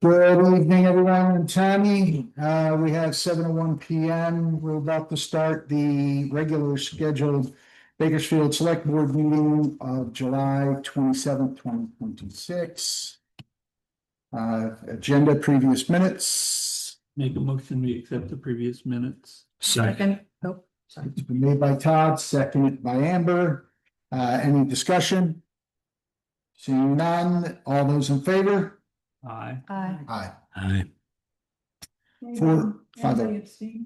Good evening, everyone. And Tammy, we have 7:01 PM. We're about to start the regular scheduled Bakersfield Select Board meeting of July 27th, 2026. Agenda, previous minutes. Make a motion, we accept the previous minutes. Second. Nope. It's been made by Todd, seconded by Amber. Any discussion? Seeing none, all those in favor? Aye. Aye. Aye. Aye. 4-5.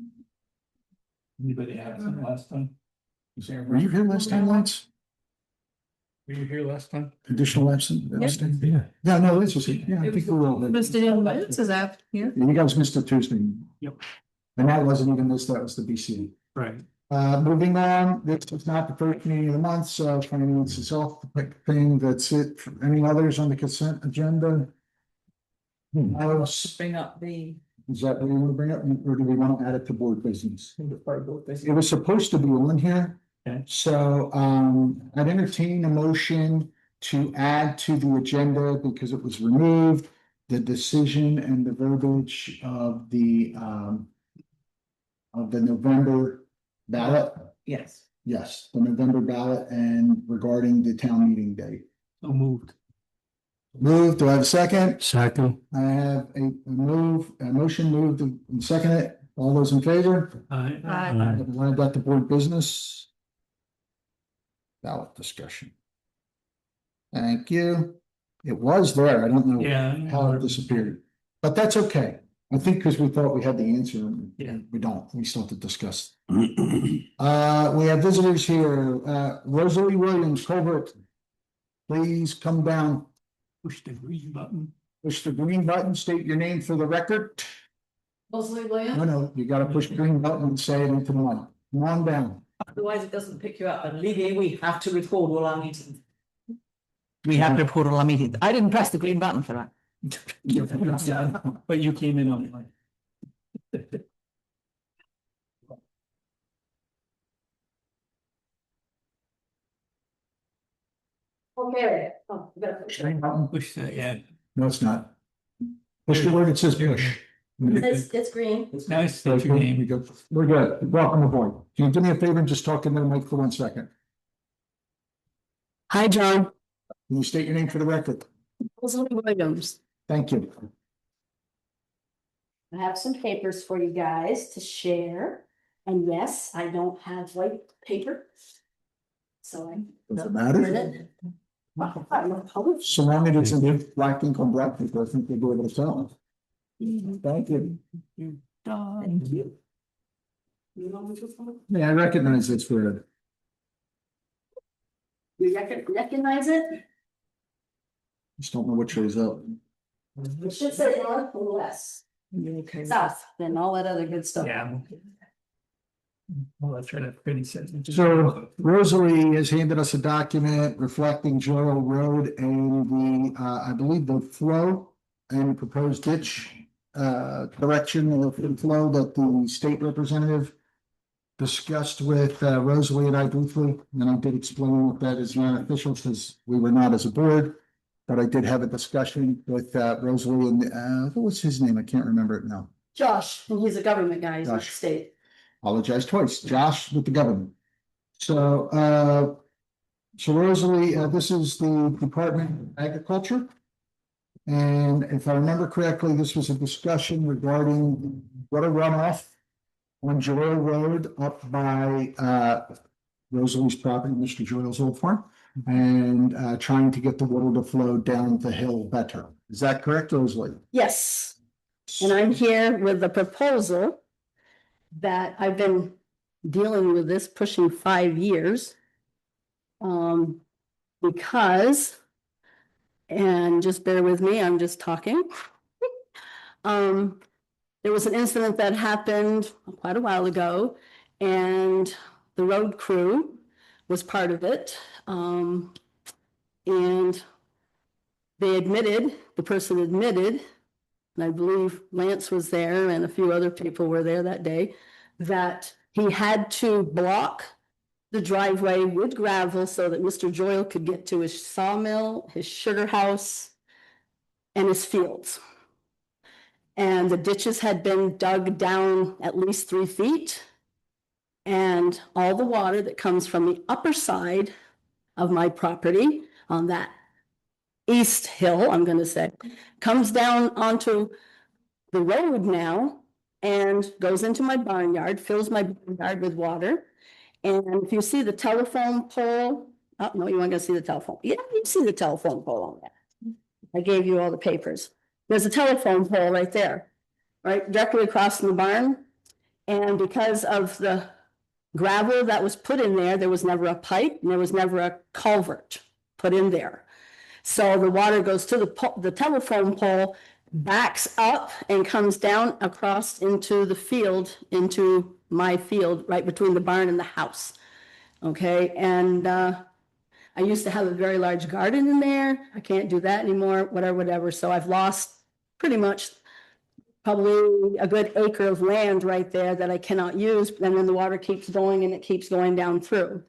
Anybody absent last time? Were you here last time, Lance? Were you here last time? Additional absent? last time? Yeah. Yeah, no, this was, yeah, I think we were all there. Mr. Dillon, is that here? You guys missed it Tuesday. Yep. And that wasn't even this, that was the BC. Right. Moving on, this is not the first meeting of the month, so finance is off the quick thing. That's it. Any others on the consent agenda? Else, Bring up the. is that what you want to bring up, or do we want to add it to board business? It was supposed to be on here. Okay. So, I'd entertain a motion to add to the agenda because it was removed, the decision and the verbiage of the November ballot. Yes. Yes, the November ballot and regarding the town meeting date. So moved. Moved, do I have a second? Second. I have a motion moved and seconded. All those in favor? Aye. Aye. Everyone about the board business? Ballot discussion. Thank you. It was there. I don't know Yeah. how it disappeared, but that's okay. I think because we thought we had the answer and Yeah. we don't. We still have to discuss. We have visitors here. Rosalie Williams, Colbert. Please come down. Push the green button. Push the green button, state your name for the record. Leslie Williams, No, you gotta push the green button and say it into the mic. Come on down. otherwise it doesn't pick you up, and legally we have to record all our meetings. We have to record all our meetings. I didn't press the green button for that. But you came in on like. Okay. Oh, you gotta push it. Green button. Push that, yeah. No, it's not. Push the word, it says push. It's green. It's nice So that your name. we go. We're good. Welcome aboard. Can you do me a favor and just talk into the mic for 1 second? Hi, John. Can you state your name for the record? Leslie Williams. Thank you. I have some papers for you guys to share. And yes, I don't have white paper. So I. Does it matter? So long as it's in black ink on black paper, I think we'll be able to tell. Thank you. Thank you. Yeah, I recognize this word. You recognize it? Just don't know what shows up. It should say north and west, south, then all that other good stuff. Yeah. Well, that's right. That's pretty sense. So Rosalie has handed us a document reflecting Joyal Road and the, I believe the flow and proposed ditch correction of the flow that the state representative discussed with Rosalie and I briefly, and I did explain that that is not official because we were not as a board, but I did have a discussion with Rosalie and what was his name? I can't remember it now. Josh, and he's a government guy, he's in the Josh. state. Apologize twice, Josh with the government. So, Rosalie, this is the Department of Agriculture. And if I remember correctly, this was a discussion regarding water runoff on Joyal Road up by, Rosalie's property, Mr. Joyal's old farm, and, trying to get the water to flow down the hill better. Is that correct, Rosalie? Yes, and I'm here with a proposal that I've been dealing with this pushing 5 years. Because, and just bear with me, I'm just talking. There was an incident that happened quite a while ago, and the road crew was part of it. And they admitted, the person admitted, and I believe Lance was there and a few other people were there that day, that he had to block the driveway with gravel so that Mr. Joyal could get to his sawmill, his sugar house, and his fields. And the ditches had been dug down at least 3 feet. And all the water that comes from the upper side of my property on that east hill, I'm gonna say, comes down onto the road now and goes into my barnyard, fills my barnyard with water. And if you see the telephone pole, oh, no, you weren't gonna see the telephone. Yeah, you see the telephone pole on that. I gave you all the papers. There's a telephone pole right there, right directly across from the barn. And because of the gravel that was put in there was never a pipe and there was never a culvert put in there. So the water goes to the telephone pole, backs up and comes down across into the field, into my field, right between the barn and the house. Okay, and I used to have a very large garden in there. I can't do that anymore, whatever. So I've lost pretty much probably a good acre of land right there that I cannot use, and then the water keeps going and it keeps going down through.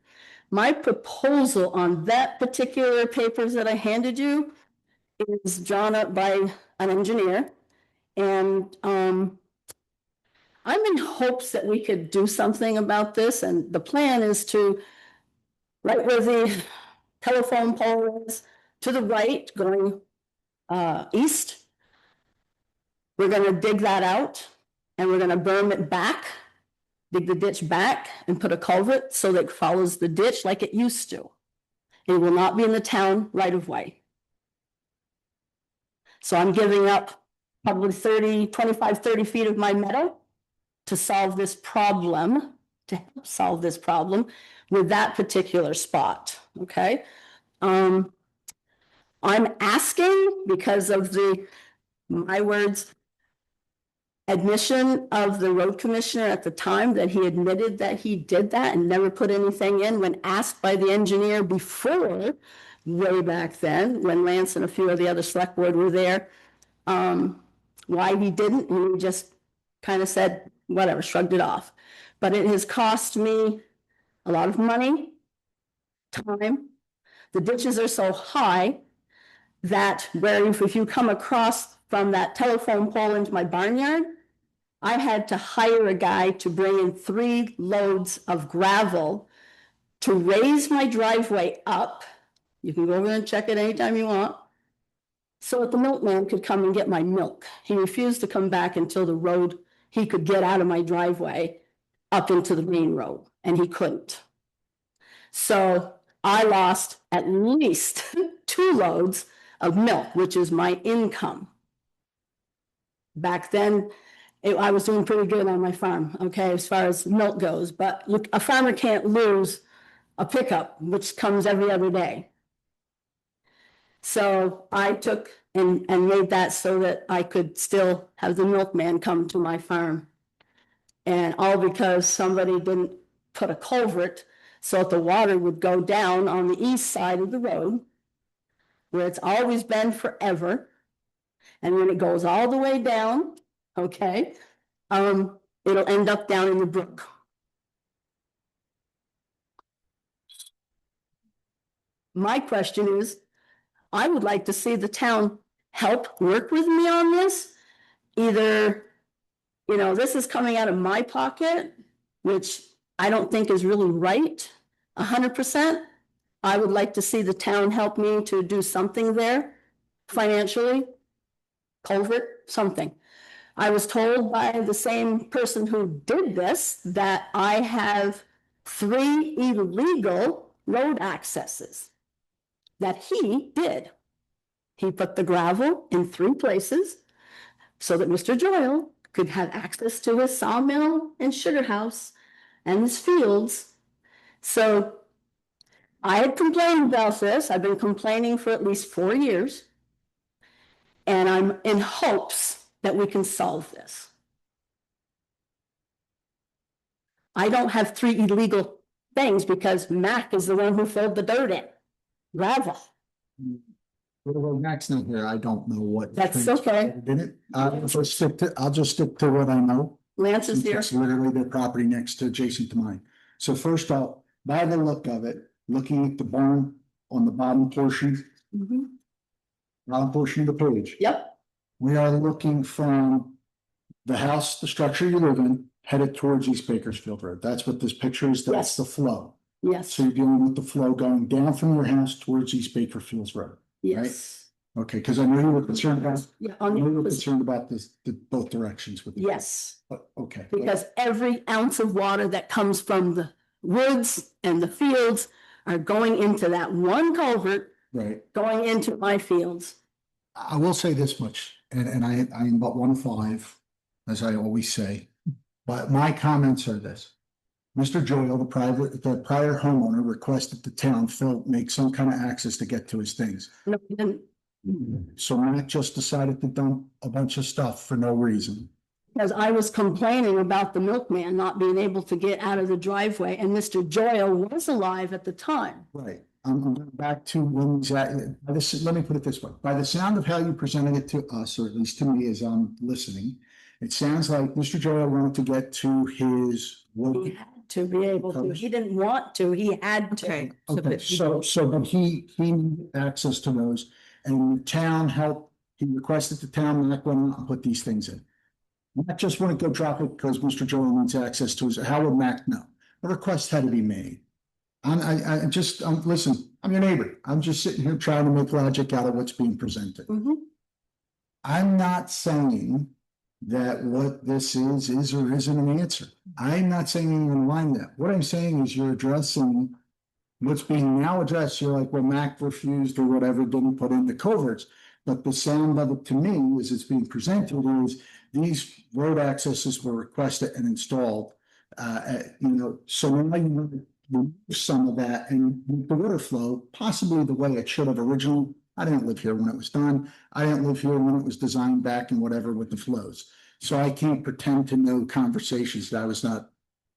My proposal on that particular papers that I handed you is drawn up by an engineer. And I'm in hopes that we could do something about this, and the plan is to, right where the telephone pole is, to the right, going east, we're gonna dig that out and we're gonna berm it back, dig the ditch back and put a culvert so that it follows the ditch like it used to. It will not be in the town right of way. So I'm giving up probably 25, 30 feet of my meadow to solve this problem, to help solve this problem with that particular spot, okay? I'm asking because of my words, admission of the road commissioner at the time that he admitted that he did that and never put anything in when asked by the engineer before, way back then, when Lance and a few of the other select board were there, why he didn't, and he just kind of said, whatever, shrugged it off. But it has cost me a lot of money, time. The ditches are so high that if you come across from that telephone pole into my barnyard, I had to hire a guy to bring in 3 loads of gravel to raise my driveway up. You can go over and check it anytime you want. So that the milkman could come and get my milk. He refused to come back until the road, he could get out of my driveway up into the main road, and he couldn't. So I lost at least 2 loads of milk, which is my income. Back then, I was doing pretty good on my farm, okay, as far as milk goes. But look, a farmer can't lose a pickup, which comes every other day. So I took and made that so that I could still have the milkman come to my farm. And all because somebody didn't put a culvert so that the water would go down on the east side of the road, where it's always been forever. And when it goes all the way down, okay, it'll end up down in the brook. My question is, I would like to see the town help work with me on this. Either, this is coming out of my pocket, which I don't think is really right, 100%. I would like to see the town help me to do something there financially, culvert, something. I was told by the same person who did this that I have 3 illegal road accesses that he did. He put the gravel in 3 places so that Mr. Joyle could have access to his sawmill and sugar house and his fields. So I had complained about this. I've been complaining for at least 4 years. And I'm in hopes that we can solve this. I don't have 3 illegal things because Mac is the one who filled the dirt in, gravel. Well, Mac's not here. I don't know what. That's okay. Did it? I'll just stick to what I know. Lance is here. It's literally their property next to adjacent to mine. So first off, by the look of it, looking at the barn on the bottom portion, Mhm. bottom portion of the page, Yep, we are looking from the house, the structure you live in, headed towards East Bakersfield Road. That's what this picture is. That's Yes. the flow. Yes, So you're dealing with the flow going down from your house towards East Bakersfield Road. yes. Okay, because I know you were concerned about, Yeah, I know you were on, concerned about this, both directions with. yes, Okay. because every ounce of water that comes from the woods and the fields are going into that one culvert, Right. going into my fields. I will say this much, and I am but one of five, as I always say, but my comments are this. Mr. Joyle, the prior homeowner requested the town make some kind of access to get to his things. No, and So Matt just decided to dump a bunch of stuff for no reason. because I was complaining about the milkman not being able to get out of the driveway, and Mr. Joyle was alive at the time. Right. I'm going back to when he's at, let me put it this way. By the sound of how you presented it to us, or at least to me as I'm listening, it sounds like Mr. Joyle wanted to get to his He work. had to be able to. He didn't want to, he had to. Okay. Okay, but he needed access to those, and the town helped, he requested the town, Mac went out and put these things in. Mac just wouldn't go drop it because Mr. Joel needs access to his, how would Mac know? A request had to be made. Listen, I'm your neighbor, I'm just sitting here trying to make logic out of what's being presented. Mhm. I'm not saying that what this is or isn't an answer. I'm not saying anything along that. What I'm saying is you're addressing what's being now addressed. You're like, well, Mac refused or whatever, didn't put in the coverts. But the sound of it to me, as it's being presented, is these road accesses were requested and installed. So now you want to remove some of that and the water flow, possibly the way it should have originally. I didn't live here when it was done. I didn't live here when it was designed back and whatever with the flows. So I can't pretend to know conversations that I was not,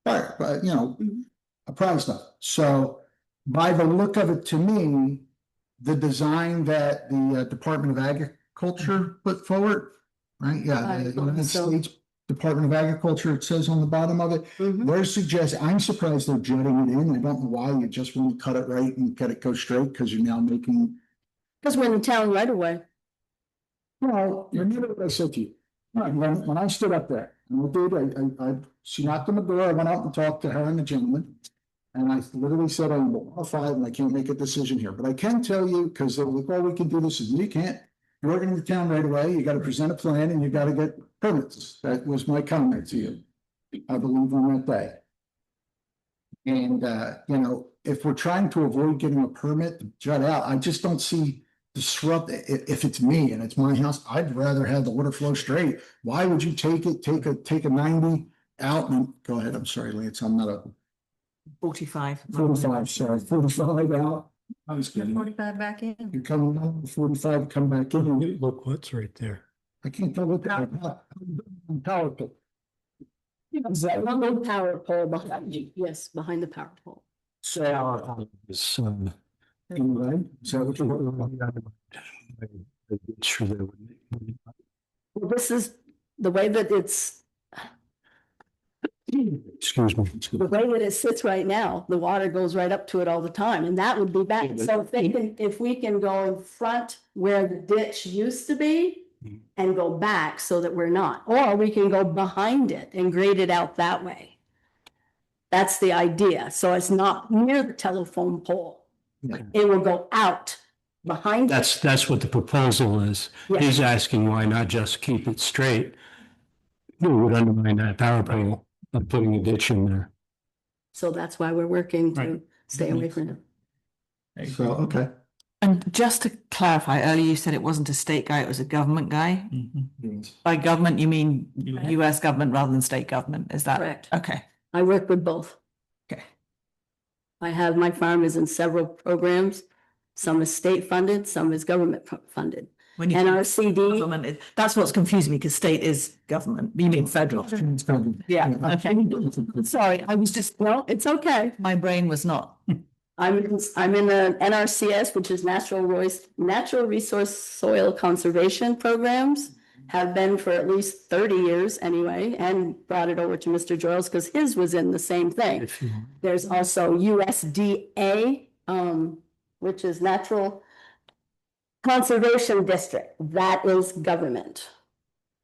but apprised of. So by the look of it to me, the design that the Department of Agriculture put forward, right? Yeah, the United States Department of Agriculture, it says on the bottom of it, Mhm. I'm surprised they're jetting it in. I don't know why you just want to cut it right and get it go straight because you're now making. Because we're in the town right away. Well, remember what I said to you. When I stood up there, and she knocked on the door, I went out and talked to her and the gentleman. And I literally said, I'm qualified and I can't make a decision here, but I can tell you, because they were like, well, we can do this, and you can't. You're working in the town right away, you gotta present a plan and you gotta get permits. That was my comment to you. I believe on that day. And if we're trying to avoid getting a permit to jut out, I just don't see if it's me and it's my house, I'd rather have the water flow straight. Why would you take a 90 out and go ahead? I'm sorry, Lance, I'm not a 45. 45, sorry, 45 out. I was kidding. 45 back in. You're coming down 45, come back in. Look what's right there. I can't tell what that. Power pole. Is that One little power pole behind you. Yes, behind the power pole. so? It's, Anyway, so what you're. sure they would. Well, this is the way that Excuse me. the way that it sits right now, the water goes right up to it all the time, and that would be bad. So if we can go in front where the ditch used to be and go back so that we're not, or we can go behind it and grade it out that way. That's the idea. So it's not near the telephone pole. It will go out behind. That's what the proposal is. Yes. He's asking why not just keep it straight. It would undermine that power pole of putting a ditch in there. So that's why we're working to Right. stay away from it. So, okay. And just to clarify, earlier you said it wasn't a state guy, it was a government guy. By government, you mean US government rather than state government, is that? Correct. Okay. I work with both. Okay. My farm is in several programs. Some is state funded, some is government funded. When you NRCD, government, that's what's confusing me because state is government. You mean federal? Yeah. Okay. Sorry, I was just, no, it's okay. my brain was not. I'm in the NRCS, which is Natural Resource Soil Conservation Programs. Have been for at least 30 years anyway, and brought it over to Mr. Joyles because his was in the same thing. If you- There's also USDA, which is Natural Conservation District. That is government.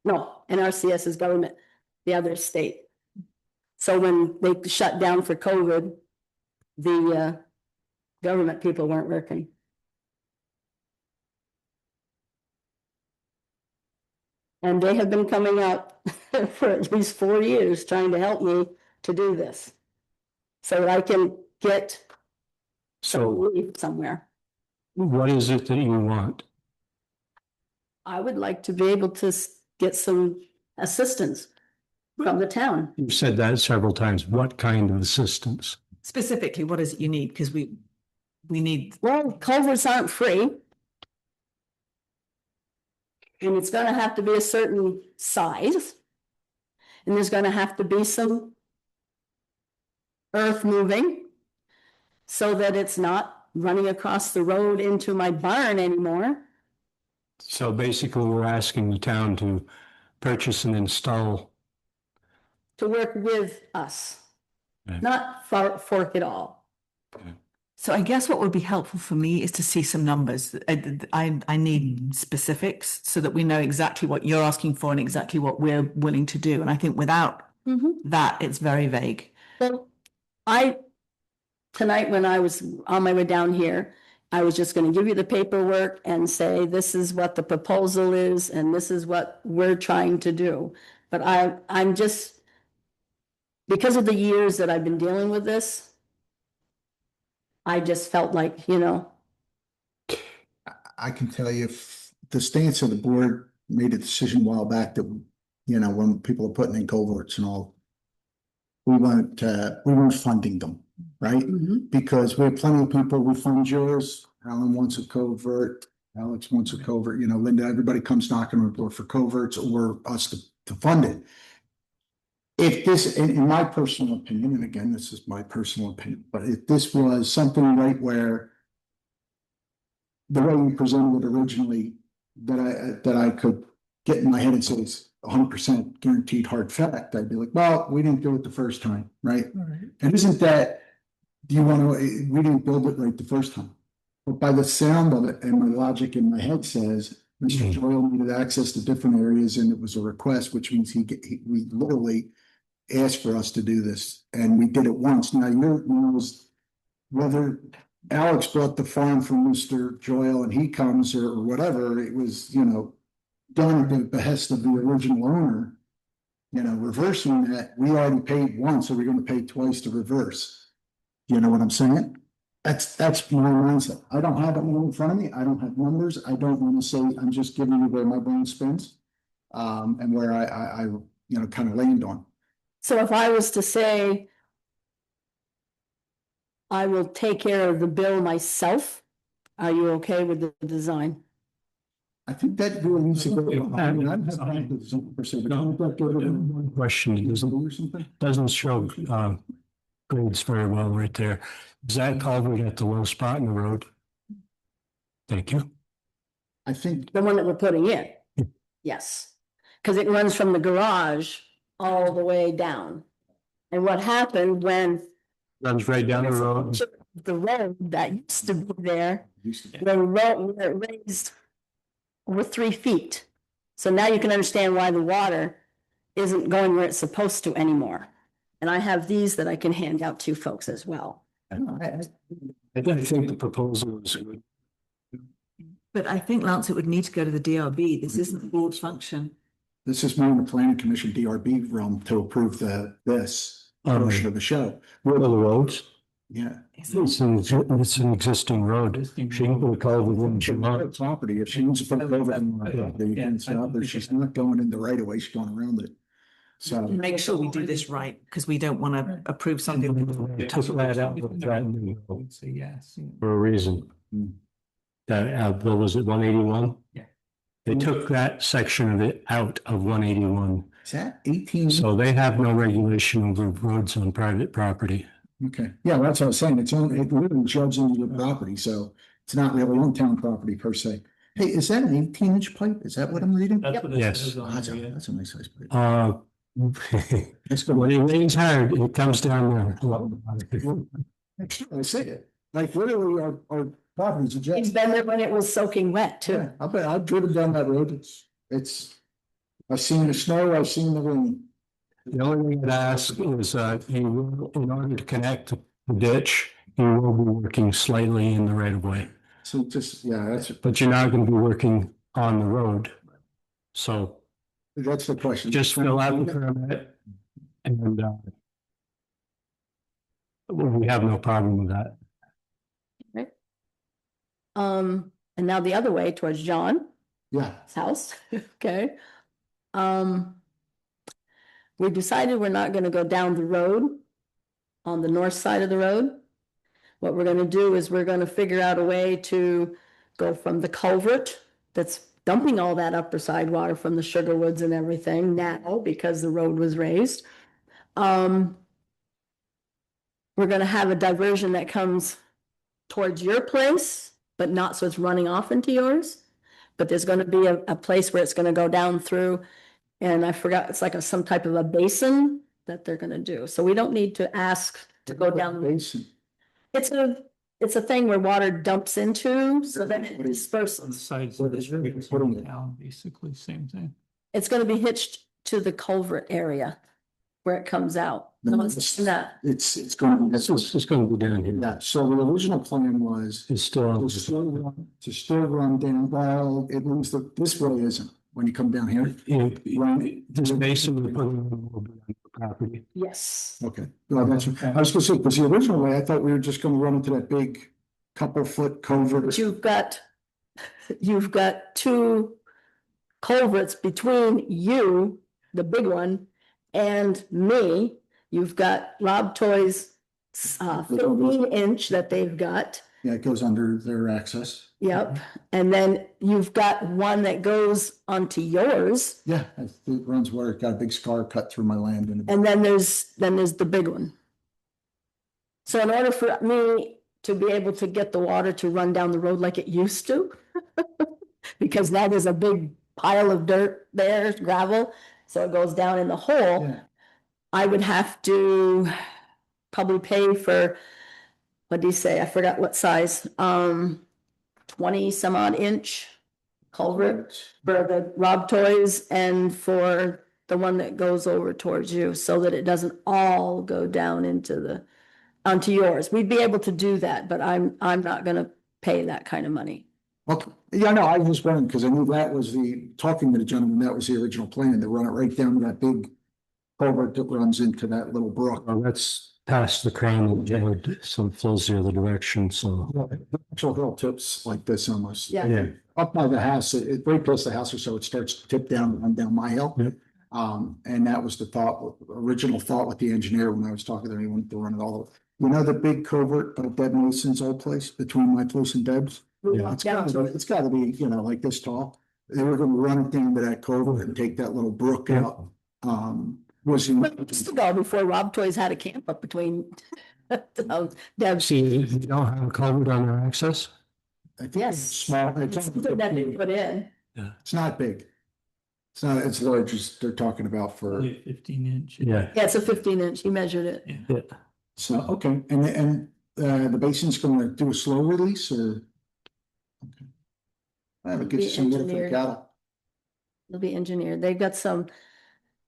No, NRCS is government, the other state. So when they shut down for COVID, the government people weren't working. And they have been coming out for at least 4 years trying to help me to do this. So that I can get some So relief somewhere. what is it that you want? I would like to be able to get some assistance from the town. You've said that several times. What kind of assistance? Specifically, what is it you need? Because we need, Well, culverts aren't free. And it's gonna have to be a certain size. And there's gonna have to be some earth moving so that it's not running across the road into my barn anymore. So basically, we're asking the town to purchase and install. To work with us, Okay. not fork it all. so I guess what would be helpful for me is to see some numbers. I need specifics so that we know exactly what you're asking for and exactly what we're willing to do. And I think without that, it's very vague. So tonight when I was on my way down here, I was just gonna give you the paperwork and say, this is what the proposal is and this is what we're trying to do. But I'm just, because of the years that I've been dealing with this, I just felt like, I can tell you if the stance of the board made a decision a while back that, when people are putting in culverts and all, we weren't funding them, right? Because we have plenty of people, we fund yours, Alan wants a covert, Alex wants a covert, Linda, everybody comes knocking on the door for coverts or us to fund it. If this, in my personal opinion, and again, this is my personal opinion, but if this was something right where the way we presented it originally, that I could get in my head and say it's 100% guaranteed hard fact, I'd be like, well, we didn't do it the first time, right? And isn't that, we didn't build it right the first time. But by the sound of it and my logic in my head says, Mr. Doyle needed access to different areas and it was a request, which means we literally asked for us to do this and we did it once. Now whether Alex bought the farm from Mr. Joyle and he comes or whatever, it was, done at the behest of the original owner, reversing that, we already paid once, so we're gonna pay twice to reverse. You know what I'm saying? That's my mindset. I don't have it in front of me. I don't have numbers. I don't want to say, I'm just giving you where my brain spins. And where I kind of land on. So if I was to say, I will take care of the bill myself, are you okay with the design? I think that really needs to go. I mean, I'm happy with the per se, but don't that go to One question, it or something? doesn't show grades very well right there. Is that culvert at the low spot in the road? Thank you. I think, The one that we're putting in? Yes, because it runs from the garage all the way down. And what happened when Runs right down the road. the road that used to be there, used to- the road raised over 3 feet. So now you can understand why the water isn't going where it's supposed to anymore. And I have these that I can hand out to folks as well. I think the proposal is good. But I think, Lance, it would need to go to the DRB. This isn't the board's function. this is more in the planning commission DRB realm to approve this portion of the show. Where are the roads? Yeah. It's an existing road. She can put a culvert in, she wants. Property, if she wants to put a culvert in, you can stop her. She's not going in the right of way, she's going around it. So. Make sure we do this right, because we don't want to approve something. They took that out of that new road Say yes. for a reason. That, what was it, 181? Yeah. They took that section of it out of 181. Is that 18? So they have no regulation over roads on private property. Okay, yeah, that's what I was saying. It literally judges into your property, so it's not really on town property per se. Hey, is that an 18-inch pipe? Is that what I'm reading? That's what it Yes. says Oh, on That's there. a nice size pipe. That's good. When it rains hard, it comes down there. I say it, like literally our properties are It's just. been there when it was soaking wet Yeah, too. I bet I've driven down that road. It's I've seen the snow, I've seen the rain. The only thing I'd ask is, he will, in order to connect the ditch, he will be working slightly in the right of way. So just, yeah, But you're not gonna be working on the road. So that's the question. just fill out the permit and, we have no problem with that. And now the other way towards John's Yeah, house, okay? We decided we're not gonna go down the road on the north side of the road. What we're gonna do is we're gonna figure out a way to go from the culvert that's dumping all that upper side water from the sugar woods and everything now because the road was raised. We're gonna have a diversion that comes towards your place, but not so it's running off into yours. But there's gonna be a place where it's gonna go down through, and I forgot, it's like some type of a basin that they're gonna do. So we don't need to ask to go down. basin. It's a thing where water dumps into, so then it On the disperses. sides of the streets What in is it? town, basically same thing. It's gonna be hitched to the culvert area where it comes out. No, it's not. It's going, It's just gonna be down here. yeah, so the original plan was It's still, to still run down, well, it moves this way isn't, when you come down here. this basin we put in will be on the property. Yes. Okay, well, that's, I was gonna say, because the original way, I thought we were just gonna run into that big couple-foot culvert. But you've got two culverts between you, the big one, and me. You've got Rob Toy's 15-inch that they've got. Yeah, it goes under their access. Yep. And then you've got one that goes onto yours. Yeah, it runs where it got a big scar cut through my land and. And then there's the big one. So in order for me to be able to get the water to run down the road like it used to, because now there's a big pile of dirt there, gravel, so it goes down in the hole, Yeah. I would have to probably pay for, what do you say? I forgot what size, 20 some odd inch culvert for the Rob Toys and for the one that goes over towards you, so that it doesn't all go down onto yours. We'd be able to do that, but I'm not gonna pay that kind of money. Okay, yeah, no, I was wondering, because I knew that was talking to the gentleman, that was the original plan, to run it right down to that big culvert that runs into that little brook. Well, that's past the crown of the road, so it flows the other direction, so. The actual hill tips like this almost. Yeah. Yeah, Up by the house, right close to the house or so, it starts to tip down, run down my hill. Yep. And that was the original thought with the engineer when I was talking to him, he wanted to run it all over. You know, the big covert by Deb Mason's old place between my place and Deb's? Yeah. It's gotta be, like this tall. They were gonna run it down to that covert and take that little brook Yeah. out. Was in. But just ago, before Rob Toys had a camp up between Deb's. see, you don't have a culvert on their access? I think Yes. it's small. It's something that they put in. It's not big. It's not, it's large as they're talking about for, 15-inch. Yeah. Yeah, it's a 15-inch. He measured it. Yeah. so, okay, and the basin's gonna do a slow release or? Okay. I would get you some water for the Engineered. cattle. It'll be engineered. They've got some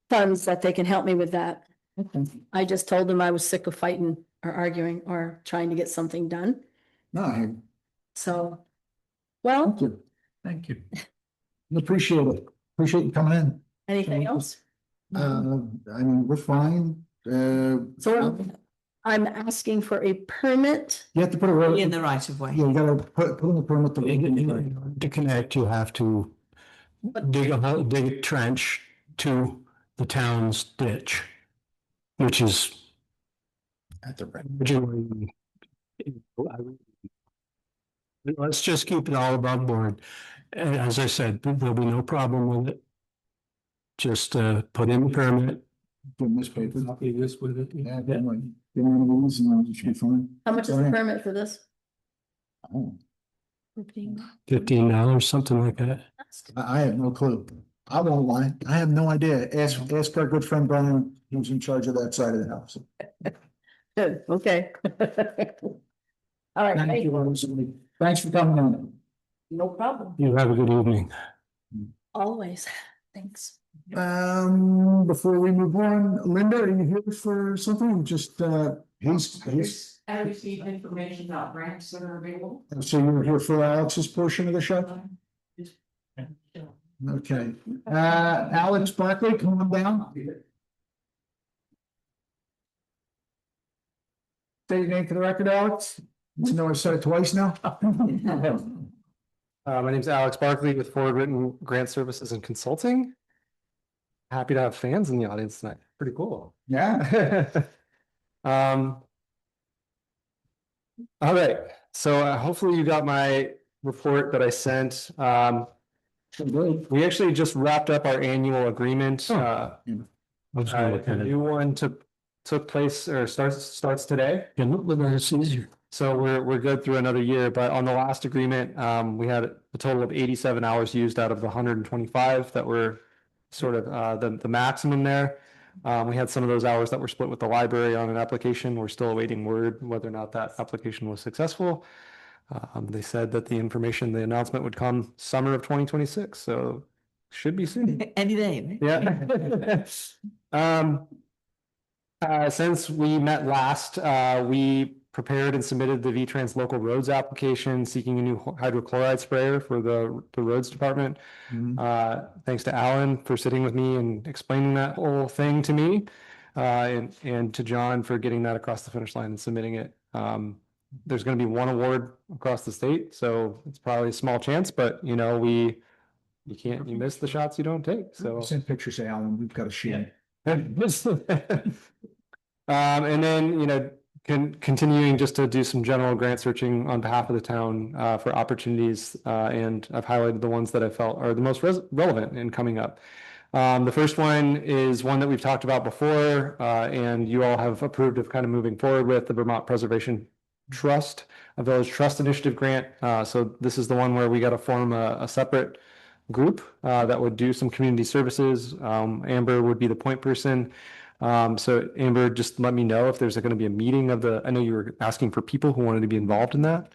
funds that they can help me with that. I just told them I was sick of fighting or arguing or trying to get something done. No, I So, well, thank you. Thank you. Appreciate it. Appreciate you coming in. anything else? I mean, we're fine. So I'm asking for a permit. You have to put a road. In the right of way. Yeah, you gotta put in the permit. To connect, you have to dig a trench to the town's ditch, which is At the right. originally. Let's just keep it all above board. And as I said, there'll be no problem with it. Just put in the permit. Give them this paper. Copy this with it. Yeah, give them one of these and it should be fine. How much is the permit for this? Oh, $15, something like that. I have no clue. I won't lie. I have no idea. Ask our good friend Brian, who's in charge of that side of the house. Good, okay. All right, Thank you, Rosalie. Thanks for coming in. no problem, You have a good evening. always, thanks. Before we move on, Linda, are you here for something? Just, he's, I received information about grants that are available. so you're here for Alex's portion of the show? Okay, Alex Barkley, come on down. Say your name for the record, Alex. You know I've said it twice now. My name's Alex Barkley with Forward Written Grant Services and Consulting. Happy to have fans in the audience tonight. Pretty cool. Yeah. All right, so hopefully you got my report that I sent. We actually just wrapped up our annual agreement. I was gonna look A at it. new one took place or starts today. Yeah, look at that, it's easier. So we're good through another year, but on the last agreement, we had a total of 87 hours used out of the 125 that were sort of the maximum there. We had some of those hours that were split with the library on an application. We're still awaiting word whether or not that application was successful. They said that the announcement would come summer of 2026, so should be soon. Any day. Yeah. Since we met last, we prepared and submitted the V-Trans local roads application seeking a new hydrochloride sprayer for the roads department. Thanks to Alan for sitting with me and explaining that whole thing to me, and to John for getting that across the finish line and submitting it. There's going to be one award across the state, so it's probably a small chance, but you know, you miss the shots you don't take. So Send pictures, Alan. We've got a sheet. and then, you know, continuing just to do some general grant searching on behalf of the town for opportunities, and I've highlighted the ones that I felt are the most relevant in coming up. The first one is one that we've talked about before, and you all have approved of kind of moving forward with the Vermont Preservation Trust, a Village Trust Initiative grant. So this is the one where we got to form a separate group that would do some community services. Amber would be the point person. So Amber, just let me know if there's going to be a meeting I know you were asking for people who wanted to be involved in that.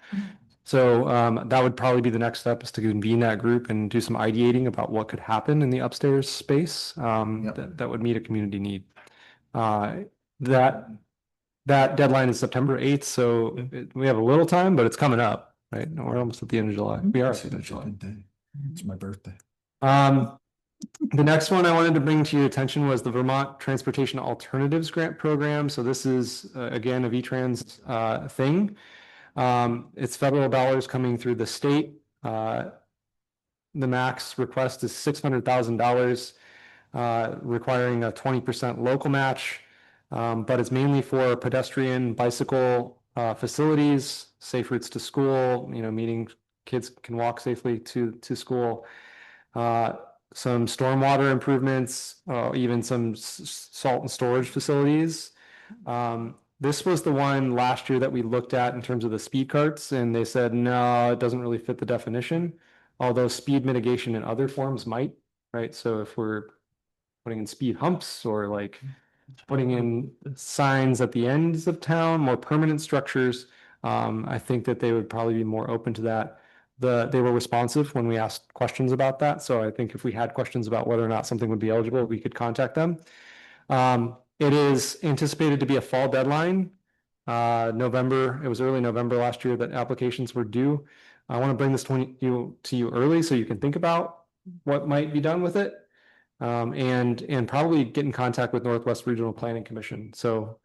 So that would probably be the next step, is to convene that group and do some ideating about what could happen in the upstairs space that would meet a community need. That deadline is September 8th, so we have a little time, but it's coming up, right? We're almost at the end of July. We are at the end of July. It's my birthday. The next one I wanted to bring to your attention was the Vermont Transportation Alternatives Grant Program. So this is, again, a V-Trans thing. It's federal dollars coming through the state. The max request is $600,000, requiring a 20% local match. But it's mainly for pedestrian, bicycle facilities, safe routes to school, you know, meaning kids can walk safely to school. Some stormwater improvements, even some salt and storage facilities. This was the one last year that we looked at in terms of the speed carts, and they said, no, it doesn't really fit the definition, although speed mitigation in other forms might, right? So if we're putting in speed humps or like putting in signs at the ends of town, more permanent structures, I think that they would probably be more open to that. They were responsive when we asked questions about that. So I think if we had questions about whether or not something would be eligible, we could contact them. It is anticipated to be a fall deadline. It was early November last year that applications were due. I want to bring this to you early so you can think about what might be done with it. And probably get in contact with Northwest Regional Planning Commission. So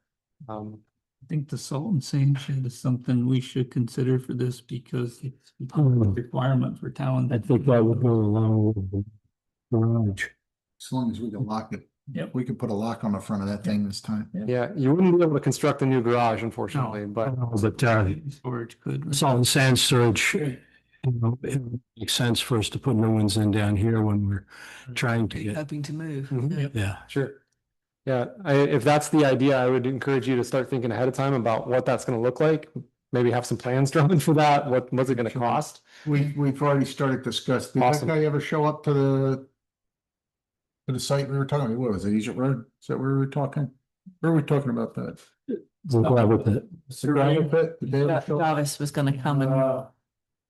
I think the salt and sand shed is something we should consider for this because it's a requirement for town. I think that would go along with the garage. As long as we can lock it. Yep. We could put a lock on the front of that thing this time. yeah, you wouldn't be able to construct a new garage, unfortunately, but But Storage could. salt and sand storage, you know, it makes sense for us to put new ones in down here when we're trying to get, Hoping to move. Mhm. yeah. sure. Yeah, if that's the idea, I would encourage you to start thinking ahead of time about what that's going to look like. Maybe have some plans drawn for that. What's it going to cost? We've already started discussing. Did Awesome. that guy ever show up to the site we were talking about? What was it, Egypt Road? Is that where we were talking? Where were we talking about that? We'll go with it. The gravel pit? Did they ever show up? Jarvis was going to come and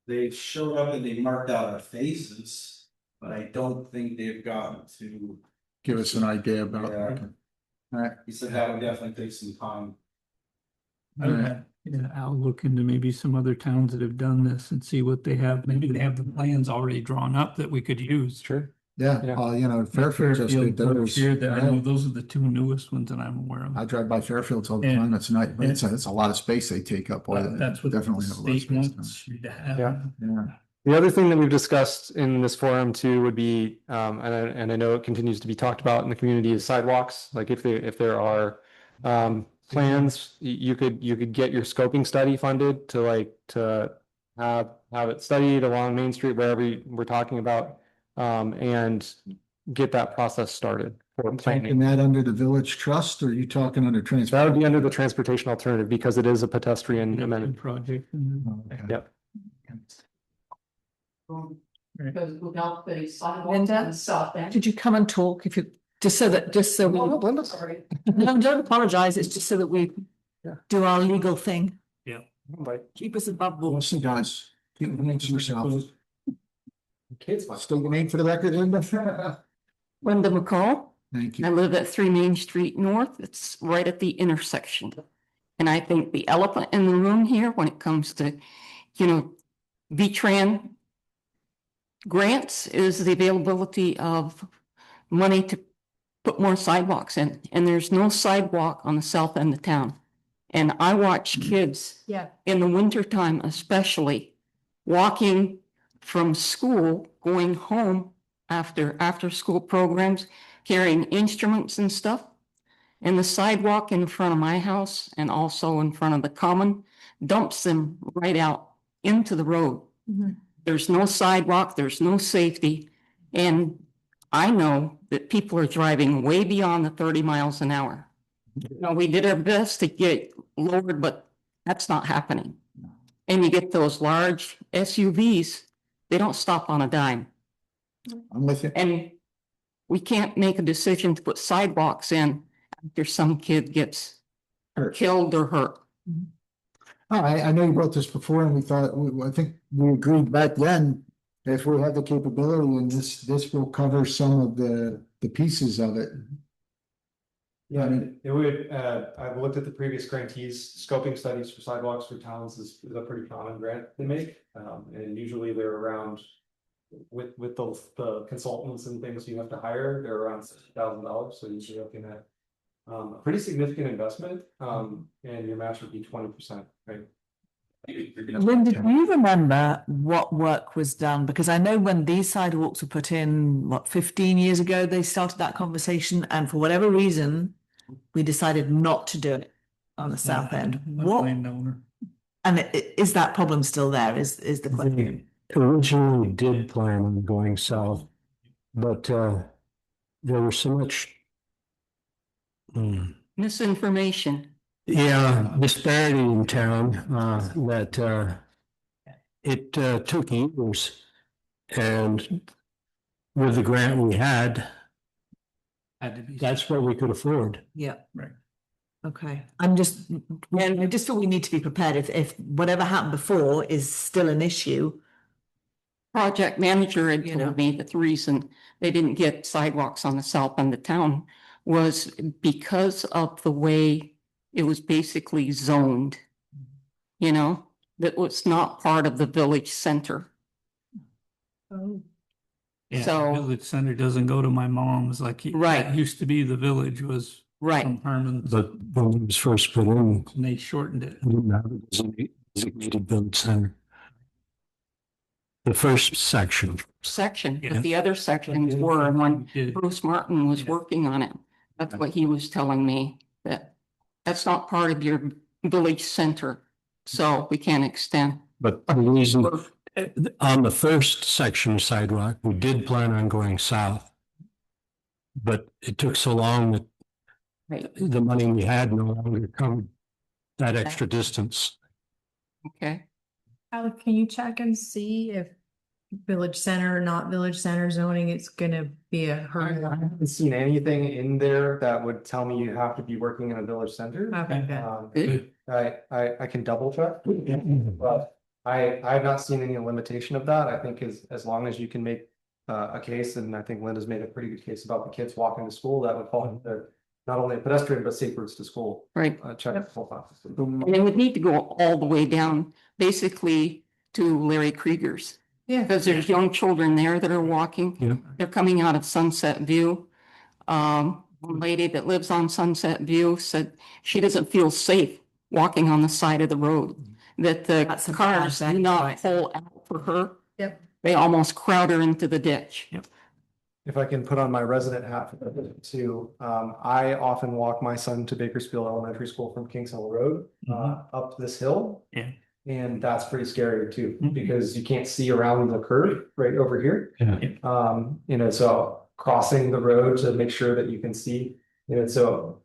They showed up and they marked out our faces, but I don't think they've gotten to give us an idea about. Yeah. Okay. All right, He said that would definitely take some time. Alright. Yeah, I'll look into maybe some other towns that have done this and see what they have. Maybe they have the plans already drawn up that we could use. Sure. yeah, Yeah. you know, Fairfield just did those. Fairfield, I know Right. those are the two newest ones that I'm aware of. I drive by Fairfields all the And- time. It's not, it's a lot of space they take up. boy. That's what the Definitely have a lot of state space. wants you to have. Yeah. Yeah, The other thing that we've discussed in this forum too would be, and I know it continues to be talked about in the community, is sidewalks. Like if there are plans, you could get your scoping study funded to have it studied along Main Street, wherever we're talking about, and get that process started for talking planning. that under the village trust, or are you talking under That transport? would be under the transportation alternative because it is a pedestrian Good amendment. project. Okay. Yep. Because without the sidewalk Linda? and stuff, then. Could you come and talk if you, just so we, Sorry. no, don't apologize. It's just so that we Yeah. do our legal thing. But Keep us above board. Listen, guys, keep the name to yourself. kids, Still your name for the record, Linda? Linda McCall. Thank I you. live at 3 Main Street North. It's right at the intersection. And I think the elephant in the room here when it comes to, VTran grants is the availability of money to put more sidewalks in. And there's no sidewalk on the south end of town. And I watch kids Yeah. in the wintertime especially, walking from school, going home after school programs, carrying instruments and stuff. And the sidewalk in front of my house and also in front of the common dumps them right out into the road. Mhm. There's no sidewalk, there's no safety. And I know that people are driving way beyond the 30 miles an hour. We did our best to get lowered, but that's not happening. And you get those large SUVs, they don't stop on a dime. I'm with you. And we can't make a decision to put sidewalks in after some kid gets Hurt. killed or hurt. Oh, I know you brought this before and we thought, I think we agreed back then, if we have the capability and this will cover some of the pieces of it. Yeah, it would, I've looked at the previous grantees, scoping studies for sidewalks for towns is a pretty common grant they make. And usually they're around, with the consultants and things you have to hire, they're around $60,000, so you're looking at a pretty significant investment, and your match would be 20%, right? Linda, do you remember what work was done? Because I know when these sidewalks were put in, 15 years ago, they started that conversation, and for whatever reason, we decided not to do it on the south end. What, Landowner. and is that problem still there, is the question? They originally did plan on going south, but there was so much Misinformation. disparity in town that it took years. And with the grant we had, Had to be. that's what we could afford. Yeah. Right. Okay, I just thought we need to be prepared if whatever happened before is still an issue. Project manager had You know. told me that the reason they didn't get sidewalks on the south end of town was because of the way it was basically zoned. That was not part of the village center. Yeah, So- Village Center doesn't go to my mom's like. Right. It used to be the village was Right. from Herman's But when it was first put in, and they shortened it. we didn't have a designated village center. The first section. But Yeah. the other sections were, and when Yeah. Bruce Martin was Yeah. working on it, that's what he was telling me, that that's not part of your village center, so we can't extend. But the reason, on the first section of sidewalk, we did plan on going south. But it took so long that Right, the money we had no longer covered that extra distance. okay. Alec, can you check and see if village center or not village center zoning, it's gonna be a I hurdle? haven't seen anything in there that would tell me you have to be working in a village center. Okay, good. Good. I can double check, but I have not seen any limitation of that. I think as long as you can make a case, and I think Linda's made a pretty good case about the kids walking to school that would fall into not only a pedestrian, but safe routes to school. Right. Check the full process. And they would need to go all the way down, basically to Larry Krieger's. Yeah. Because there's young children there that are walking. Yeah. They're coming out of Sunset View. One lady that lives on Sunset View said she doesn't feel safe walking on the side of the road. That the That's a cars bad do not right. pull out for her. Yep. They almost crowd her into the ditch. If I can put on my resident hat for that too, I often walk my son to Bakersfield Elementary School from Kings Hill Road, up this hill. Yeah. And that's pretty scary too, Mhm. because you can't see around the curve right over here. Yeah. So crossing the road to make sure that you can see, so,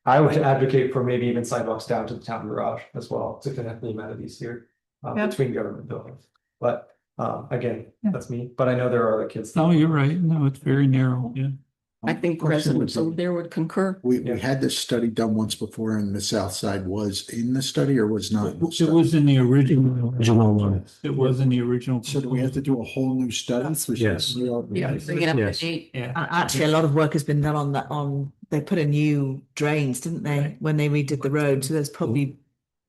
I would advocate for maybe even sidewalks down to the town garage as well to connect the amenities here, Yep. between government buildings. But, again, Yeah. that's me, but I know there are other kids. No, you're right. No, it's very narrow. Yeah. I think Question residents was, over there would concur. We Yeah. had this study done once before and the south side was in the study or was not? in the It study? was in the original. Original one. It was in the original. So do we have to do a whole new study? Yes. Yeah, bring it up to Yes. date. Yeah. Actually, a lot of work has been done on that, they put in new drains, didn't they, Right. when they redid the road, so it's probably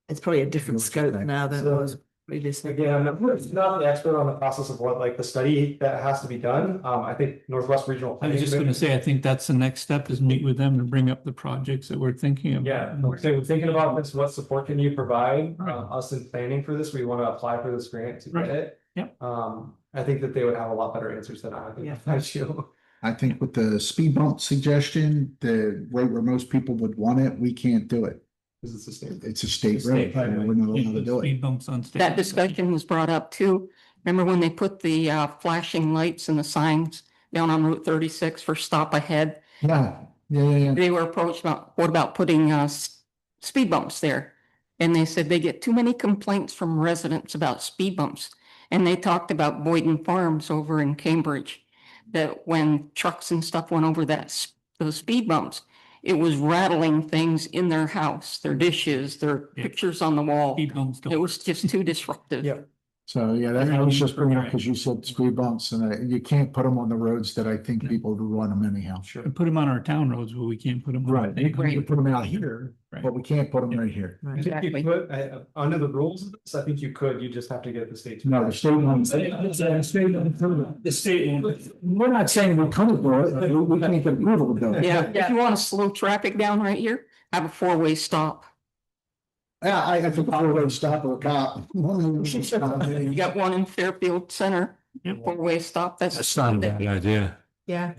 a different scope now than it So- was previously. Again, I'm not the expert on the process of what, like, the study that has to be done. I think Northwest Regional. I was just gonna say, I think that's the next step is meet with them to bring up the projects that we're thinking of. Yeah, so we're thinking about this, what support can you provide, us in planning for this, we want to apply for this grant to Right. get it. Yep. I think that they would have a lot better answers than I think. I think with the speed bump suggestion, the rate where most people would want it, we can't do it. This is a state. It's a state State road. highway. We're not allowed to do it. Speed bumps on state. That discussion was brought up too. Remember when they put the flashing lights and the signs down on Route 36 for stop ahead? Yeah. They were approached about, what about putting speed bumps there? And they said they get too many complaints from residents about speed bumps. And they talked about Boyden Farms over in Cambridge, that when trucks and stuff went over those speed bumps, it was rattling things in their house, their dishes, their Yeah. pictures on the wall. Speed bumps don't. It was just too disruptive. Yeah. So, yeah, that I was just bringing up because you said speed bumps and you can't put them on the roads that I think No. people would run them anyhow. Sure. We put them on our town roads, but we can't put them. on You can put them out here, Right. but we can't put them right here. I think you Exactly. could, under the rules of this, I think you could, you just have to get the state. to- No, the state ones. The state one. We're not saying we couldn't do it, we can't get approval to do it. Yeah, if you want to slow traffic down right here, have a four-way stop. Yeah, I think I would stop or a cop. You got one in Fairfield Center, Yep. four-way stop, That's not a bad idea. Yeah.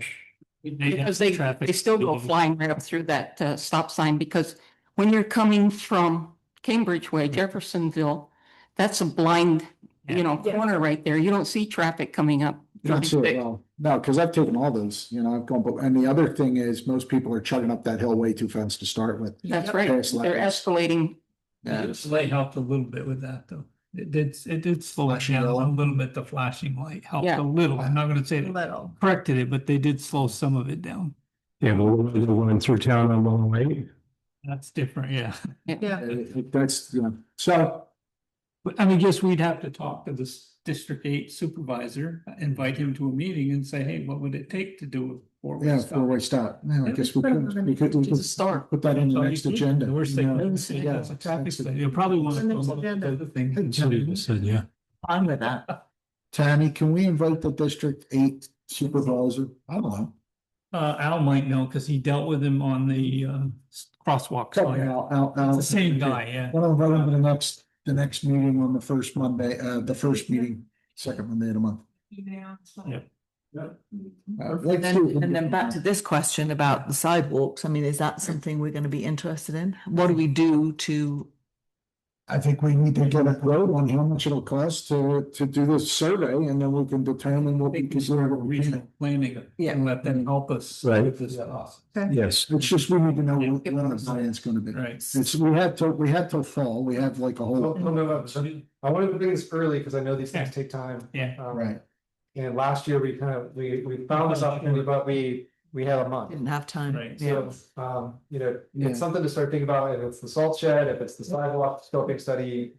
because they still go flying right up through that stop sign, because when you're coming from Cambridge Way, Jeffersonville, that's a blind, corner right there. You don't see traffic coming up. That's it, well, no, because I've taken all those, I've gone, but, and the other thing is, most people are chugging up that hill way too fast to start with. That's right. Fast They're lanes. escalating. Yeah. The light helped a little bit with that, though. It did slow it Flashing down yellow. a little bit. The flashing light helped Yeah. a little. I'm not gonna say it Little. corrected it, but they did slow some of it down. Yeah, but we're going through town on long way. That's different, yeah. Yeah. That's, so, But I mean, guess we'd have to talk to this District 8 supervisor, invite him to a meeting and say, hey, what would it take to do a four-way yeah, stop? four-way stop, yeah, I guess we could It's a start. put that in the So next you- agenda. The worst you know. thing, yeah, it's a traffic study. You'll probably want to. Next agenda. Other things. Somebody just said, yeah. I'm with that. Tammy, can we invite the District 8 supervisor? I don't know. Al might know, because he dealt with him on the crosswalk. sign. It's It's the same guy, yeah. Well, invite him to the next meeting on the first Monday, the first meeting, second Monday of the month. And then back to this question about the sidewalks, I mean, is that something we're gonna be interested in? What do we do to, I think we need to get a quote on how much it'll cost to do this survey, and then we can determine what we consider what we Regional can. planning and let them help us Right. with this process. Yes. It's just, we need to know what our plan's gonna be. Right. It's, we had till fall, we have like a whole, I wanted to bring this early because I know these things take time. Yeah. right, And last year we we found this opportunity, but we had a month. didn't have time? Right. Yeah. So, Yeah. it's something to start thinking about, if it's the salt shed, if it's the sidewalk scoping study,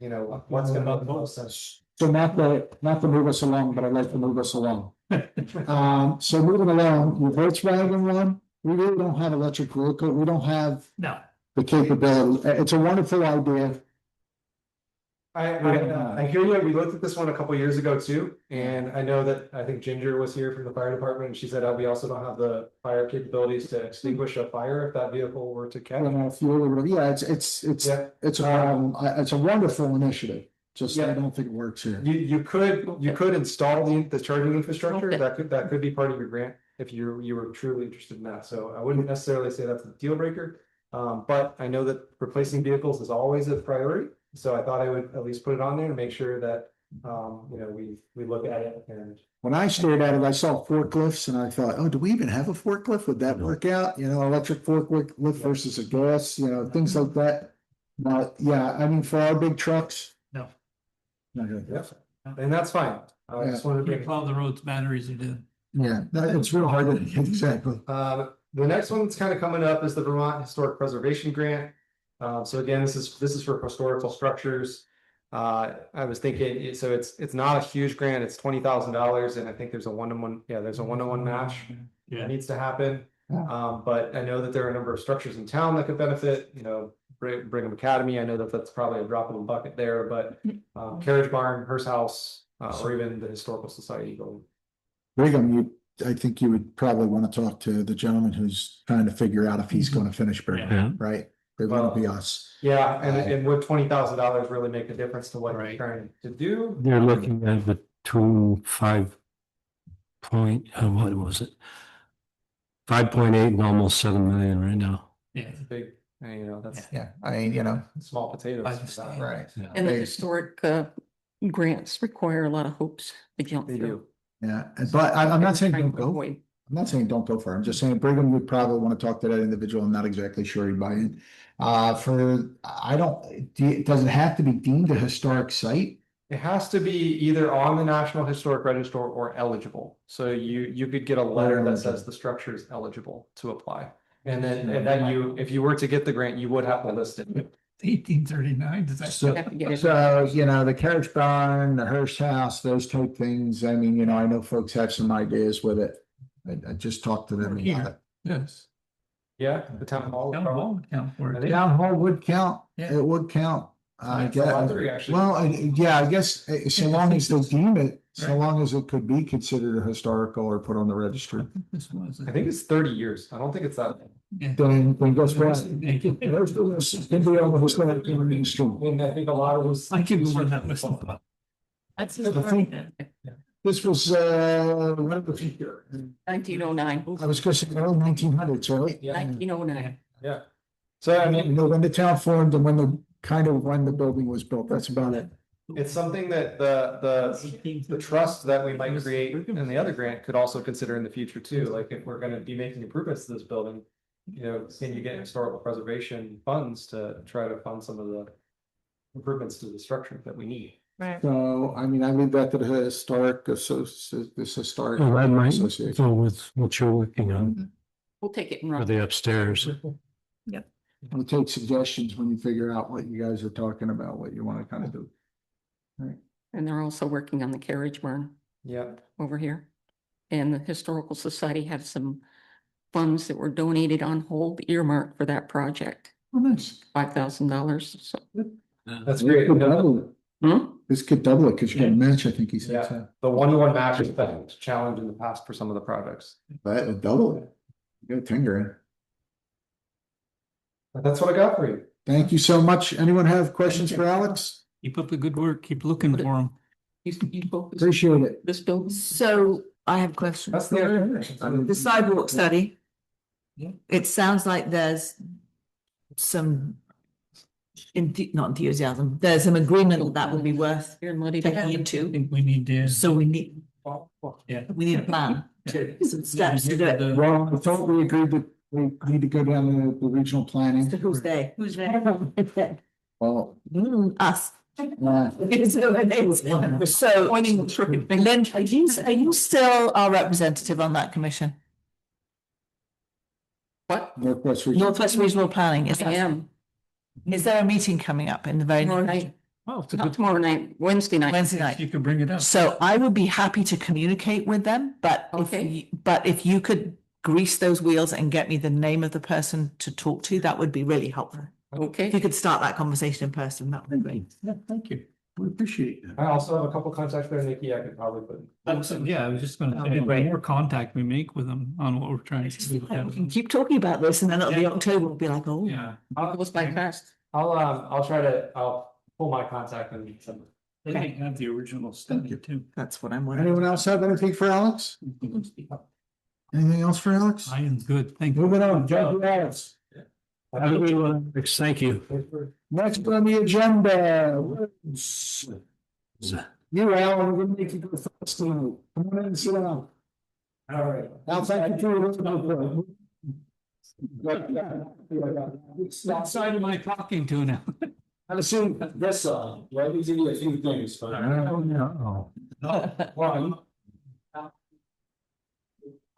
what's gonna make the most sense. so not to move us along, but I'd like to move us along. So moving along, your Volkswagen one, we really don't have electric vehicle, we don't have No. the capability. It's a wonderful idea. I hear you. We looked at this one a couple years ago too, and I know that, I think Ginger was here from the fire department, and she said, we also don't have the fire capabilities to extinguish a fire if that vehicle were to I catch. don't know if you're, yeah, Yeah. it's a wonderful initiative, just I don't think it works here. You could install the charging infrastructure, that could be part of your grant if you were truly interested in that, so I wouldn't necessarily say that's a deal breaker. But I know that replacing vehicles is always a priority, so I thought I would at least put it on there to make sure that, we look at it and. When I stared at it, I saw forklifts and I thought, oh, do we even have a forklift? Would that work out? Electric forklift versus a gas, things like that. But yeah, I mean, for our big trucks. No. Not good. Yes, and that's fine. I just wanted to You bring. plow the roads, batteries are dead. Yeah, it's real hard to, exactly. The next one that's kind of coming up is the Vermont Historic Preservation Grant. So again, this is for historical structures. I was thinking, so it's not a huge grant, it's $20,000, and I think there's a one-to-one match that needs to happen. But I know that there are a number of structures in town that could benefit, Brigham Academy, I know that that's probably a drop in the bucket there, but Carriage Barn, Hearst House, or even the Historical Society building. Brigham, I think you would probably want to talk to the gentleman who's trying to figure out if he's going to finish Brigham, right? They want to be us. Yeah, and would $20,000 really make a difference to what you're trying to do? They're looking at between 5 point, what was it? 5.8 and almost 7 million right now. Yeah. It's a big, that's Yeah, I mean, small potatoes. right. And the historic grants require a lot of hoops to jump They through. do. Yeah, but I'm not saying Trying don't to go. avoid. I'm not saying don't go for it. I'm just saying Brigham would probably want to talk to that individual. I'm not exactly sure he'd buy in. Does it have to be deemed a historic site? It has to be either on the National Historic Register or eligible. So you could get a letter that says the structure is eligible to apply. And then if you were to get the grant, you would have to list it. 1839, does that? So, Have to get it. the Carriage Barn, the Hearst House, those type things. I mean, I know folks have some ideas with it. I just talked to them about it. Yes. Yeah, the town hall. Town hall would count for it. Town hall would count. Yeah. It would count. I It's a guess. library, actually. Well, I guess so long as they deem it, so Right. long as it could be considered a historical or put on the registry. This was. I think it's 30 years. I don't think it's that. Yeah. Then guess what? There's the list. It's gonna be on the historic registry. And I think a lot of those. I can run that list. That's I think this was, when it was here. 1909. I was gonna say early 1900s, right? Yeah. 1909. Yeah. So I mean, When the town formed and when the building was built, that's about it. it's something that the trust that we might create in the other grant could also consider in the future too. Like if we're gonna be making improvements to this building, can you get historical preservation funds to try to fund some of the improvements to the structure that we need? So, I mean, I leave that to the historic, this historic. Well, that might association. go with what you're working on We'll take it and for run. the upstairs. We'll take suggestions when you figure out what you guys are talking about, what you want to kind of do. And they're also working on the carriage barn Yeah. over here. And the Historical Society had some funds that were donated on hold earmarked for that project, Oh, nice. $5,000. So, That's great. This could double it because you got a match, I think he said. Yeah. so. The one-to-one match has been a challenge in the past for some of the projects. But it'd double it. Go $10,000. But that's what I got for you. Thank you so much. Anyone have questions for Alex? Keep up the good work. Keep looking for them. you focus Appreciate it. this building. So I have a question. That's the. The sidewalk study. Yeah. It sounds like there's some not enthusiasm, there's some agreement that would be worth You're muddy. checking I into. think we need to. So we need Yeah. a plan to some steps to do it. Well, I thought we agreed that we need to go down the regional planning. So who's they? Who's they? Well, Us. uh, So, Pointing the crooked finger. Lynn, are you still our representative on that commission? What? Northwest Regional. Northwest Regional Planning, I am. is there a meeting coming up in the very? Tomorrow night. Oh, it's a not good. tomorrow night, Wednesday night. Wednesday night. You could bring it up. So I would be happy to communicate with them, but Okay. if you could grease those wheels and get me the name of the person to talk to, that would be really helpful. If you Okay, could start that conversation in person, that would be great. Yeah, thank you. We appreciate that. I also have a couple contacts there, Nikki, I could probably put. Yeah, I was just gonna say, the more contact we make with them on what we're trying to do. We can keep talking about this and then it'll be October, we'll be like, oh. Yeah. it goes by fast. I'll pull my contact and send. They didn't have the original study too. That's what I'm wondering. Anyone else have anything for Alex? Anything else for Alex? I am good, thank you. Moving on, thank you, Alex. Have a good one. Thank you. Next on the agenda. You, Alan, we're gonna make you go first. Come on in and sit down. All right. Al, thank you for your report. What side am I talking to now? Have a seat. This, let me give you a few things, but. No. One.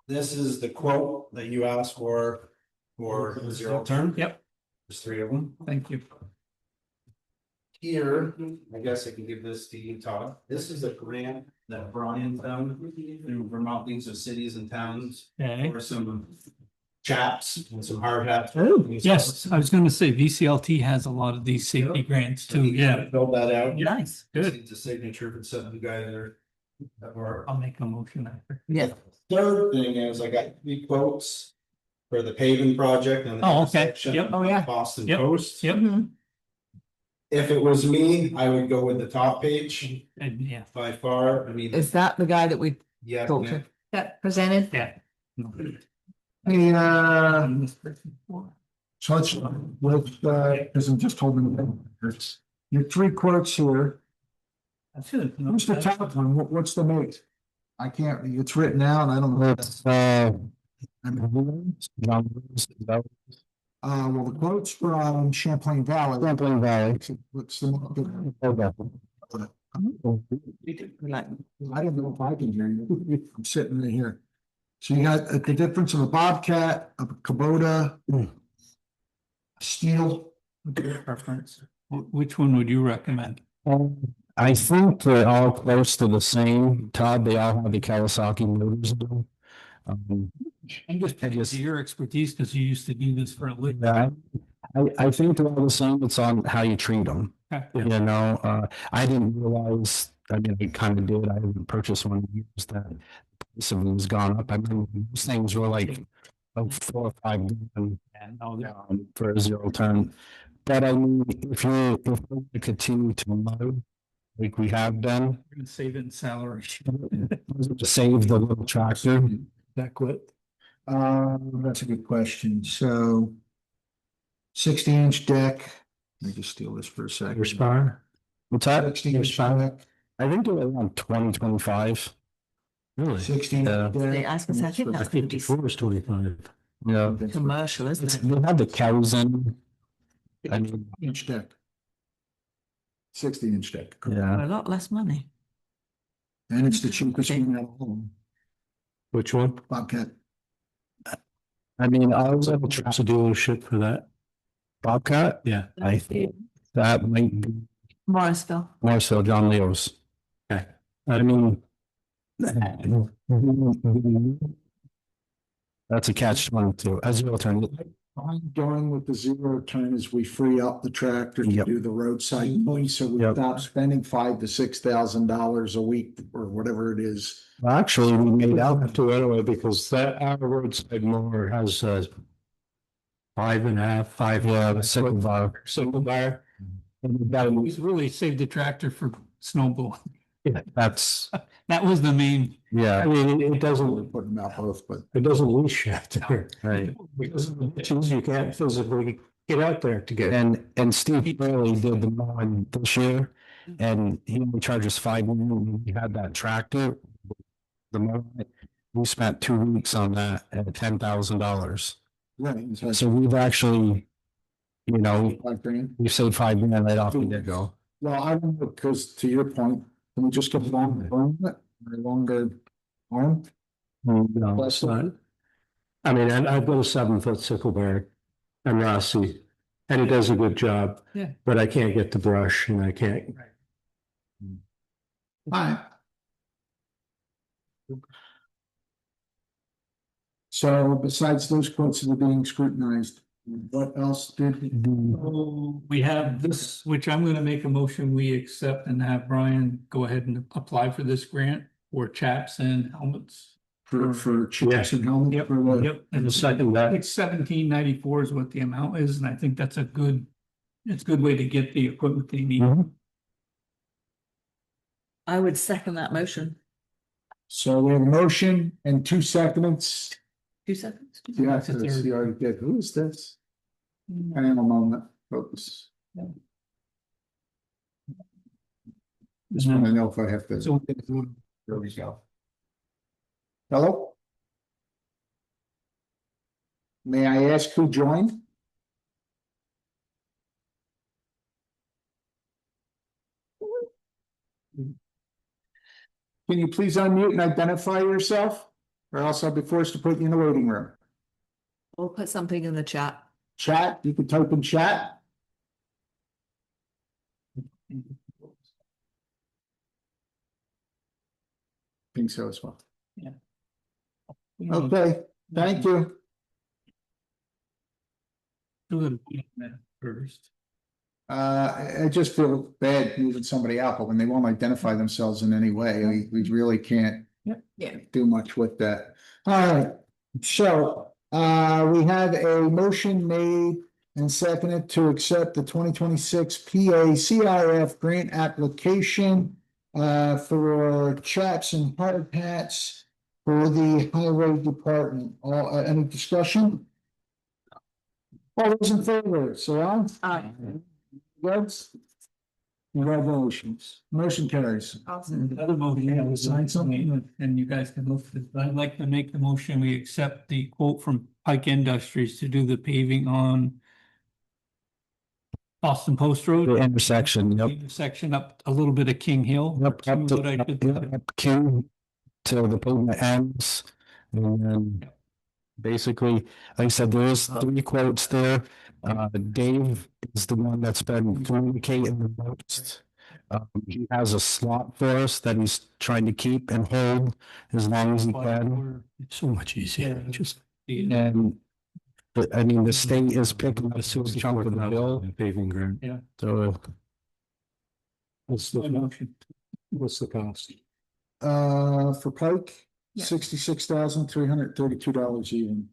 This is the quote that you asked for the zero turn. Yep, There's three of them. thank you. Here, I guess I can give this to you, Todd. This is a grant that Brian found through Vermont Leagues of Cities and Towns Okay. for some chaps and some hard hats. Yes, I was gonna say VCLT has a lot of these safety grants too, yeah. Build that out. Nice. Good. It's a signature for some guy there. That were I'll make a motion after. Yeah. Third thing is I got 3 quotes for the paving project on the Oh, okay. intersection Yep. of Oh, yeah. Boston Yep. Post. Yep, Mhm. If it was me, I would go with the top page and yeah, by far. I mean, Is that the guy that we yeah. talked to? That presented? yeah. Hey, so let's, because I'm just holding, it's, your 3 quotes here. That's good. Who's the top one? What's the mate? I can't, it's written out. I don't know. Well, the quote's from Champlain Valley. Champlain Valley. What's the? Like, I don't know if I can hear you. I'm sitting in here. So you got the difference of a Bobcat, a Kubota, steel. Preference. Which one would you recommend? I think they're all close to the same, Todd. They all have the Kawasaki motors in them. I'm just curious your expertise because you used to do this for a living. Yeah, I think they're all the same. It's on how you treat them. Okay. You know, I didn't realize, I mean, I kind of did. I haven't purchased one in years that the price of them has gone up. I mean, those things were like 4 or 5 grand for a zero turn. But I mean, if we continue to load like we have been, We're gonna save it in salary. to save the little tractor. That quit. That's a good question. So 60-inch deck. Let me just steal this for a second. What's that? 60-inch deck, I think they're around 20-25. Really? 16. they asked us, I think that's gonna be is 25. Yeah. commercial, isn't it? They have the cows in. I mean, Inch deck. 60-inch deck. yeah. A lot less money. And it's the cheapest one out of home. Which one? Bobcat. I mean, I was able to a dealership for that. Bobcat? Yeah. I think that might be Morrisville. Morrisville, John Leo's. Okay. I mean. That's a catch-22, as you turn. I'm going with the zero turn as we free up the tractor to Yep. do the roadside mowing, so we Yep. stop spending $5,000 to $6,000 a week or whatever it is. Well, actually, we made out to anyway, because that our roadside mower has 5.5, yeah, the single bar. And we got He's really saved the tractor for snowball. that's, That was the main. yeah, I mean, it We're doesn't, putting them out both, but it doesn't leash shaft there. Right. Because of the ditches, you can't physically get out there to get. And Steve Burley did the mowing this year, and he only charges $5 million. He had that tractor. The mower, we spent 2 weeks on that at $10,000. right. So So we've actually, you know, $5,000. we saved $5 million right off the get-go. Well, I don't know, because to your point, can we just get longer arm, or longer arm? No, Less it's not. I mean, I've got a 7-foot sickleback and Rossi, and he does a good job. Yeah. But I can't get the brush and I can't. Alright. So besides those quotes that are being scrutinized, what else did? So we have this, which I'm gonna make a motion, we accept and have Brian go ahead and apply for this grant for chaps and helmets. For chaps and helmets? Yep, for the- yep. And The second that. it's 1794 is what the amount is, and I think that's a good, it's a good way to get the equipment they need. I would second that motion. So we have a motion and 2 seconds. 2 seconds? You have to see already did. Who is this? Hang on a moment, folks. Just want to know if I have to. So There we go. Hello? May I ask who joined? Can you please unmute and identify yourself? Or else I'll be forced to put you in the waiting room. We'll put something in the chat. Chat, you can type in chat. Think so as well. Okay, thank you. do it first. I just feel bad moving somebody out, but when they won't identify themselves in any way, we really can't Yeah. do much with that. All right, so we have a motion made and seconded to accept the 2026 PA CRF grant application for chaps and hard hats for the highway department. Any discussion? All those in favor, say aye. Aye. Yes. Congratulations. Motion carries. The other motion, yeah, was sign something, and you guys can look, I'd like to make the motion, we accept the quote from Pike Industries to do the paving on Boston Post Road. The intersection, yep. Intersection up a little bit of King Hill. Yep, See up what I did there? to, up King to the pavement ends. And then basically, like I said, there is 3 quotes there. Dave is the one that's been communicating the most. He has a slot for us that he's trying to keep and hold as long as he can. It's so much easier. Just And, but I mean, the state is picking up a chunk of the bill. paving grant. Yeah. So What's the cost? For Pike, Yeah. $66,332 even.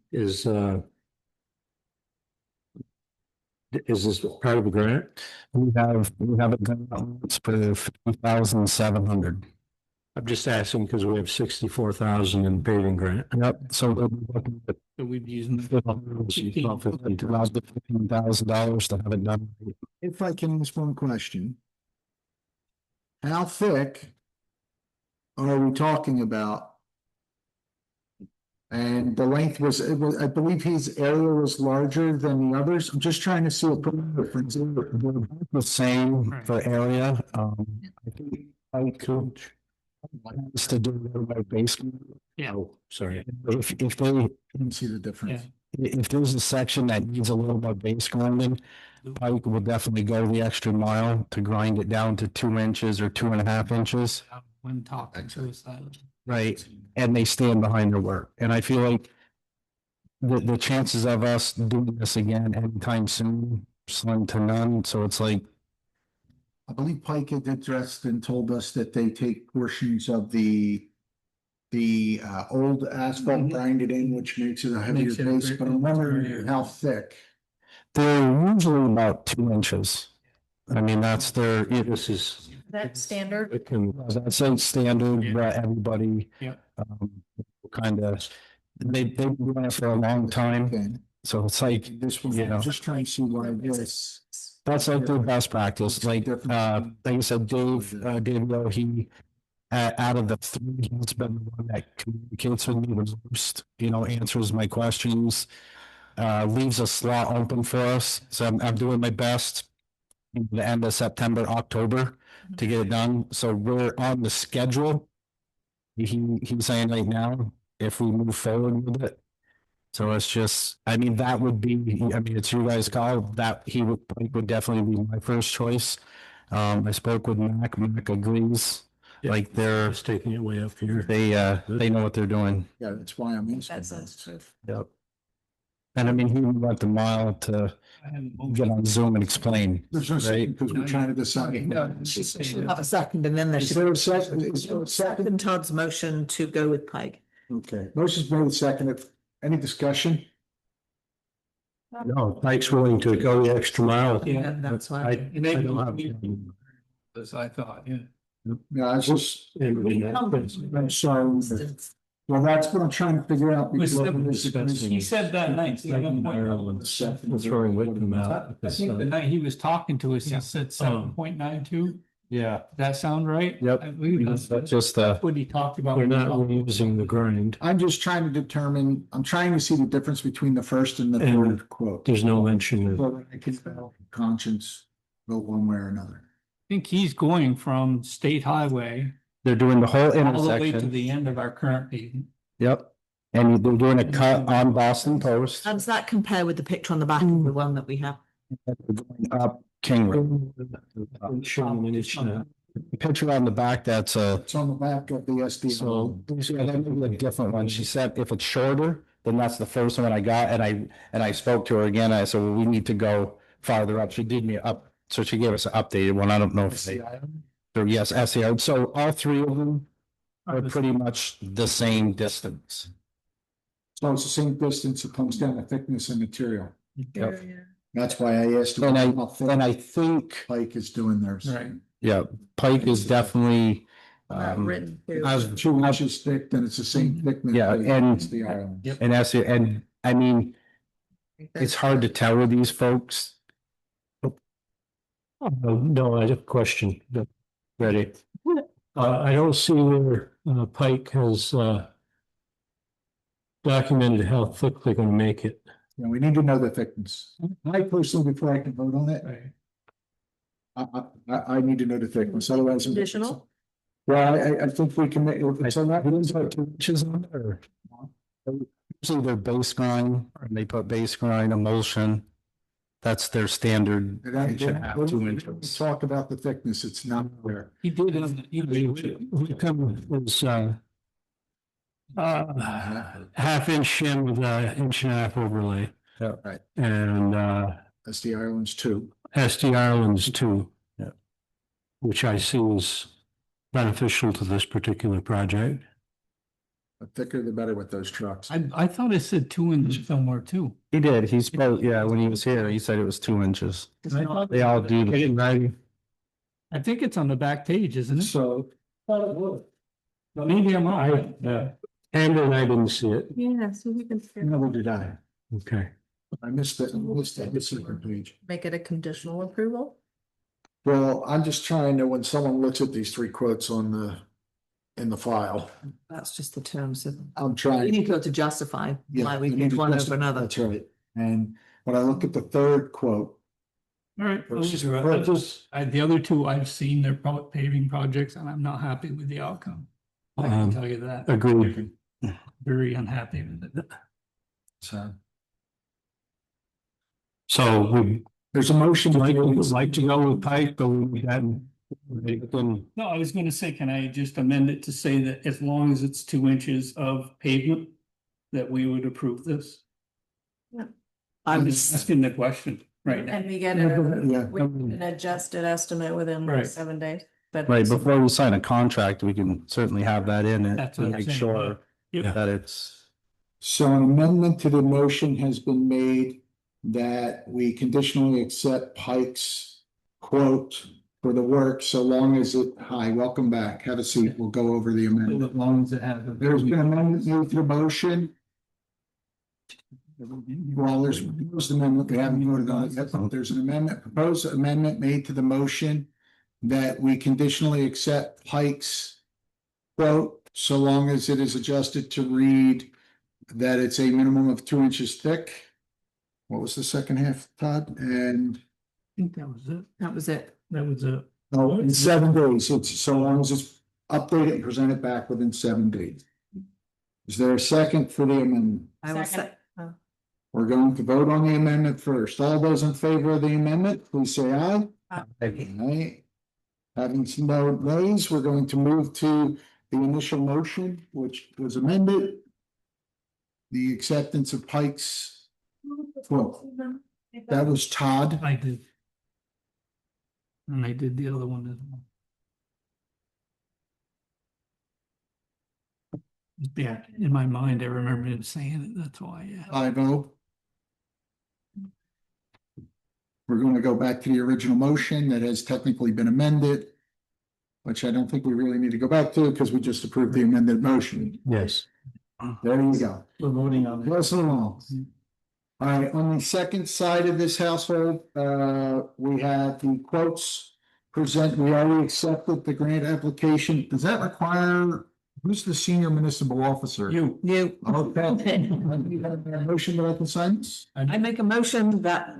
Is this part of the grant? we have it going out for 50,700. I'm just asking because we have 64,000 in paving grant. Yep, so we'll be looking at So we'd be using. about $15,000 to have it done. If I can ask one question. How thick are we talking about? And the length was, I believe his area was larger than the others. I'm just trying to see what the difference is. The same for area, I think I could. Is to do it by basement. Yeah. Oh, sorry. If they, Didn't see the difference. Yeah. if there's a section that needs a little more base grinding, Pike will definitely go the extra mile to grind it down to 2 inches or 2.5 inches. When talking to us, Right, and they stand behind their work, and I feel like the chances of us doing this again anytime soon, slim to none, so it's like, I believe Pike had addressed and told us that they take portions of the old asphalt, grind it in, which makes it a heavier Makes it base, very- but I'm wondering how thick. they're usually about 2 inches. I mean, that's their, This is, That's standard. it can, that's a standard, everybody. Yeah. Kind of, they've been doing it for a long time, Okay. so it's like, This one, you know. I'm just trying to see why this. that's like their best practice, like I said, Dave, Dave, he, out of the 3, he's been the one that communicates with me the most, answers my questions, leaves a slot open for us, so I'm doing my best the end of September, October to get it done, so we're on the schedule. He's saying right now, if we move forward with it, So it's just, I mean, that would be, I mean, it's you guys' call, that would definitely be my first choice. I spoke with Mac agrees, like they're, Just taking it way up here. they know what they're doing. Yeah, that's why I'm in. Yep. And I mean, he went the mile to get on Zoom and explain, There's no right? second, because we're trying to decide. Have a second, and then there Is should there be a second? Is there a second? second Todd's motion to go with Pike. Okay, motion's made second. Any discussion? No, Pike's willing to go the extra mile. Yeah, That's I, why. I don't have. As I thought, yeah. Yeah, I was just, I'm sorry. Well, that's what I'm trying to figure out. Was because He said that night. Throwing Whitman out. I think the night he was talking to us, he said 7.92. Yeah. Does that sound right? Yep. I believe That's that's just, what he talked about. We're not using the grind. I'm just trying to determine, I'm trying to see the difference between the first and the And third quote. There's no mention of, So that I can conscience vote one way or another. I think he's going from State Highway they're doing the whole all the way to intersection. the end of our current pavement. Yep. And they're doing a cut on Boston Post. How does that compare with the picture on the back of the one that we have? Up King Road. showing an inch and a half. The picture on the back, that's It's on the back of the SD. so, yeah, that may be a different one. She said if it's shorter, then that's the first one I got. And I spoke to her again. I said, well, we need to go farther up. She did me up. So she gave us an updated one. I don't know if they, or yes, SEO. So all three of them are pretty much the same distance. So it's the same distance, it comes down to thickness and material. Yep. That's why I asked. And how thick I think, Pike is doing theirs. Right. yeah, Pike is definitely, Written through. As 2 inches thick, then it's the same thickness. Yeah, and- as the island. and SEO, and I mean, it's hard to tell with these folks. No, I have a question. Ready? I don't see where Pike has documented how thick they're gonna make it. Yeah, we need to know the thickness. I personally, before I can vote on it, I need to know the thickness, otherwise. Additional? Well, I think we can make, it's on that. Didn't put 2 inches on it, or? Usually they're base grind, and they put base grind emulsion. That's their standard. Inch and a half, 2 inches. Talk about the thickness, it's not there. He did. We come with half inch shim with a inch and a half overlay. Yeah. Right. And That's the Islands too. SD Ireland's too. Yeah. Which I see as beneficial to this particular project. The thicker the better with those trucks. I thought it said 2 inch somewhere too. He did, he spoke, yeah, when he was here, he said it was 2 inches. I thought- They all do. Get it ready. I think it's on the back page, isn't it? So. Maybe I'm wrong. Amber and I didn't see it. Yeah, so we can Never did I. Okay. I missed it. I missed that. It's a page. make it a conditional approval. Well, I'm just trying to, when someone looks at these 3 quotes in the file, That's just the terms of, I'm you trying. need to be able to justify Yeah, why we I need picked to one over justify- another. That's right. And when I look at the third quote, All right, Versus the other two I've seen, they're paving projects and I'm not happy with the outcome. I can tell you that. Agreed. Very unhappy with it. So we there's a motion. would like to go with Pike, but we hadn't. No, I was gonna say, can I just amend it to say that as long as it's 2 inches of pavement, that we would approve this? I'm just asking the question right now. And we get Yeah. an adjusted estimate within Right. 7 days, but. Right, before we sign a contract, we can certainly have that in it That's to what I'm make saying. sure Yep. that it's. So an amendment to the motion has been made that we conditionally accept Pike's quote for the work so long as it, hi, welcome back, have a seat, we'll go over the amendment. As long as it has. There's been an amendment made to the motion. Well, there's a proposed amendment, we haven't voted on it yet, but there's an amendment, proposed amendment made to the motion that we conditionally accept Pike's quote, so long as it is adjusted to read that it's a minimum of 2 inches thick. What was the second half, Todd? And, I think that was it. That was it. That was it. oh, in 7 days, it's so long as it's updated and presented back within 7 days. Is there a second for the amendment? I will Second. say, We're going to vote on the amendment first. All those in favor of the amendment, please say aye. Aye. Having some no nays, we're going to move to the initial motion, which was amended. The acceptance of Pike's. Well, that was Todd. I did. And I did the other one as well. Yeah, in my mind, I remember him saying it, that's why, yeah. 5-0. We're going to go back to the original motion that has technically been amended, which I don't think we really need to go back to because we just approved the amended motion. Yes. There you go. We're voting on it. Pass it along. All right, on the second side of this household, we have the quotes we already accepted the grant application. Does that require, who's the senior municipal officer? You. Okay. You have a motion that I can sign this? I make a motion that,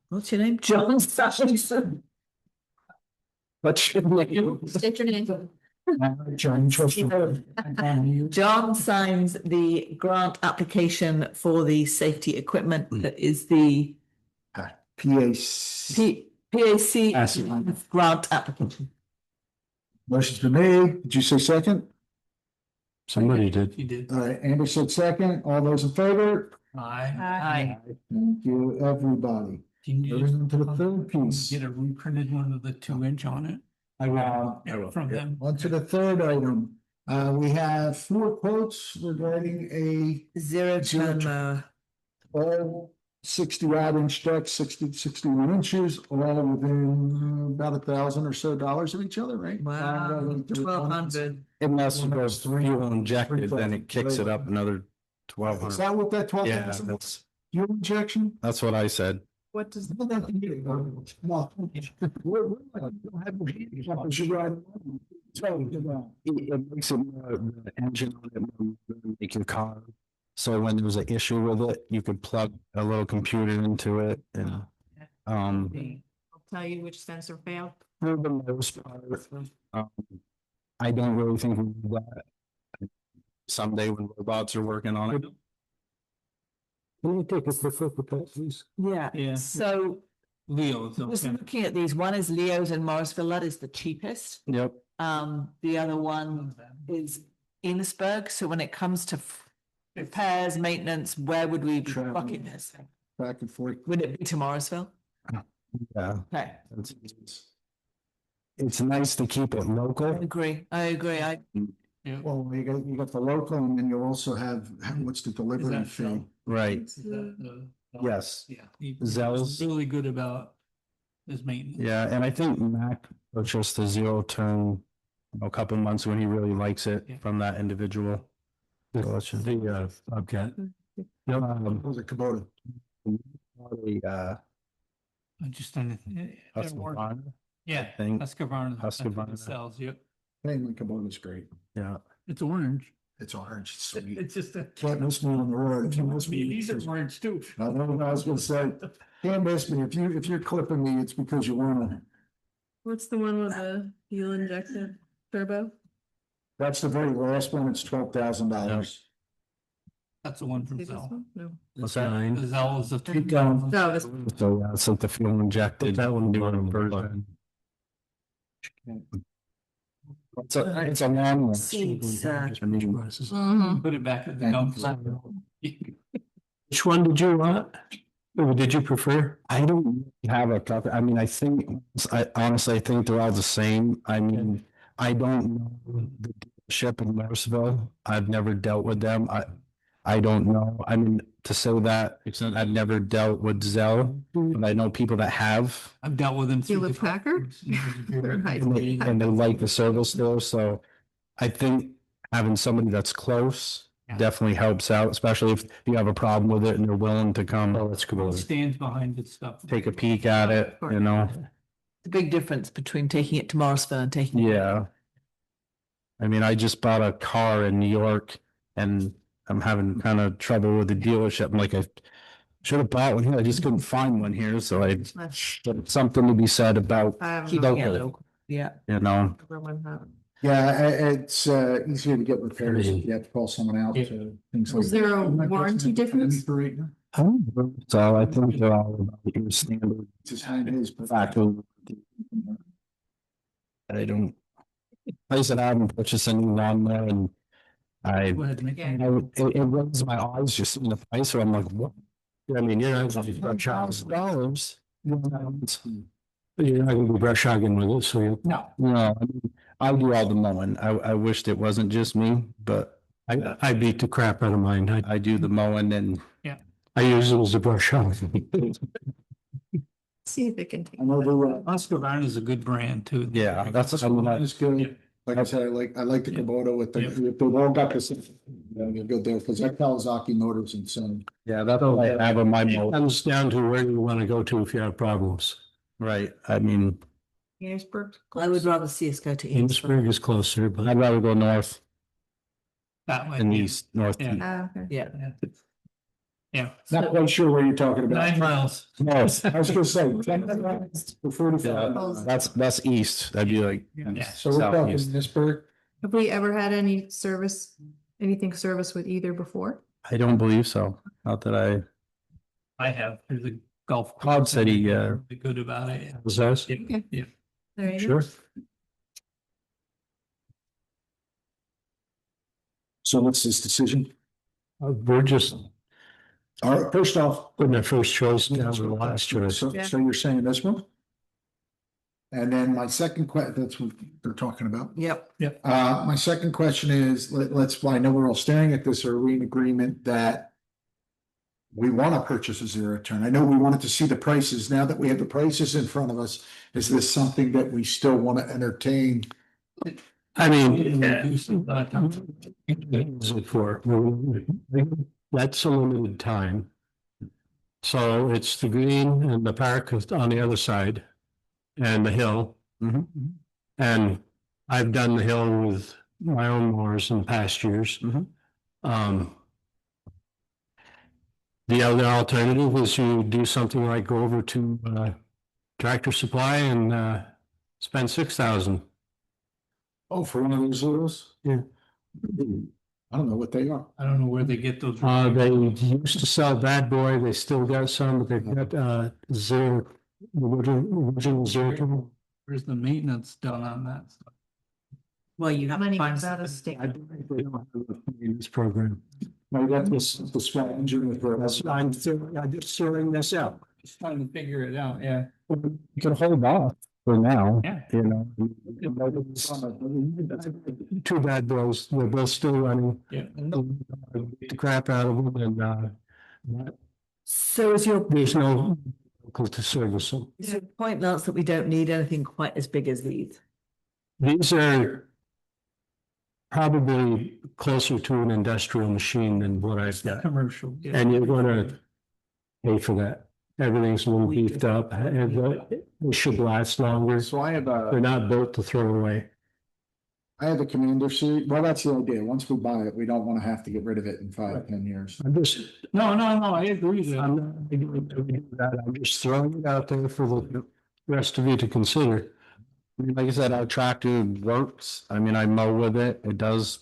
what's your name? John Sessions. What's your name? State your name. John, trust you. John signs the grant application for the safety equipment that is the PAC. PAC grant application. Motion's been made. Did you say second? Somebody did. You did. All right, Amber said second. All those in favor? Aye. Thank you, everybody. Can you Moving on to the third piece. get a reprinted one of the 2-inch on it? I will. Yeah, from them. On to the third item. We have 4 quotes regarding a Zero Zero turn all 60-odd-inch deck, 61 inches, all within about $1,000 or so of each other, right? Wow, 1,200. Unless it goes fuel injected, then it kicks it up another Is 1,200. that what that Yeah, 12,000 that's, fuel injection? that's what I said. What does? It makes it the engine on it make your car. So when there's an issue with it, you could plug a little computer into it and I'll tell you which sensor failed. for the most part, I don't really think we do that. Someday when robots are working on it. Can you take a quick look at that, please? Yeah, Yeah. so Leo's. just okay. looking at these, one is Leo's in Morrisville, that is the cheapest. Yep. The other one is Enosburg, so when it comes to repairs, maintenance, where would we be Travel. bucking this? Back and forth. Would it be to Morrisville? Yeah. Okay, It's nice to keep it I local. agree, Yeah. Well, you got the local and then you also have, what's the delivery that fee? so? Right. Is that the- Yes. Yeah. He Zell's. was really good about his maintenance. Yeah, and I think Mac purchased a zero turn a couple months when he really likes it Yeah. from that individual. The Bobcat. It was a Kubota. I just don't. Husqvarna, Yeah, think. Husqvarna. That's what it Husqvarna. sells, yep. Hey, my Kubota's great. yeah. It's orange. It's orange, it's sweet. It's just a. Can't miss me on the road. Can't miss me. These are orange too. I know what I was gonna say. Can't miss me. If you're clipping me, it's because you wanna. What's the one with the fuel injected turbo? That's the very last one. It's $12,000. That's the one from See this Zell. one? No. What's that? The Zell is a. Keep going. No, this. So yeah, it's like the fuel injected. That one newer bottom version. It's a long one. Seats, Put it back at the dump. Which one did you want? Or did you prefer? I don't have a preference. I mean, I honestly think they're all the same. I mean, I don't know the dealership in Maryville. I've never dealt with them. I don't know. I mean, to say that, except I've never dealt with Zell, but I know people that have. I've dealt with them. through Hewlett the- Packard? And they like the service there, so I think having somebody that's close Yeah. definitely helps out, especially if you have a problem with it and they're willing to come Oh, that's good. Stands behind it stuff. take a peek at it, you know? the big difference between taking it to Morrisville and taking. it- Yeah. I mean, I just bought a car in New York and I'm having kind of trouble with the dealership. I'm like, I should have bought one here. I just couldn't find one here, so there's something to be said about, Keeping it local, local, yeah. you know? Yeah, it's easier to get repairs if you have to call someone out to things like. Was there a that. warranty difference? So I think they're all about your standard Design is, but factory. I don't. Like I said, I haven't purchased any lawnmower and I, Go ahead, make it raises my eyes just seeing the price, so I'm like, what? I mean, you're not gonna be $1,000. You're not gonna be brush hogging with it, so you. No, I mean, I do all the mowing. I wished it wasn't just me, but I beat the crap out of mine. I do the mowing and I use it as a brush hog. See if it can. take- I know the, Husqvarna is a good brand too. yeah, that's, I mean, it's good. Like I said, I like the Kubota with the, Yeah. if they've all got this, you're good there, because that Kawasaki motor's insane. yeah, that's all I have on my mow. Comes down to where you want to go to if you have problems. Right, I mean, Harrisburg. I would rather see us go to Amesburg. Amesburg is closer, but I'd rather go north That way. and east, north. Yeah. Okay. Yeah. Yeah. Not quite sure what you're talking about. 9 miles. North. I was gonna say, 10 miles to 45 Yeah, miles. that's east. That'd be like. Yeah. So we're talking southeast. Nisburg. Have we ever had any service, anything service with either before? I don't believe so. Not that I have through the golf. Todd said he, Be good about it. was that? Yeah. Yeah. There you go. Sure. So what's this decision? We're just All right, first off. putting our first choice down to the last choice. So you're saying this one? And then my second that's what they're talking about. Yep. My second question is, let's, I know we're all staring at this, are we in agreement that we want to purchase a zero turn? I know we wanted to see the prices. Now that we have the prices in front of us, is this something that we still want to entertain? I mean, is it for? That's a limited time. So it's the green and the park on the other side and the hill. Mhm. And I've done the hill with my own mowers in past years. Mhm. The other alternative is you do something like go over to Tractor Supply and spend 6,000. Oh, for one of those littles? Yeah. I don't know what they are. I don't know where they get those. They used to sell Bad Boy, they still got some, but they've got zero, original zero. Where's the maintenance done on that stuff? Well, you have to Money find comes out of something. state. I don't think they don't have a maintenance program. No, that's the small engine with the. I'm just throwing this out. Just trying to figure it out, yeah. You can hold off for now, Yeah. you know. Two Bad Boys, they're both still running. Yeah. Beat the crap out of them and So is your, there's no vehicle to service them. is your point, Lance, that we don't need anything quite as big as these? These are probably closer to an industrial machine than what I've got. Commercial. Yeah. And you're gonna pay for that. Everything's a little beefed up and they should last longer. So I have They're not built to throw away. I have a Commander series. Well, that's the idea. Once we buy it, we don't want to have to get rid of it in 5-10 years. I'm just, No, I agree with I'm that. not beginning to do that. I'm just throwing it out there for the rest of you to consider. I mean, like I said, our tractor works. I mean, I mow with it. It does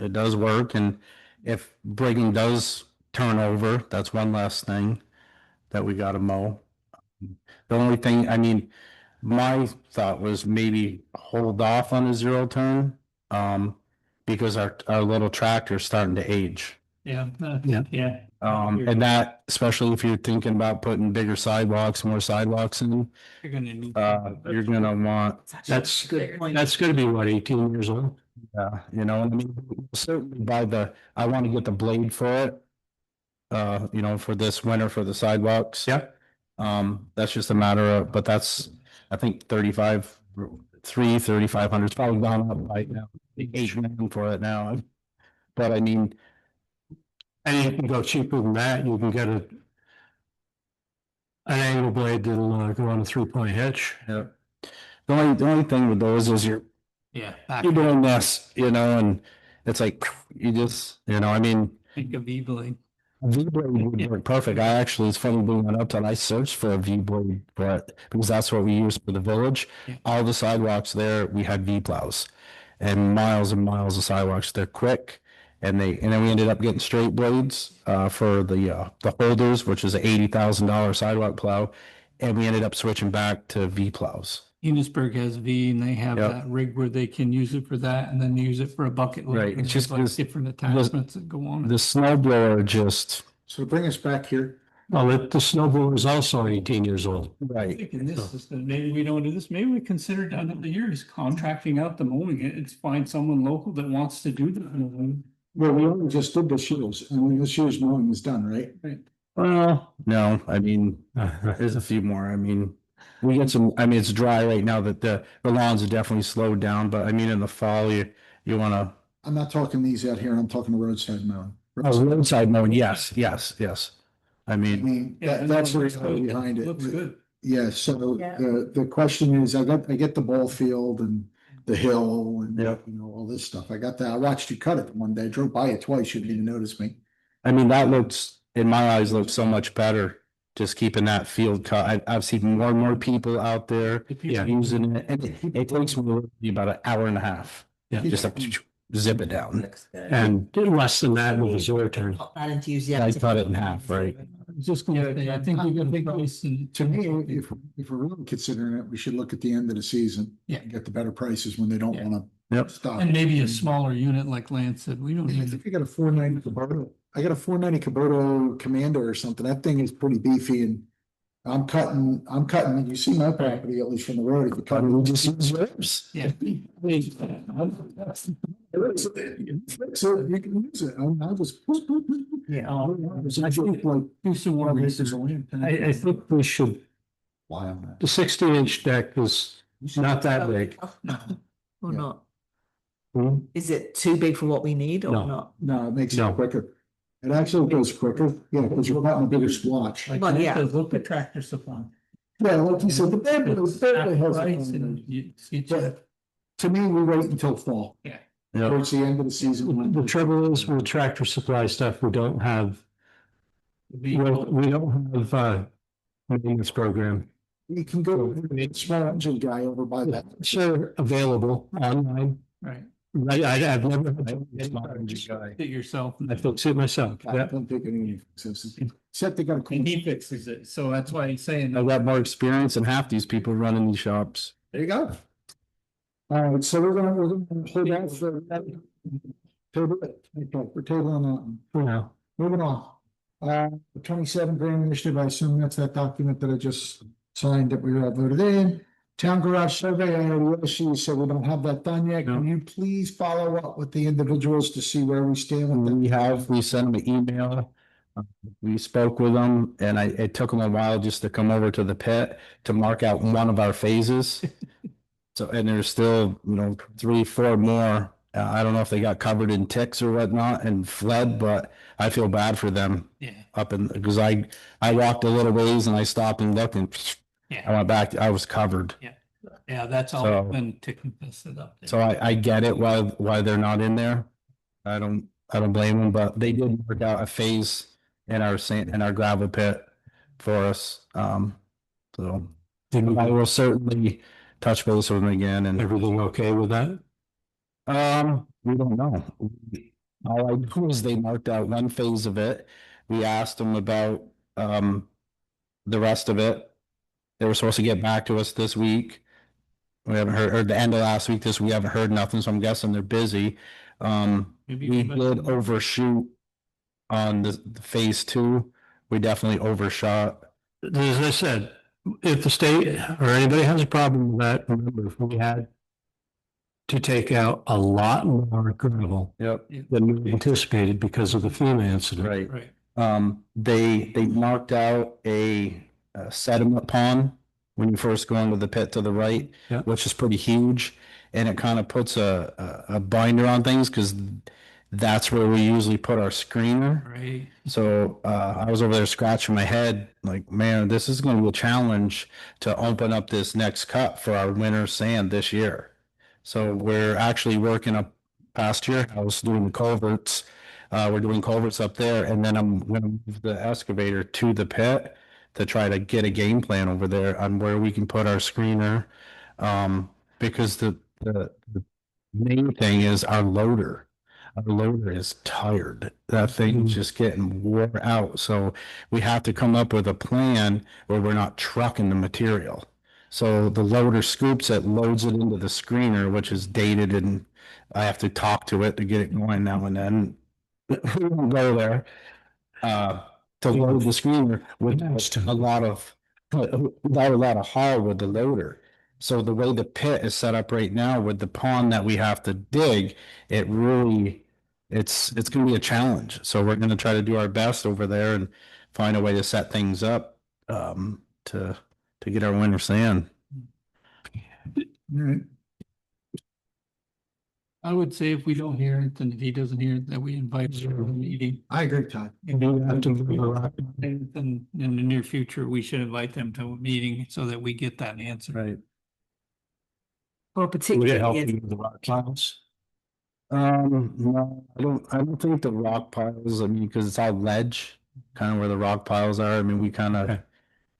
work. And if Brigham does turn over, that's one last thing that we gotta mow. The only thing, I mean, my thought was maybe hold off on a zero turn. Because our little tractor's starting to age. Yeah. Yeah. Yeah. And that, especially if you're thinking about putting bigger sidewalks, more sidewalks in, You're gonna need. you're gonna want, That's a good point. That's gonna be what, 18 years old? you know, I mean, certainly I want to get the blade for it. You know, for this winter for the sidewalks. Yeah. That's just a matter of, but that's, I think 3,500, it's probably gone up right now. $8 million for it now. But I mean, And you can go cheaper than that. You can get an angle blade that'll go on a 3-point hitch. yeah. The only thing with those is you're Yeah. doing this, you know, and it's like, you just, you know, I mean, Think of E-blade. V-blade would work perfect. I actually, it's funny bringing that up, that I searched for a V-blade, but because that's what we use for the village. Yeah. All the sidewalks there, we had V-plows and miles of sidewalks. They're quick And then we ended up getting straight blades, for the holders, which is a $80,000 sidewalk plow. And we ended up switching back to V plows. Enosburg has V and they have Yep. that rig where they can use it for that and then use it for a bucket load. Right, and it's just there's, like, this- different attachments that go on it. The snow blower just, So to bring us back here, Well, the snowblower is also 18 years old. I'm right, thinking this is the, maybe we don't do this, maybe we consider down the years contracting out the mowing it, it's find someone local that wants to do the mowing. well, we only just did this year's, and this year's mowing is done, right? well, no, I mean, there's a few more, I mean. We get some, I mean, it's dry right now that the lawns are definitely slowed down, but I mean, in the fall, you wanna. I'm not talking these out here, I'm talking the roadside mowing. Oh, roadside mowing, yes. I I mean, mean, Yeah, that's the looks reality good. behind it. Looks good. Yeah, so Yeah. the question is, I get the ball field and the hill and, Yep. you know, all this stuff. I got that. I watched you cut it one day, drove by it twice, you didn't even notice me. I mean, that looks, in my eyes, looks so much better. Just keeping that field cut. I've seen more and more people out there using it, and it takes me about an hour and a half. Yeah. Just to zip it down. And less than that with the zero turn. I cut it in half, right? I was just gonna say, I think we got a price and. To me, if we're really considering it, we should look at the end of the season. Yeah. and Get the better prices when they don't Yeah. wanna Yep. stop. And maybe a smaller unit like Lance said, we don't I need. think I got a 490 Kubota. I got a 490 Kubota Commander or something. That thing is pretty beefy and I'm cutting, you see my property, at least from the road, if you cut it, We we just just. use rips. Yeah. So you can use it. I was. Yeah. I think like. Do some more research. I think we should, Why on that? the 16-inch deck is not that big. Or Yeah. not? Hmm? Is it too big for what we need or No. not? No, it makes it No. quicker. It actually goes quicker, yeah, because you're cutting a bigger splotch. Like Well, Lance yeah. says, look at Tractor Supply. Yeah, like you said, the band It's barely half has. price and you see it. But to me, we wait until fall. Yeah. Yep. Towards the end of the season. The trouble is with Tractor Supply stuff, we don't have, we don't have maintenance program. We can go, with the small engine guy over by that. Sure, available online. Right. I've never had It yourself. I fix it myself. I Yeah. don't think any, except they got a. And he fixes it, so that's why he's saying. I've got more experience than half these people running these shops. There you go. All right, so we're gonna hold that for. Table it. Okay, we're tabling that one. For now. Moving on. The 27 grand initiative, I assume that's that document that I just signed that we voted in. Town garage survey, I already asked you, so we don't have that done yet. Can you please follow up with the individuals to see where we stand with them? We sent them an email. We spoke with them and it took them a while just to come over to the pit to mark out one of our phases. So, and there's still, 3, 4 more. I don't know if they got covered in ticks or whatnot and fled, but I feel bad for them. Yeah. Because I walked a little ways and I stopped and looked and I Yeah, went back, I was covered. yeah, that's all So- been ticking this up. there. So I get it why they're not in there. I don't blame them, but they did work out a phase in our gravel pit for us. So I will certainly touch base with them again and Everything okay with that? we don't know. All I know is they marked out one phase of it. We asked them about the rest of it. They were supposed to get back to us this week. We haven't heard, or the end of last week, we haven't heard nothing, so I'm guessing they're busy. Maybe We you might- did overshoot on the phase 2. We definitely overshot. As I said, if the state or anybody has a problem with that, remember, we had to take out a lot more gravel Yep. than we anticipated because of the FEMA incident. Right. Right, They marked out a sediment pond when you first go into the pit to the right, Yeah. which is pretty huge. And it kind of puts a binder on things because that's where we usually put our screener. right. So I was over there scratching my head like, man, this is going to be a challenge to open up this next cut for our winter sand this year. So we're actually working up past your house doing the culverts. We're doing culverts up there, and then I'm going to move the excavator to the pit to try to get a game plan over there on where we can put our screener. Because the main thing is our loader. our loader is tired. That thing's just getting wore out. So we have to come up with a plan where we're not trucking the material. So the loader scoops it, loads it into the screener, which is dated, and I have to talk to it to get it going now and then. We won't go there. To load the screener with a lot of, without a lot of haul with the loader. So the way the pit is set up right now with the pond that we have to dig, it really, it's gonna be a challenge. So we're gonna try to do our best over there and find a way to set things up, to get our winter sand. All right. I would say if we don't hear it, then if he doesn't hear it, that we invite him to a meeting. I agree, Todd. And then in the near future, we should invite them to a meeting so that we get that answer. Right. Or Would it help particularly, you with the rock piles? No, I don't think the rock piles, I mean, because it's all ledge, kind of where the rock piles are. I mean, we kind of, Okay.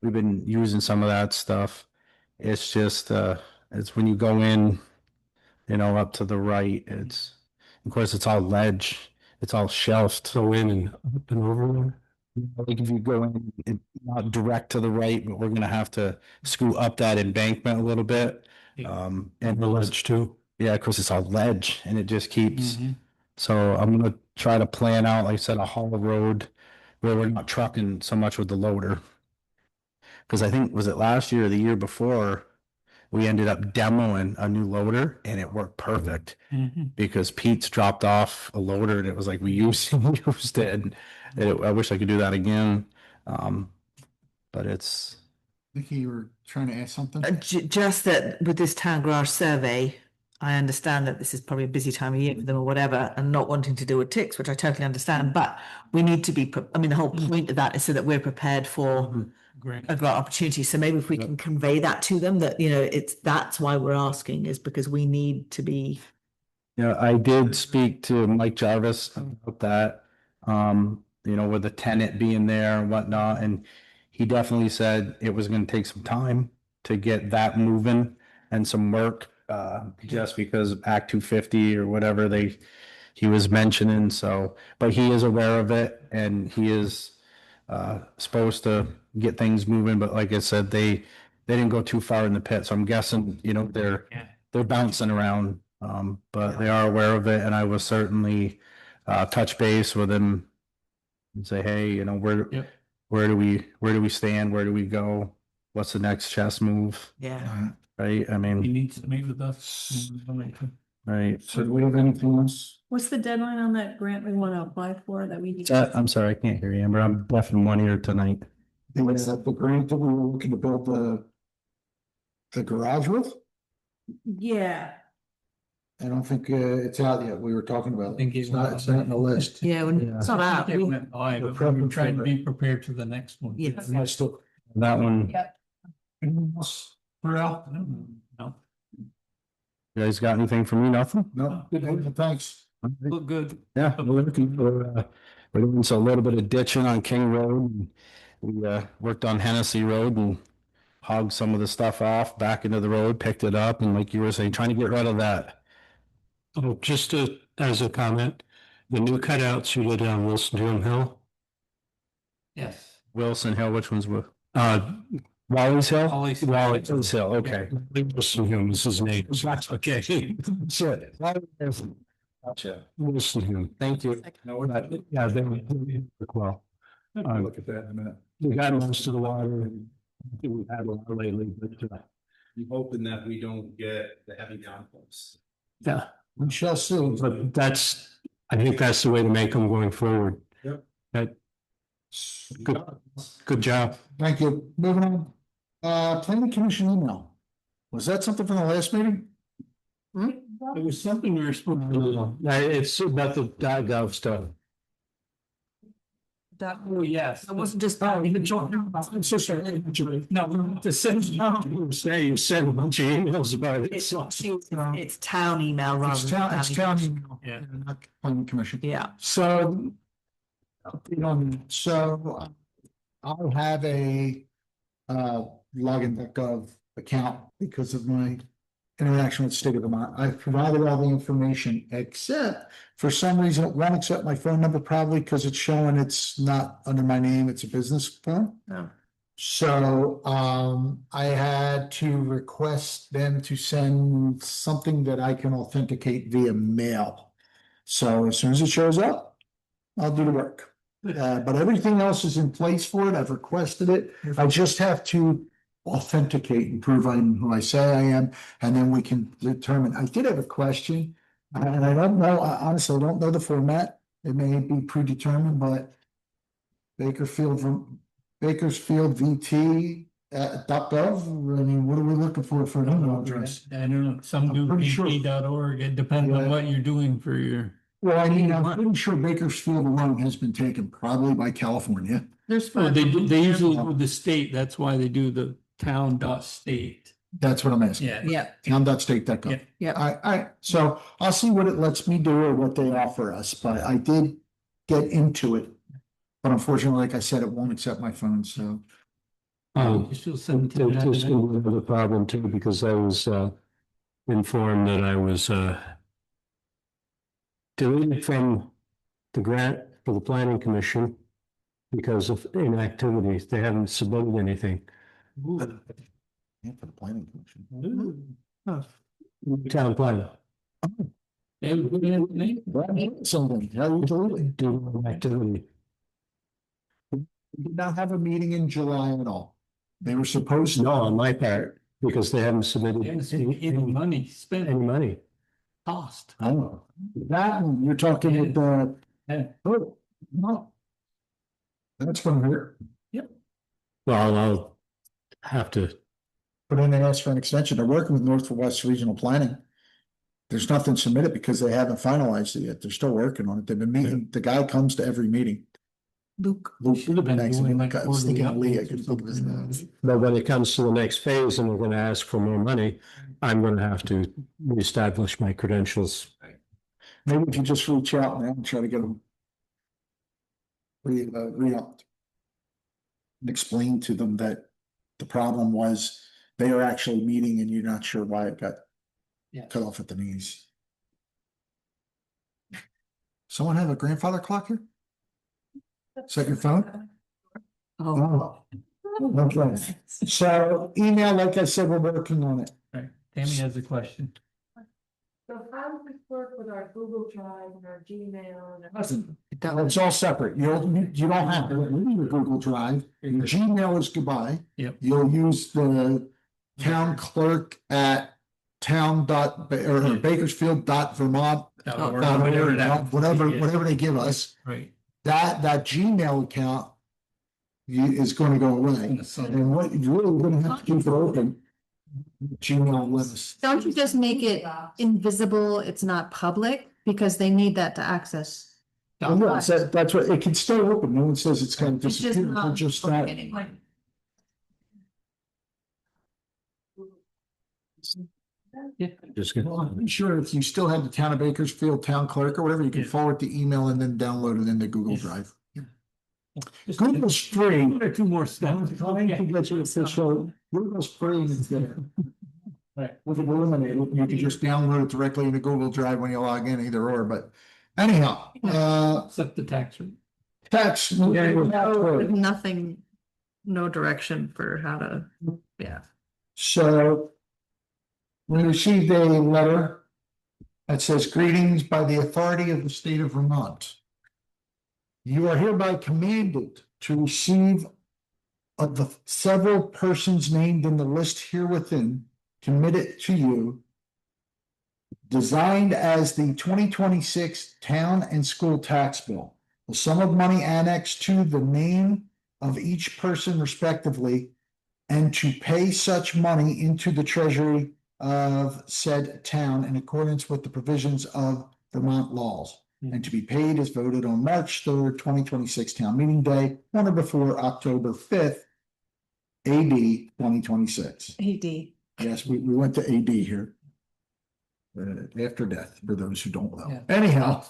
we've been using some of that stuff. It's just, it's when you go in, up to the right, of course, it's all ledge. It's all shelved. So in and up and over there? Like if you go in, not direct to the right, but we're gonna have to scoot up that embankment a little bit. And And the ledge too? yeah, of course, it's all ledge and it just keeps. Mhm. So I'm gonna try to plan out, like I said, a haul road where we're not trucking so much with the loader. Cause I think, was it last year or the year before, we ended up demoing a new loader and it worked perfect. Mhm. Because Pete's dropped off a loader and it was like we used it. And I wish I could do that again. But it's, Nikki, you were trying to ask something? just that with this town garage survey, I understand that this is probably a busy time of year for them or whatever, and not wanting to do with ticks, which I totally understand, but we need to be, I mean, the whole point of that is so that we're prepared for Great. a great opportunity. So maybe if we can convey that to them, that, that's why we're asking, is because we need to be. I did speak to Mike Jarvis about that. With the tenant being there and whatnot, and he definitely said it was gonna take some time to get that moving and some work, just because of Act 250 or whatever he was mentioning, so, but he is aware of it and he is supposed to get things moving, but like I said, they didn't go too far in the pit, so I'm guessing, they're bouncing around, but they are aware of it, and I will certainly touch base with him and say, hey, where do we stand? Where do we go? What's the next chess move? Yeah. Right? I He mean, needs to meet with us. right. So do we have anything else? What's the deadline on that grant we want to apply for that we need? I'm sorry, I can't hear you, Amber. I'm deaf in one ear tonight. Is that the grant that we were looking to build the garage with? Yeah, I don't think it's out yet. We were talking about it. think It's not in the list. Yeah, it's not out. It went live, but we're trying to be prepared for the next one. Yes. And I still, That one, anything else for Al? No, you guys got anything for me? Nothing? No, thanks. look good. Yeah, we're looking for, we're doing a little bit of ditching on King Road. And we worked on Hennessy Road and hogged some of the stuff off back into the road, picked it up, and like you were saying, trying to get rid of that. Oh, just as a comment, the new cutouts you did on Wilson Hill, Yes. Wilson Hill, which one's with? uh, Wally's Hill? Wally's- Wally's Hill, okay. Wilson Hill is his name. Okay. Shit. Gotcha. Wilson Hill. Thank you. Yeah, they work well. Look at that in a minute. We got most of the water. We've had a lot lately, but I'm hoping that we don't get the heavy downpours. yeah, We shall see. but I think that's the way to make them going forward. Yep. That, good job. Thank you. Moving on. Planning Commission email. Was that something from the last meeting? It was something we were supposed to. It's about the .gov stuff. Oh, yes. It wasn't just. I'm so sorry. No, to send, you send a bunch of emails about it. It's town email rather It's than. town email. Yeah. Not Planning Commission. Yeah. So, so I'll have a login.gov account because of my interaction with the state of Vermont. I've provided all the information, except for some reason it won't accept my phone number, probably because it's showing it's not under my name, it's a business phone. Oh. So, I had to request them to send something that I can authenticate via mail. So as soon as it shows up, I'll do the work. But everything else is in place for it. I've requested it. I just have to authenticate and prove I'm who I say I am, and then we can determine. I did have a question, and I don't know, I honestly don't know the format. It may be predetermined, but Bakersfield VT .gov. I mean, what are we looking for an email address? I don't know, some do I'm pretty sure. pt.org, it depends on Yeah. what you're doing for your. Well, I mean, I'm pretty sure Bakersfield alone has been taken probably by California. There's Well, fun. they usually do the state, that's why they do the town.state. That's what I'm asking. Yeah. Yeah, Town.state.gov. yeah. So I'll see what it lets me do or what they offer us, but I did get into it. But unfortunately, like I said, it won't accept my phone, so. Um, Still 17. there's gonna be another problem too, because I was informed that I was deleted from the grant for the planning commission because of inactivity. They haven't submitted anything. Yeah, for the planning commission. Town plan. They have a good name. Something, yeah, absolutely. Due to inactivity. Did not have a meeting in July at all. They were supposed to. No, on my part, because they haven't submitted Any money any spent, money. cost. Oh, that one, you're talking with the, Yeah. oh, no. That's from here. Well, I'll have to, Put in and ask for an extension. They're working with Northwest Regional Planning. There's nothing submitted because they haven't finalized it yet. They're still working on it. They've been meeting, the guy comes to every meeting. Luke. Luke, Should have been thanks. doing like I was thinking of Lee, I quarterly could think of his name. updates. but when it comes to the next phase and we're gonna ask for more money, I'm gonna have to reestablish my credentials. Maybe if you just reach out and try to get them. Re-upped. And explain to them that the problem was they are actually meeting and you're not sure why it got cut off at the knees. Someone have a grandfather clock here? Second phone? Oh, Okay, so email, like I said, we're working on it. Right, Tammy has a question. So how does this work with our Google Drive and our Gmail and our? Listen, it's all separate. You don't have to leave your Google Drive. Your Gmail is goodbye. Yep. You'll use the town clerk at or Bakersfield.Vermont. Whatever they give us, Right. that Gmail account is going to go away. And what you're really going to have to keep it open. Gmail lists. Don't you just make it invisible, it's not public, because they need that to access. Well, no, that's what, it can still open. No one says it's going to It's just disappear. not It's just that. public anymore. Just gonna. Well, I'm sure if you still have the town of Bakersfield town clerk or whatever, you can Yeah. forward the email and then download it into Google Drive. Just Google's free. one or two more steps. Google's free and it's there. Right. With it eliminated, you can just download it directly into Google Drive when you log in, either or, but anyhow, Except the tax rate. tax. Nothing, no direction for how to, yeah. So we received a letter that says greetings by the authority of the state of Vermont. You are hereby commanded to receive of the several persons named in the list here within, committed to you, designed as the 2026 town and school tax bill. The sum of money annexed to the name of each person respectively, and to pay such money into the treasury of said town in accordance with the provisions of Vermont laws, and to be paid as voted on March 3rd, 2026 town meeting day, on or before October 5th, AD 2026. AD. Yes, we went to AD here. After death, for those who don't know. Yeah. Anyhow,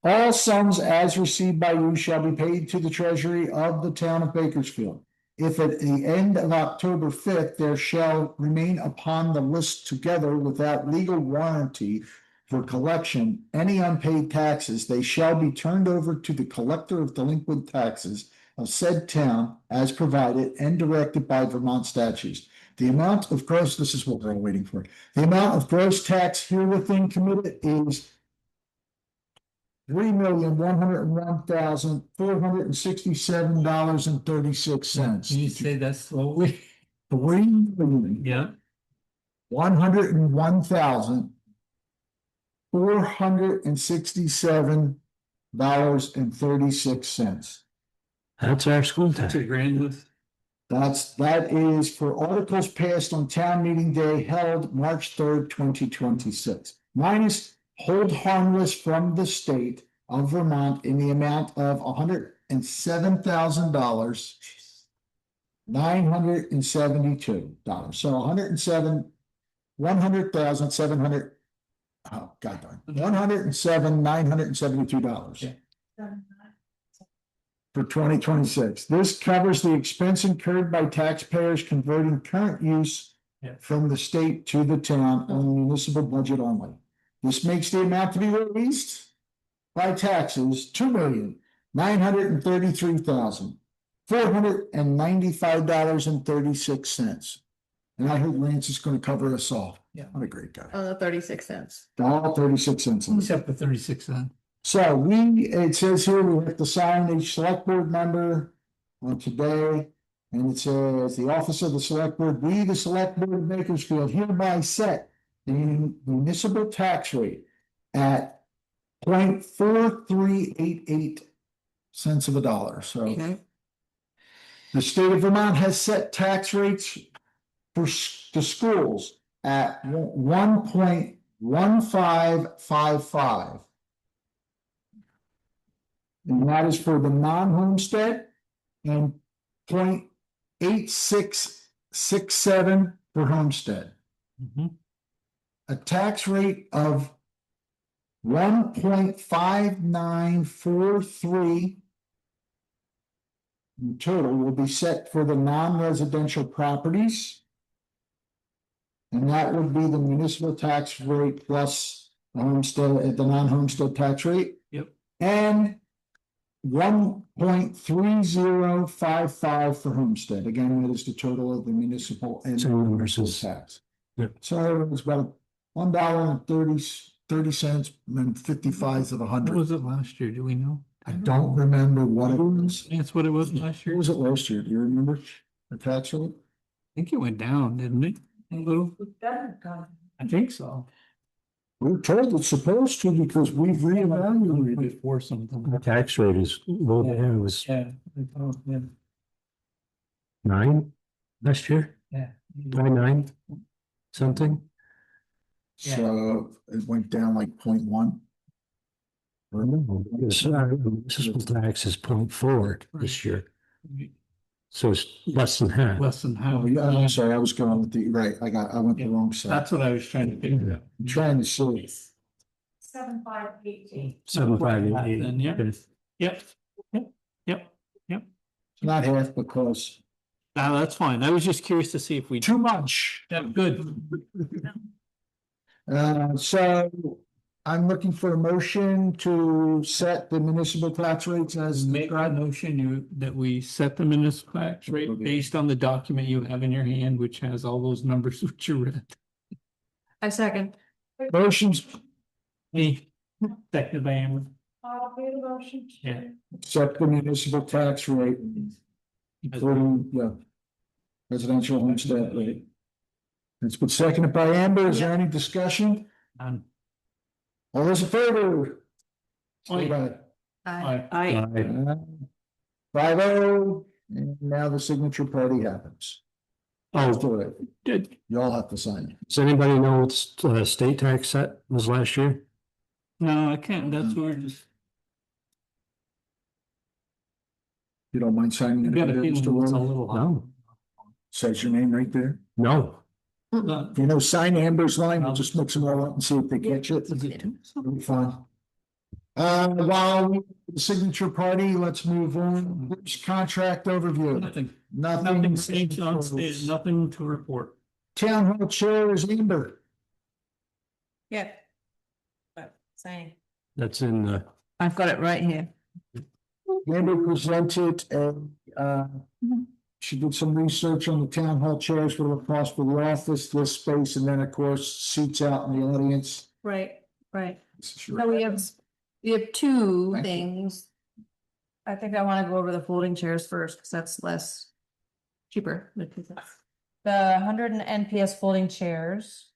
all sums as received by you shall be paid to the treasury of the town of Bakersfield. if at the end of October 5th, there shall remain upon the list together without legal warranty for collection any unpaid taxes, they shall be turned over to the collector of delinquent taxes of said town as provided and directed by Vermont statutes. The amount of gross, this is what we're all waiting for. The amount of gross tax herewithin committed is $3,101,467.36. Can you say that slowly? $3,101,467 Yeah. $167.36. That's our school That's tax. a grand list. That is for articles passed on town meeting day held March 3rd, 2026. Minus hold harmless from the state of Vermont in the amount of $107,000. $972. So $100,700. Oh, God darn. $107,972. Yeah. For 2026. This covers the expense incurred by taxpayers converting current use Yeah. from the state to the town on the municipal budget only. This makes the amount to be released by taxes $2,933,495.36. And I heard Lance is going to cover us all. Yeah. What a great guy. 36 cents. All 36 cents. Except for 36 cents. So it says here we have to sign each select board member on today. And it says the office of the select board, we, the select board of Bakersfield, hereby set the municipal tax rate at 0.4388 cents of a dollar. So Okay. the state of Vermont has set tax rates for the schools at 1.1555. And that is for the non-homestead and 0.8667 for homestead. A tax rate of 1.5943 in total will be set for the non-residential properties. And that would be the municipal tax rate plus the homestead, the non-homestead tax rate. Yep. And 1.3055 for homestead. Again, that is the total of the municipal and Same number municipal as- tax. Yep. So it's about $1.30 and 55 of What 100. was it last year? Do we know? I don't remember what it was. That's what it was last year. What was it last year? Do you remember the tax rate? I think it went down, didn't it? A little. I think so. We're told it's supposed to because we've reevaluated it. Before something. The tax rate is, well, it was Yeah. Yeah. 9 last year, Yeah. 9, something. So it went down like 0.1. No, because our municipal tax is 0.4 this year, so it's less than half. Less than half. Oh, yeah, I'm sorry, I was going with the, right, I went the Yeah. wrong side. That's what I was trying to figure out. I'm trying to see. 7588. 758. Then, yeah. Yep. Yep. It's not half because No, that's fine. I was just curious to see if we. too much. Yeah, good. So I'm looking for a motion to set the municipal tax rates as Make a motion that we set the municipal tax rate based on the document you have in your hand, which has all those numbers which you read. I second. motions, Me, seconded by Amber. I'll pay the motion. Yeah. set the municipal tax rate, including, residential homestead rate. It's been seconded by Amber. Is there any discussion? None. All those in favor? Say Aye. aye. Aye. I, 5-0, and now the signature party happens. Oh, Do it. Good. You all have to sign it. does anybody know what state tax set was last year? No, I can't. That's where just. You don't mind signing I it? got a feeling Mr. it's a Warren? little. No, Says your name right there. no. If you know, sign Amber's line, we'll just mix them all up and see if they catch it. It'll be fine. While the signature party, let's move on. There's contract overview. Nothing, Nothing. nothing changed on stage, nothing to report. Town hall chair is Amber. Yeah. Same. That's in the, I've got it right here. Amber presented she did some research on the town hall chairs, what it would cost for the office, this space, and then of course seats out in the audience. Right, right. Sure. So we have two Thank you. things. I think I want to go over the folding chairs first, because that's less cheaper. The 100 NPS folding chairs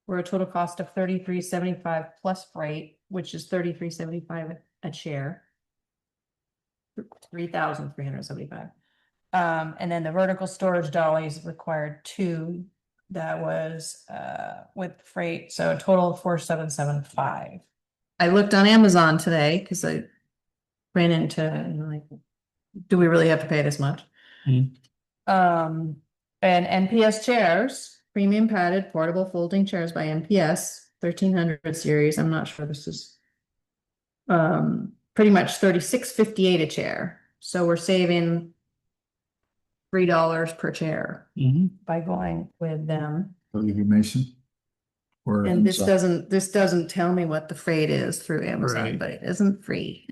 were a total cost of $33.75 plus freight, which is $33.75 a chair. 3,375. And then the vertical storage dollies required 2. That was with freight, so a total of 4,775. I looked on Amazon today because I ran into and like, do we really have to pay this much? And NPS chairs, premium padded portable folding chairs by NPS, 1300 series. I'm not sure this is pretty much $36.58 a chair. So we're saving $3 per chair by going with them. Mason. Or And this doesn't tell me what the freight is through Amazon, Right. but it isn't free.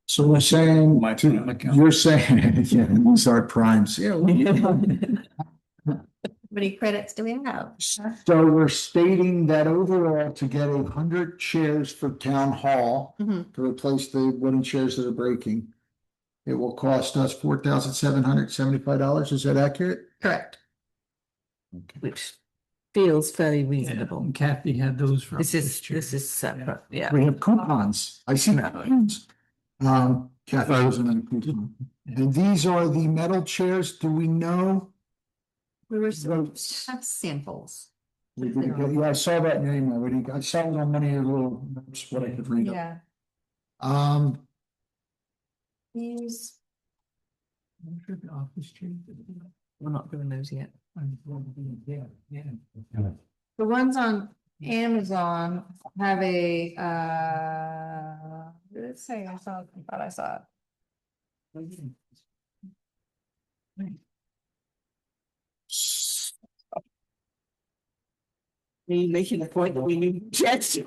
So we're saying, My prime account. you're saying, yeah, these are primes. Yeah. How many credits do we have? So we're stating that overall to get 100 chairs for town hall Mhm. to replace the wooden chairs that are breaking. It will cost us $4,775. Is that accurate? Correct. Which feels fairly Yeah, reasonable. and Kathy had those. for This is chairs. separate, yeah. We have coupons. I see that. Kathy wasn't in a coupon. And these are the metal chairs. Do we know? We were Votes. have samples. Yeah, I saw that name already. I saw it on many of the little notes, what I could read. Yeah. These. Office chairs. We're not doing those yet. Yeah, yeah. The ones on Amazon have a, what did it say? I thought I saw it. Are you making the point that we need jets?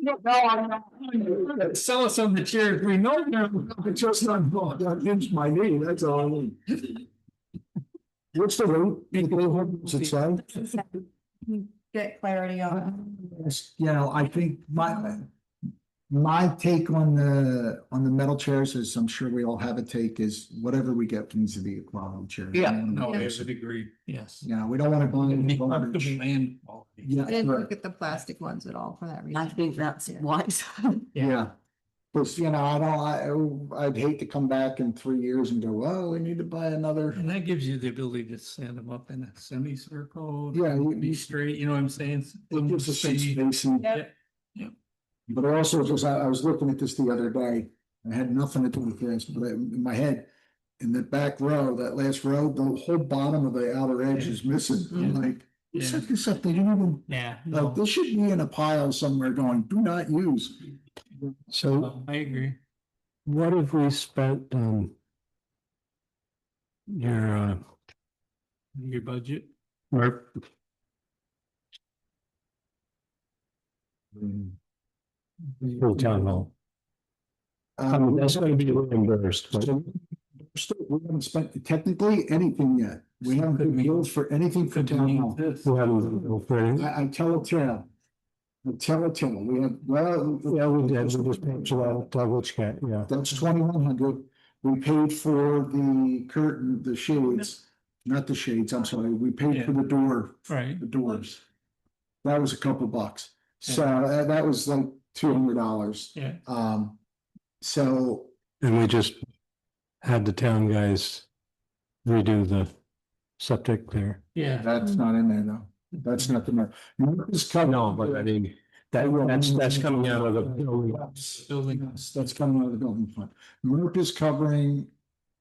No, I'm not. Sell us on the chairs, we know It's just not, against my knee, that's all I need. What's the rate? What's it say? Get clarity on. Yes, you know, I think my take on the metal chairs is, I'm sure we all have a take, is whatever we get needs to be a quality chair. Yeah. No, I would agree, yes. Yeah, we don't want to buy any Be garbage. comfortable and quality. Yeah, I didn't correct. look at the plastic ones at all for that reason. I think that's wise. Yeah. Because, you know, I'd hate to come back in 3 years and go, oh, we need to buy another. And that gives you the ability to stand them up in a semicircle. Yeah, Be straight, you know what I'm saying? It gives us some space and- Yeah. But I also just, I was looking at this the other day. I had nothing to do with this, but in my head, in the back row, that last row, the whole bottom of the outer edge is missing. I'm like, who set this up? They didn't even, Yeah. like, this should be in a pile somewhere going, do not use. so I agree. what have we spent on your, Your budget. work? Full town hall. I mean, that's gonna be reimbursed, but We haven't spent technically anything yet. We haven't been billed for anything for town hall. who haven't been for anything. I tell a tale. I tell a tale. We have, well. Yeah, we did, we just paid July, double check, yeah. That's 2,100. We paid for the curtain, the shades, not the shades, I'm sorry. We paid for the door, Right. the doors. That was a couple bucks. So that was like $200. Yeah. So And we just had the town guys redo the septic there. Yeah. that's not in there though. That's not the. No, but I mean, that's coming out of the building. Building. That's coming out of the building fund. MERP is covering,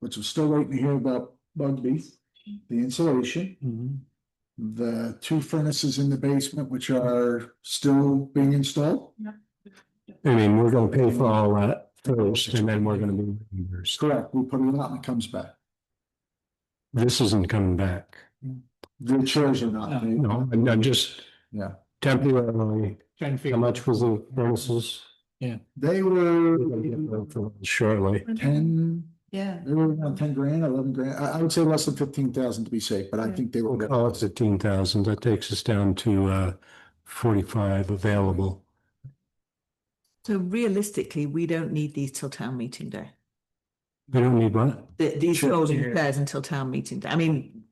which we're still waiting to hear about Bugby, the insulation. Mhm. the two furnaces in the basement, which are still being installed. I mean, we're gonna pay for all that first and then we're gonna be reimbursed. Correct, we put it out and it comes back. This isn't coming back. The chairs are not. No, I'm just Yeah, temporarily, Trying to figure. how much was the bonuses? they were Shortly. 10, Yeah. they were around 10 grand, 11 grand. I would say less than 15,000 to be safe, but I think they We'll were. call it 15,000. That takes us down to 45 available. So realistically, we don't need these till town meeting day. We don't need what? These Sure. folding chairs until town meeting day. I mean,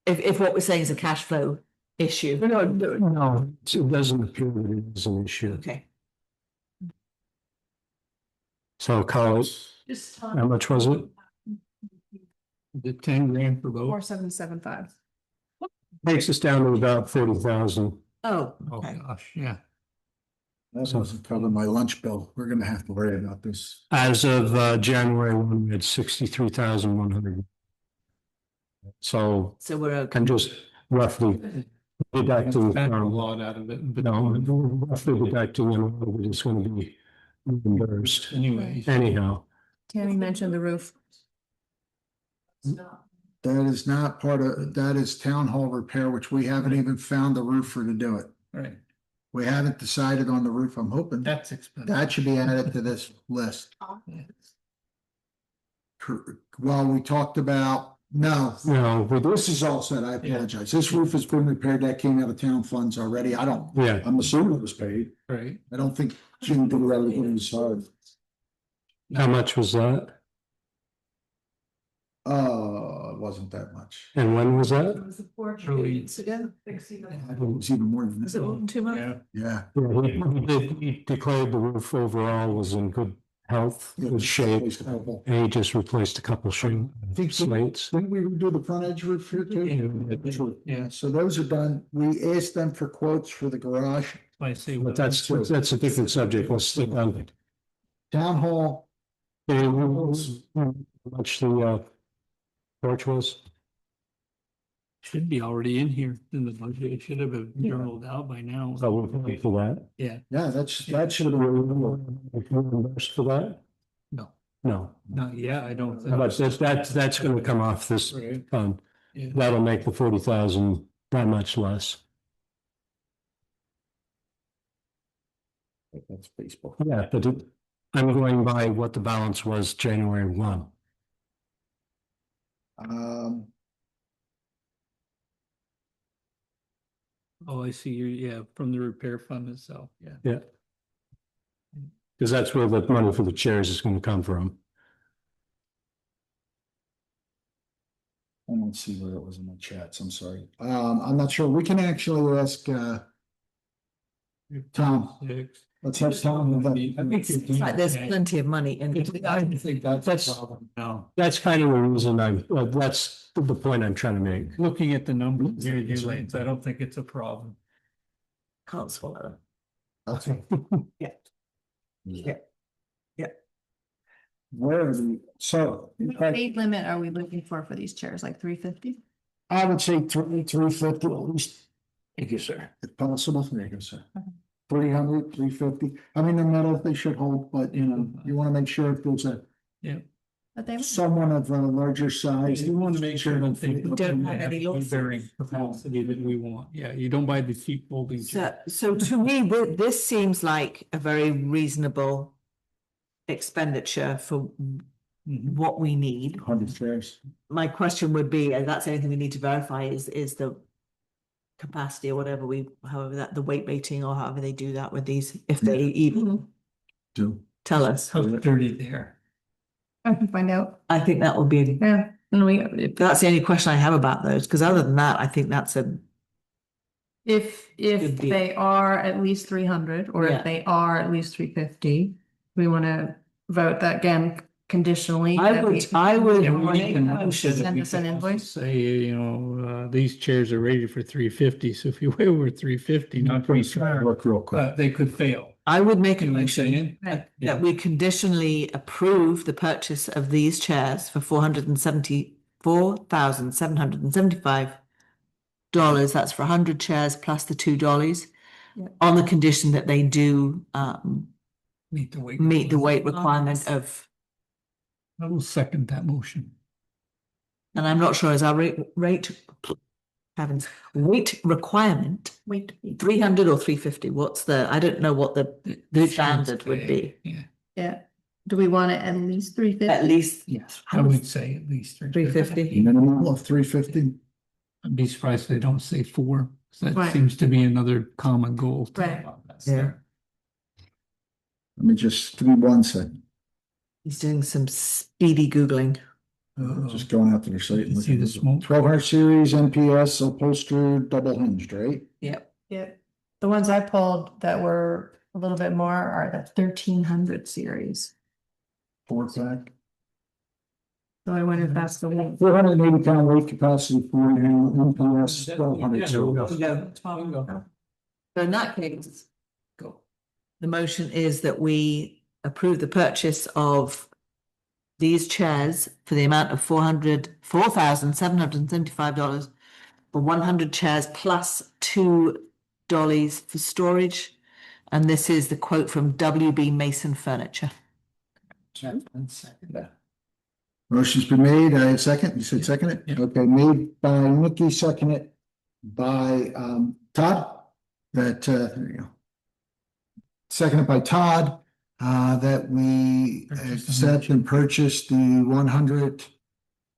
if what we're saying is a cash flow issue, No, it doesn't appear that it is an issue. okay. So call it, Just. how much was it? The 10 grand for both. 4775. Takes us down to about 40,000. Oh, Oh, okay. gosh, yeah. That doesn't cover my lunch bill. We're gonna have to worry about this. As of January 1, we had 63,100. So So we're okay. I'm just roughly deducting Spent a from, lot out of it, but no, roughly deducting and what it's going to be reimbursed anyway. anyhow. Tammy mentioned the roof. That is not part of, that is town hall repair, which we haven't even found the roofer to do it. Right, We haven't decided on the roof. I'm hoping that's expensive. that should be added to this list. Yeah. Well, we talked about, no, No, we this is all set. I apologize. This roof has been repaired. That came out of town funds already. yeah, I'm assuming it was paid. Right. I don't think Jim did everything himself. how much was that? It wasn't that much. And when was that? It was a porch. Really? Yeah. It was even more than Is it more that. than 2 months? Yeah. Yeah. Yeah, he declared the roof overall was in good health, good shape, and he just replaced a couple slates. Didn't we do the front edge roof here too? Yeah. So those are done. We asked them for quotes for the garage. I say. But that's a different subject. Let's stick on it. Town hall, How much the porch was? Should be already in here in the budget. It should have been journaled out by now. So we'll pay for that. Yeah, yeah, that should have been. Reimbursed for that? no, No, yeah, I don't think. but that's gonna come off this Right. fund. Yeah. That'll make the 40,000 that much less. That's baseball. Yeah, but I'm going by what the balance was January 1. Oh, I see. Yeah, from the repair fund itself. Yeah. Yeah. Because that's where the money for the chairs is gonna come from. I don't see where it was in my chats. I'm sorry. I'm not sure. We can actually ask, Tom. Six. Let's have Tom. It's like there's plenty of money in it. I don't think that's That's- a problem. No, That's kind of the reason that's the point I'm trying to make. looking at the numbers here, Lanes, I don't think it's a problem. Can't swallow Okay. Yeah. Yeah. Yeah. Where are the, so. Weight limit are we looking for these chairs, like 350? I would say 350 at least, Thank you, sir. if possible. There you go, sir. 300, 350. I mean, they're metal, they should hold, but you know, you want to make sure if there's But they. someone of a larger size. You want to make sure that they. don't have any losses. Bearing capacity that we want. Yeah, you don't buy the cheap folding chair. So to me, this seems like a very reasonable expenditure for what we need. 100 chairs. My question would be, and that's anything we need to verify, is the capacity or whatever however that, the weight rating or however they do that with these, if they even Do. tell us. How's dirty there? I can find out. I think that would be, Yeah. And that's the only question I have about those, because other than that, I think that's if Could be. they are at least 300 or Yeah. if they are at least 350, we want to vote that again conditionally. I that we- would Yeah, we make a can motion. Send us an invoice. Say, these chairs are rated for 350, so if you weigh over 350, not 350, Look real quick. they could fail. I would make a You know what I'm motion saying? Right. that we conditionally approve the purchase of these chairs for 474,775 That's for 100 chairs plus the 2 dollies. Yep. On the condition that they do Meet the weight. meet the weight requirement of, I will second that motion. and I'm not sure is our rate heavens, weight requirement Wait. 300 or 350? What's the, I don't know what the standard would be. Yeah, Yeah. Do we want it at least 350? At least yes, I would say at least 350. Minimum of 350. I'd be surprised if they don't say 4. 'Cause that Right. seems to be another common goal. Right. Yeah. Let me just, give me 1 second. He's doing some speedy Googling. Just going out to their site. and You see looking the at smoke? 1200 series NPS upholstered double hinged, right? Yep. Yeah. The ones I pulled that were a little bit more are the 1300 series. 4-pack. So I wonder if that's the one. 480 pound weight capacity for you, NPS 1200 series. So in that case, Go. the motion is that we approve the purchase of these chairs for the amount of $4,775 for 100 chairs plus 2 dollies for storage. And this is the quote from WB Mason Furniture. Motion's been made. I have second. You said second it? Yeah. Okay, made by Nikki, second it by Todd. That there you go. Seconded by Todd, that we accept and purchase the 100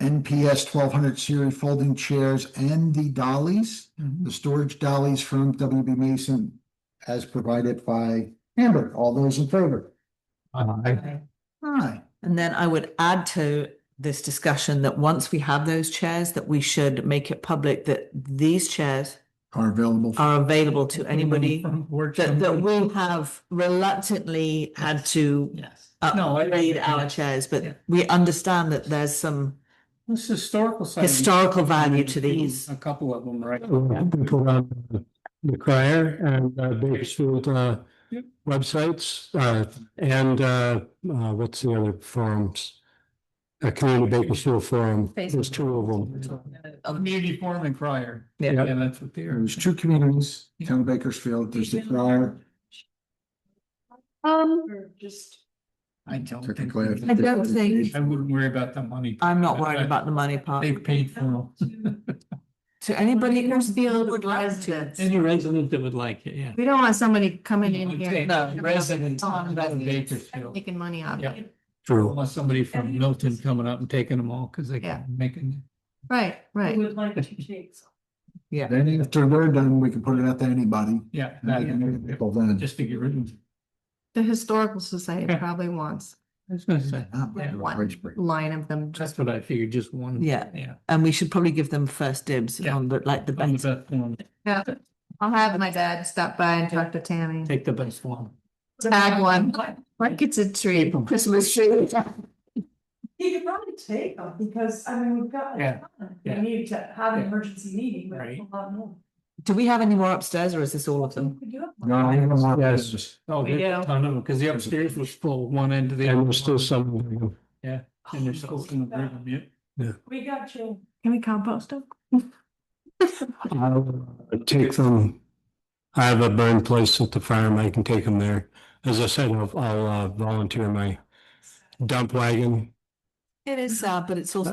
NPS 1200 series folding chairs and the dollies, the storage dollies from WB Mason as provided by Amber. All those in favor? Aye. Aye. And then I would add to this discussion that once we have those chairs, that we should make it public that these chairs Are available. are available to anybody that we have reluctantly had to Yes. No, upgrade our chairs, but we understand that there's some This historical side. historical value to these. A couple of them, right? We put on the Crier and Bakersfield websites, and what's the other forums? Community Bakersfield Forum, there's 2 of them. Community forum and crier. Yeah. Yeah, that's what they are. There's 2 communities, town of Bakersfield, there's the Crier. Or just. I don't think. Technically, I don't think, I wouldn't worry about the money. I'm not worried about the money part. They've paid for them. So anybody in Bakersfield would like to. Any resident that would like it, yeah. We don't want somebody coming in here. No, residents of Bakersfield. Making money out Yeah. of it. True. Unless somebody from Milton coming up and taking them all, because they Yeah. can make it. Right, right. Would like to take some. Yeah. Then after they're done, we can put it out to anybody. Yeah, And they can make people then. just to get rid of them. The Historical Society probably wants I was gonna say, Ah, yeah, one line of them. that's what I figured, just one. Yeah. Yeah. And we should probably give them first dibs Yeah. on the, like the On the best. best one. Yeah, I'll have my dad stop by and talk to Tammy. Take the best one. Tag one, like it's a tree, Christmas tree. You could probably take them because, I mean, we've got. Yeah, We yeah. need to have an Yeah. emergency meeting, but Right. a lot more. Do we have any more upstairs or is this all of them? We do have. No, I don't want Yes. this. Oh, We there's a do. ton of them, because the upstairs was full, one end to the And other. there's still some. Yeah, and there's still some of them, yeah. We got you. Can we compost them? I'll take them. I have a burn place at the farm. I can take them there. As I said, I'll volunteer my dump wagon. It is sad, but it's also.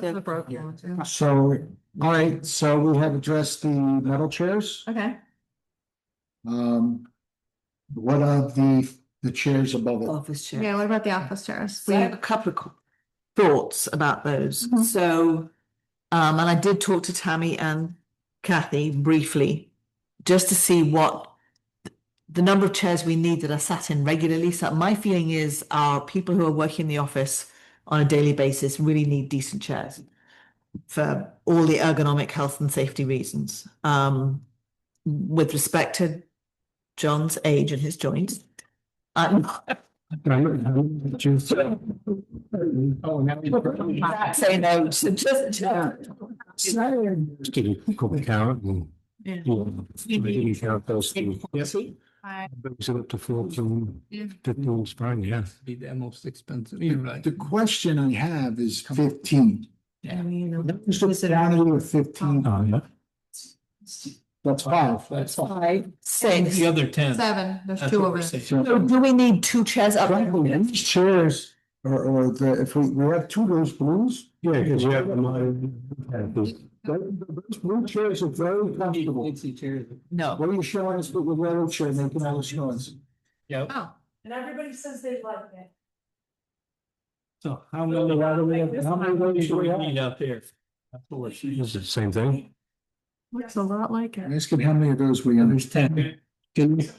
So, all right, so we have addressed the metal chairs. Okay. What are the chairs above it? Office chair. Yeah, what about the office chairs? So I have a couple of thoughts about those. Mhm. So, and I did talk to Tammy and Kathy briefly, just to see what the number of chairs we need that are sat in regularly. So my feeling is our people who are working in the office on a daily basis really need decent chairs for all the ergonomic health and safety reasons. With respect to John's age and his joints. Oh, now Say no, so just. Just a quick count and. Yeah. You can count those two. Brings it up to 14, 15 spring, yeah. be the most expensive, you're right. The question I have is 15. Yeah. Just a quantity of 15. Oh, yeah. That's five. That's Five, six. the other 10. Seven, there's That's two what of we're them. saying. So do we need two chairs up? Frankly, these chairs, or the, if we have two of those blues. Yeah, because you have the money. Those blue chairs are very comfortable. No. What are you showing us with the railroad chair making all those noise? Yep. Oh, And everybody says they like it. So how many rows do we need out there? That's what we're seeing. Is it the same thing? looks a lot like it. Ask him how many of those we have. There's 10. Can you?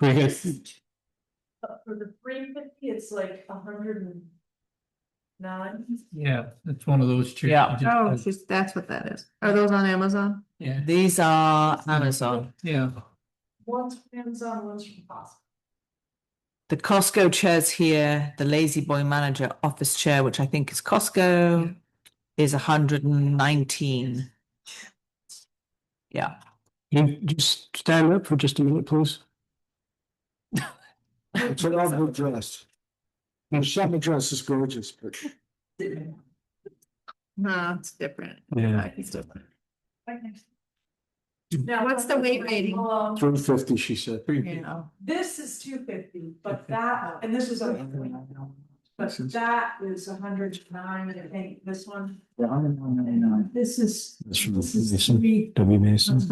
We get, For the 350, it's like 109. yeah, it's one of those chairs. Yeah. You just- Oh, just, that's what that is. Are those on Amazon? Yeah, These are Amazon. yeah. One's from Amazon, one's from Costco. The Costco chairs here, the Lazy Boy Manager office chair, which I think is Costco, is 119. Yeah. You just stand up for just a minute, please. It's an ugly dress. The summer dress is gorgeous, but No, it's different. Yeah. It's different. Now, What's the weight rating? 350, she said. You know, This is 250, but that, and this is a, but that is 109, and I think this one, Yeah, 199. this is. That's from This is Mason. three. W. Mason. Yeah,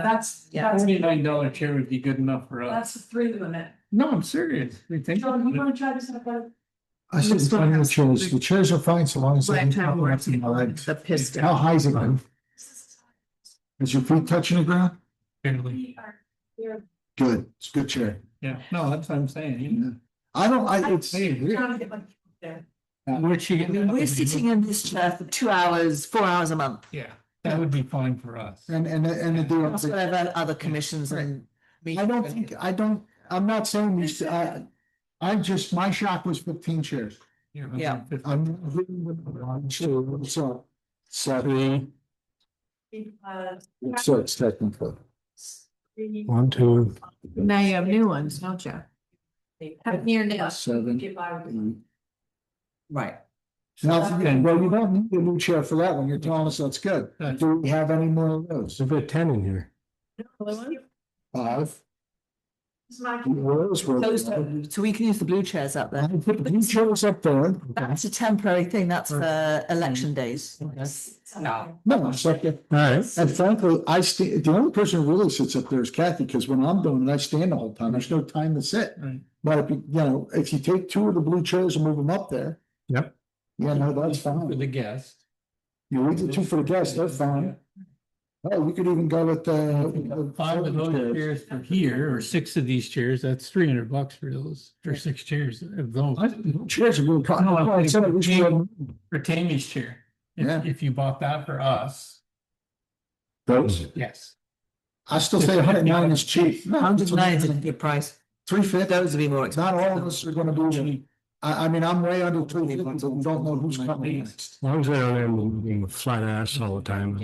that's, that's, $29 chair would be good enough for us. that's the 3 limit. No, I'm serious. We think. John, you wanna try this out, bud? I said, it's fine with the chairs. The chairs are fine so long as they Black don't tower come up to my legs. The piston. How high is it? Glenn? Is your feet touching the ground? Barely. We are, they're Good, it's a good chair. Yeah, no, that's what I'm saying. Yeah. I don't, it's, Hey, trying to get my there. where'd she I get mean, that? we're sitting in this chair for 2 hours, 4 hours a month. Yeah, that would be fine for us. and the deal. That's whatever other commissions and. I'm not saying these, I'm just, my shop was 15 chairs. Yeah. I'm. So, seven, six technically. 1, 2. now you have new ones, don't you? Near now. 7, Get by with it. 8. Right. Now, well, you don't need a new chair for that one. You're telling us that's good. Do we have any more of those? There's about 10 in here. 5. This is my. Those were. So we can use the blue chairs up there. I put the blue chairs up there. That's a temporary thing. That's for election days. No. No, it's like, All right. and frankly, the only person who really sits up there is Kathy, because when I'm doing it, I stand the whole time. There's no time to sit. Right. But if if you take 2 of the blue chairs and move them up there. Yep. Yeah, no, that's For fine. the guest. You leave the 2 for the guests, they're fine. Oh, we could even go with the. 5 of those chairs for here, or 6 of these chairs, that's $300 for those, for 6 chairs of those. Chairs are really. For Tammy's chair. Yeah. If you bought that for us, Those, yes. I still say 109 is cheap. 109 is a good price. 350. Those would be more Not expensive. all of us are gonna be, I mean, I'm way under 350, but we don't know who's coming next. As long as I don't have them being flat ass all the time.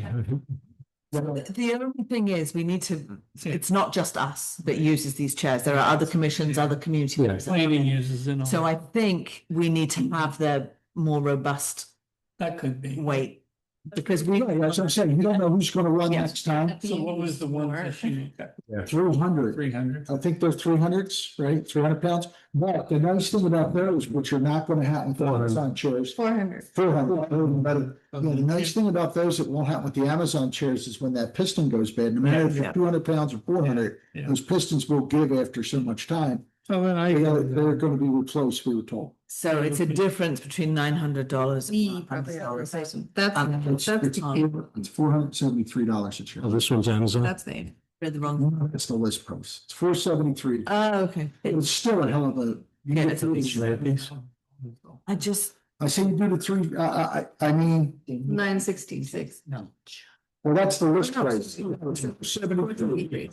The only thing is, we need to, it's not just us that uses these chairs. There are other commissions, other community Yeah. members. Planning uses it all. So I think we need to have the more robust That could be. weight. Because we. Yeah, that's what I'm saying, you don't know who's gonna run Yes. next time. So what was the one that she got? 300. 300? I think they're 300s, right? 300 pounds. But the nice thing about those, which are not gonna happen with the Amazon chairs. 400. 400, even better. Yeah, the nice thing about those that won't happen with the Amazon chairs is when that piston goes bad, no matter if Yeah. you're 200 pounds or 400, Yeah. those pistons will give after so much time. So then They're gonna be replaced, we were told. So it's a difference between $900. We probably ought to say some, that's, It's that's, it's $473 a chair. Oh, this one's Amazon. that's the. Read the wrong. That's the list price. It's $473. Oh, okay. It's still a hell of a. Yeah, it's a big I just, I say you do the 3, I mean, 966. No. well, that's the list No, price. 473.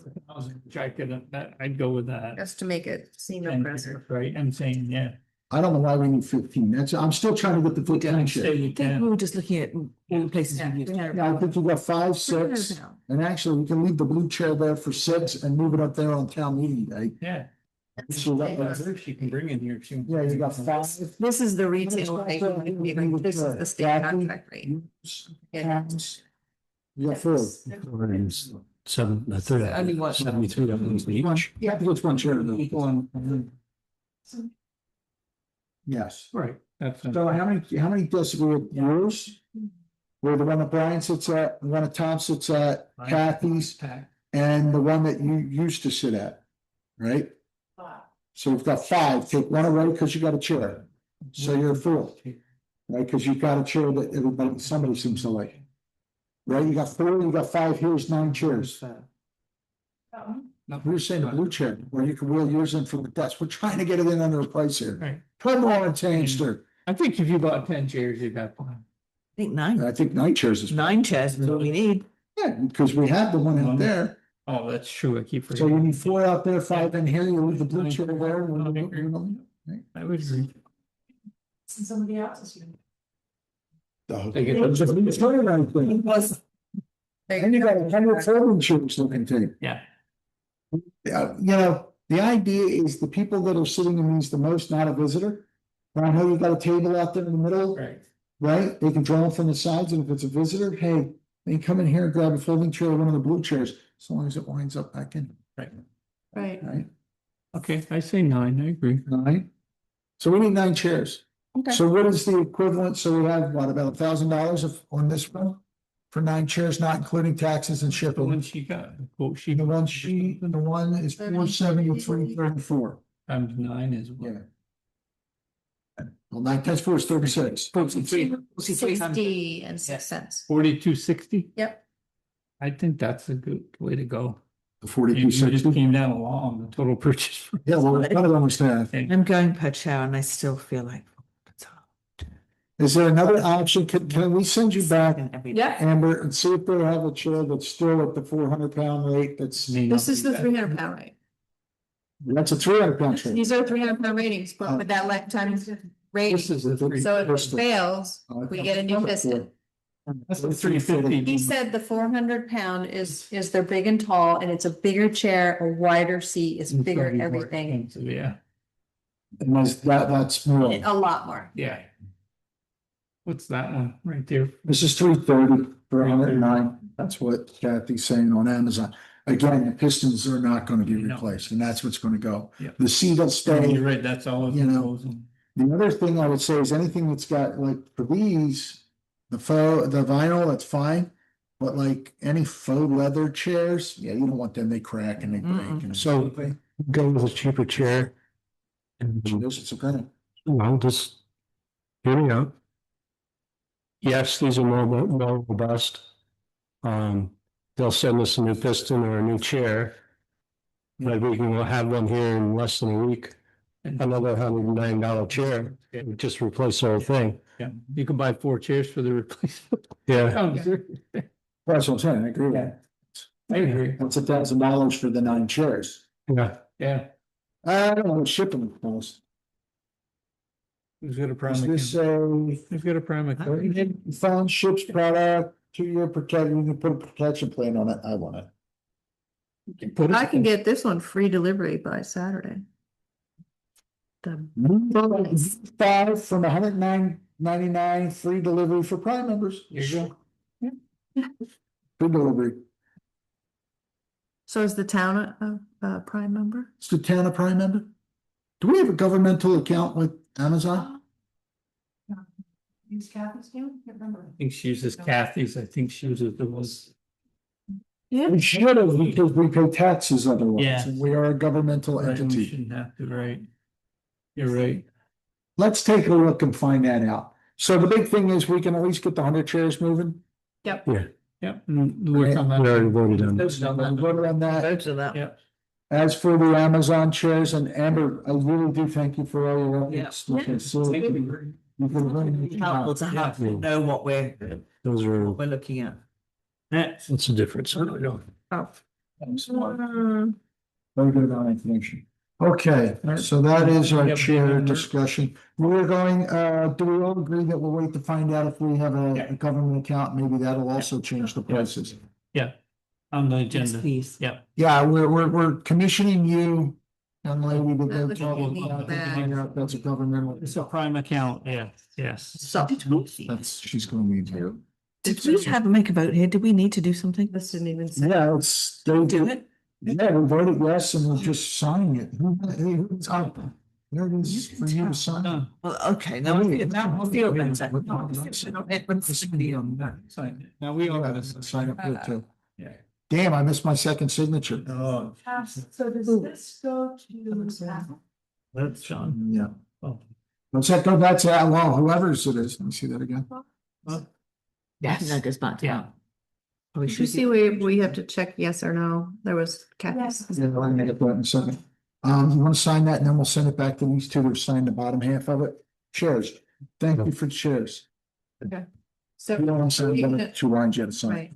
I'd go with that. Just to make it seem And- impressive. Right, I'm saying, yeah. I don't know why we need 15. I'm still trying to get the 15 Say chair. we I think can. we were just looking at all the places we used. Yeah, I think you got 5, 6, and actually we can leave the blue chair there for 6 and move it up there on town meeting day. Yeah. So that- She can bring in here. Yeah, you got 5. This is the retail rate. This is the state contract rate. Yeah. You got four. Seven, I think, Only one. 73 of them each. Yeah, it's one chair. Yes. Right. That's. So how many desks were yours? Were the one that Brian sits at, the one that Tom sits at, Kathy's, and the one that you used to sit at, right? So we've got five, take one away because you got a chair, so you're four, right? Because you've got a chair that everybody, somebody seems to like. Right, you got four, you got five, here's 9 chairs. No, We were saying the blue chair, where you can wheel yours in from the desk, we're trying to get it in under a price here. Right. Come on, Tanster, I think if you bought 10 chairs, you got one. I think 9. I think 9 chairs is. 9 chairs is what we need. Yeah, because we have the one out there, Oh, that's true. I keep so you forgetting. need 4 out there, 5 in here, you leave the blue chair there. I would agree. And somebody else's. They get It's those- a turnaround thing. And you got 100 folding chairs looking thing. Yeah. Yeah, you know, the idea is the people that are sitting in these the most, not a visitor. I know you got a table out there in the middle, Right. right? They can draw them from the sides, and if it's a visitor, hey, they can come in here and grab a folding chair, or one of the blue chairs, as long as it winds up back in, Right. Right. right? Okay, I say 9. I agree. 9. So we need 9 chairs. Okay. So what is the equivalent? So we have what, about $1,000 on this one? For 9 chairs, not including taxes and The shipping. one she got, the quote she. The one sheet, and the one is 473.34. Times 9 is what? Yeah. Well, 9 times 4 is 36. 60 and 6 cents. 42.60? Yep. I think that's a good way to go. The You just 42.60. came down a lot on the total purchase. price. Yeah, well, it's kind of almost half. I'm going per chair and I still feel like. it's hard. Is there another option? Can we send you back, Every Yeah. day. Amber, and see if they have a chair that's still at the 400-pound rate? That's This is the 300-pound rate. a 300-pound chair. These are 300-pound ratings, but with that lifetime rating. This is a three. So if it fails, we get a new piston. That's the 350. He said the 400-pound is they're big and tall, and it's a bigger chair, a wider seat, it's bigger, It's gonna be more everything, expensive, Yeah, And that's more. a lot more. yeah. What's that one right there? This is 330 for 109. That's what Kathy's saying on Amazon. Again, the pistons are not going to be No. replaced, and that's what's going to go. Yeah. The seat will stay. You're right, that's all. it You know, goes in. The other thing I would say is anything that's got like for these, the vinyl, that's fine. But like any faux leather chairs, yeah, you don't want them, they crack and they break. and So- Go with a cheaper chair. And, This is a kind well, just, here we go. Yes, these are more robust. They'll send us a new piston or a new chair. But we can have one here in less than a week. Another $109 chair, just replace the whole thing. Yeah, you can buy 4 chairs for the replacement. Yeah, Oh, sure. That's what I'm saying, I agree with that. I agree. That's $1,000 for the 9 chairs. yeah. Yeah. I don't know what shipping costs. Who's got a Is prime this account? a Who's got a prime account? phone ships product, 2-year protection, you can put a protection plan on it, I want it. I can get this one free delivery by Saturday. The 5 from $109.99, free delivery for Prime members. There you go. Free delivery. So is the town a Prime member? It's the town of Prime member. Do we have a governmental account with Amazon? Use Kathy's name? Can't remember. I think she uses Kathy's. I think she uses the ones. Yeah. We should have, because we pay taxes otherwise, Yeah. and we are a governmental Right, we entity. shouldn't have to, right? You're right. Let's take a look and find that out. So the big thing is we can at least get the 100 chairs moving. Yep, work on We already that. voted on it. Voted on that. Vote on that. Votes of that. Yeah. As for the Amazon chairs, and Amber, I really do thank you for all your Yeah. efforts. So you can really- Helpful to have, know what Those are, we're looking at. Next. what's the difference? I don't know. Very good amount of information. Okay, so that is our chair discussion. We're going, do we all agree that we'll wait to find out if we have a government account? Maybe that'll also change the prices. On the Yes, agenda. please. Yeah. Yeah, we're commissioning you, young lady, to go Look talk at me, about that. finding out if that's a governmental. It's a prime account. Yeah, yes. So. That's, she's gonna need to. Did we have make a vote here? Did we need to do something? This didn't even say. Yeah, it's, they Do it? Yeah, we voted yes and we'll just sign it. Who's up? There it is for you to sign. Well, okay, now I feel better. Now we all Yeah, gotta sign up here too. Yeah. Damn, I missed my second signature. Oh, So does this go to? that's John. Yeah. Oh. What's that go back to, well, whoever's it is, let me see that again. Yes. That goes back to Yeah. that. Probably Did you should see where we have to check yes or no? There was Kathy's. Yeah, I'll make it that in a second. You want to sign that and then we'll send it back to these two to sign the bottom half of it. Shares. Thank you for the shares. So. You don't want to sign the other two lines yet to sign. Right.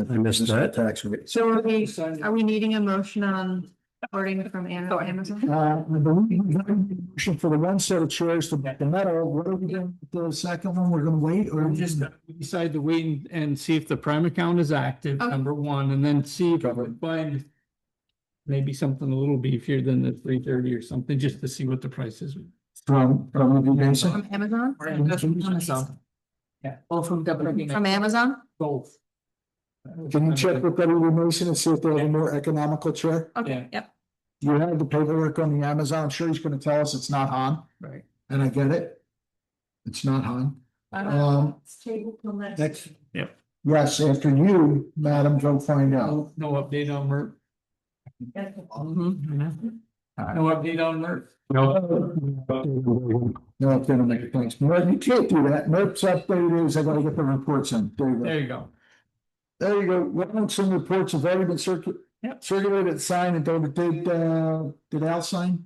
I missed that. Tax rate. So are we needing a motion on ordering from Amazon? I believe we got a motion for the one set of chairs to the metal. What are we doing with the second one? We're gonna wait or? We just we decide to wait and see if the prime account is active, Okay. number one, and then see if we can find maybe something a little beefier than the 330 or something, just to see what the price is. From the Mason? From Amazon? Amazon. Yeah. Or from W. From Amazon? Both. Can you check with W Mason and see if they have a more economical chair? Okay, yep. You have the paperwork on the Amazon. I'm sure he's gonna tell us it's not Han, Right. and I get it. It's not Han. It's table till next. Next. Yep. Yes, after you, madam, go find out. No update on MERP. No update on MERP. No, it's gonna make things. Merp, you can't do that. Merp's update is I gotta get the reports in. There you go. There you go. There you go. Well, some reports have already been circulated, signed, and did Al sign?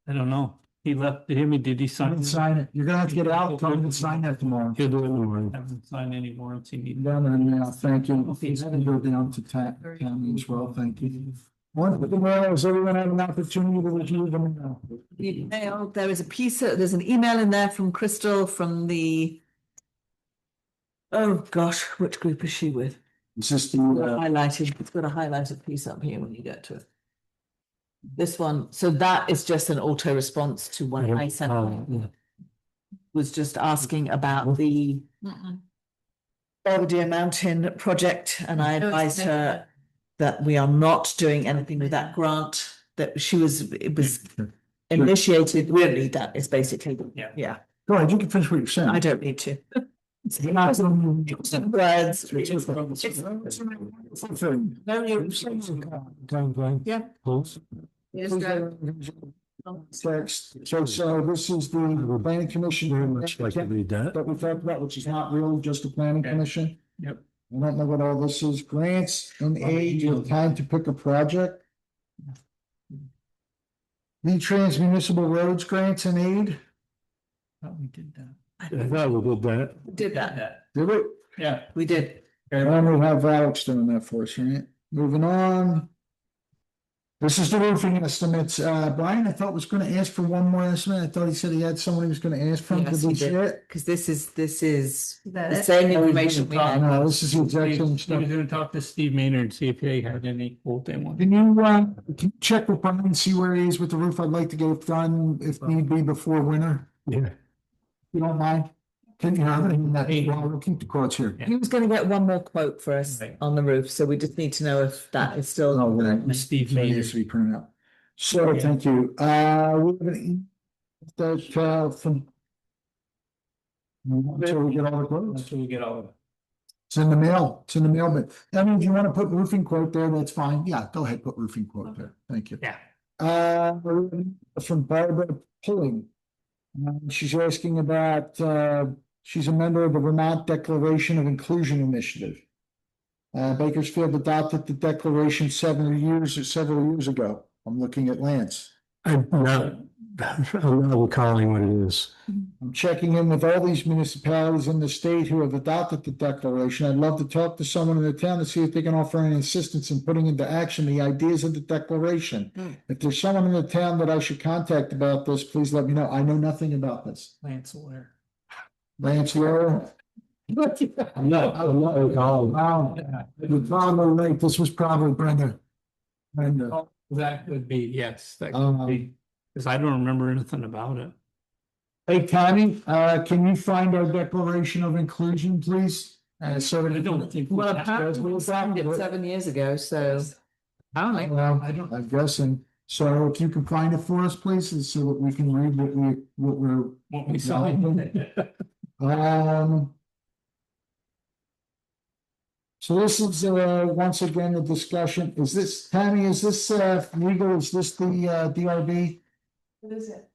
I don't know. He left, did he I sign? didn't sign it. You're gonna have to get Al, come and sign that tomorrow. He'll do it in the morning. Haven't signed any warrants he needed. Down there now, thank you. He's gonna go down to Tammy as well, thank you. One, has everyone had an opportunity to review them now? Email, there is a piece, there's an email in there from Crystal from the. Oh gosh, which group is she with? Is this the, Highlighted, it's got a highlighted piece up here when you get to it. This one, so that is just an auto response to one I sent. Was just asking about the Belvedere Mountain project, and I advised her that we are not doing anything with that grant, that it was initiated, really, that is basically, yeah, go ahead, you can finish what you're saying. I don't need to. You're not gonna- Words. Yeah. Text, so this is the planning commission. Very much like to read that. That we talked about, which is not really just the planning Okay. commission. Yep. I don't know what all this is, grants and aid, your time to pick a project. V-Trans municipal roads grants and aid, Thought we did that. I thought we did that. Did that, did it? Yeah. we did. And we have Alex doing that for us, right? Moving on. This is the roofing estimates. Brian, I thought was gonna ask for one more estimate. I thought he said he had someone he was gonna ask from. Yes, Did he we did. see it? Because this is that the it? same information we had. No, this is the He exact same was stuff. gonna talk to Steve Maynard and see if he had any quote they wanted. Can you check with Brian and see where he is with the roof? I'd like to get it done if need be before winter. Yeah. You don't mind? Can you have it in that? Well, we'll keep the quotes here. He was gonna get one more quote for us Right. on the roof, so we just need to know if that is still. Oh, right. Steve It Maynard. needs to be printed out. So, Yeah. thank you. We have an that from. Until we get all the quotes. Until we get all of it. It's in the mail. It's in the mail, but I mean, if you want to put roofing quote there, that's fine. Yeah, go ahead, put roofing quote there. Thank you. Yeah. From Barbara Pulling. She's asking about, she's a member of the Vermont Declaration of Inclusion Initiative. Bakersfield adopted the declaration several years ago. I'm looking at Lance. I'm not recalling what it is. I'm checking in with all these municipalities in the state who have adopted the declaration. I'd love to talk to someone in the town to see if they can offer any assistance in putting into action the ideas of the declaration. If there's someone in the town that I should contact about this, please let me know. I know nothing about this. Lance Ware. Lance Laura? I'm not recalling. Wow, you're probably right. This was probably Brenda. Brenda. Oh, that could be, yes, that could be, because I don't remember anything about it. Hey, Connie, can you find our Declaration of Inclusion, please? So I don't think. Well, apparently we signed it 7 years ago, so. Apparently. Well, I'm guessing. So if you can find it for us, please, and so that we can read what we're. What we signed. So this is, once again, the discussion, is this, Tammy, is this, legal, is this the, DRB? What is it?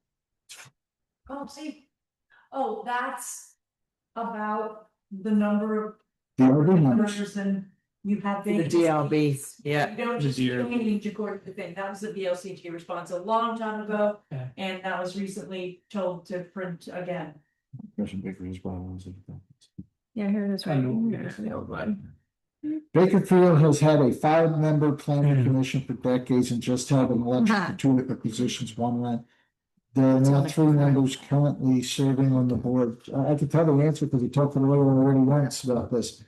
Oh, see, oh, that's about the number of DRB numbers. members and you have. The DRB, yeah. You don't The just DRB. change according to the thing, that was the VLCT response a long time ago, Yeah. and that was recently told to print again. Yeah, here it is, I right? know. Here's the old one. Bakersfield has had a 5-member planning commission for decades and just held an election for 2 of the positions, 1 went. There are now 3 members currently serving on the board. I can tell the answer because we talked to the lawyer already once about this.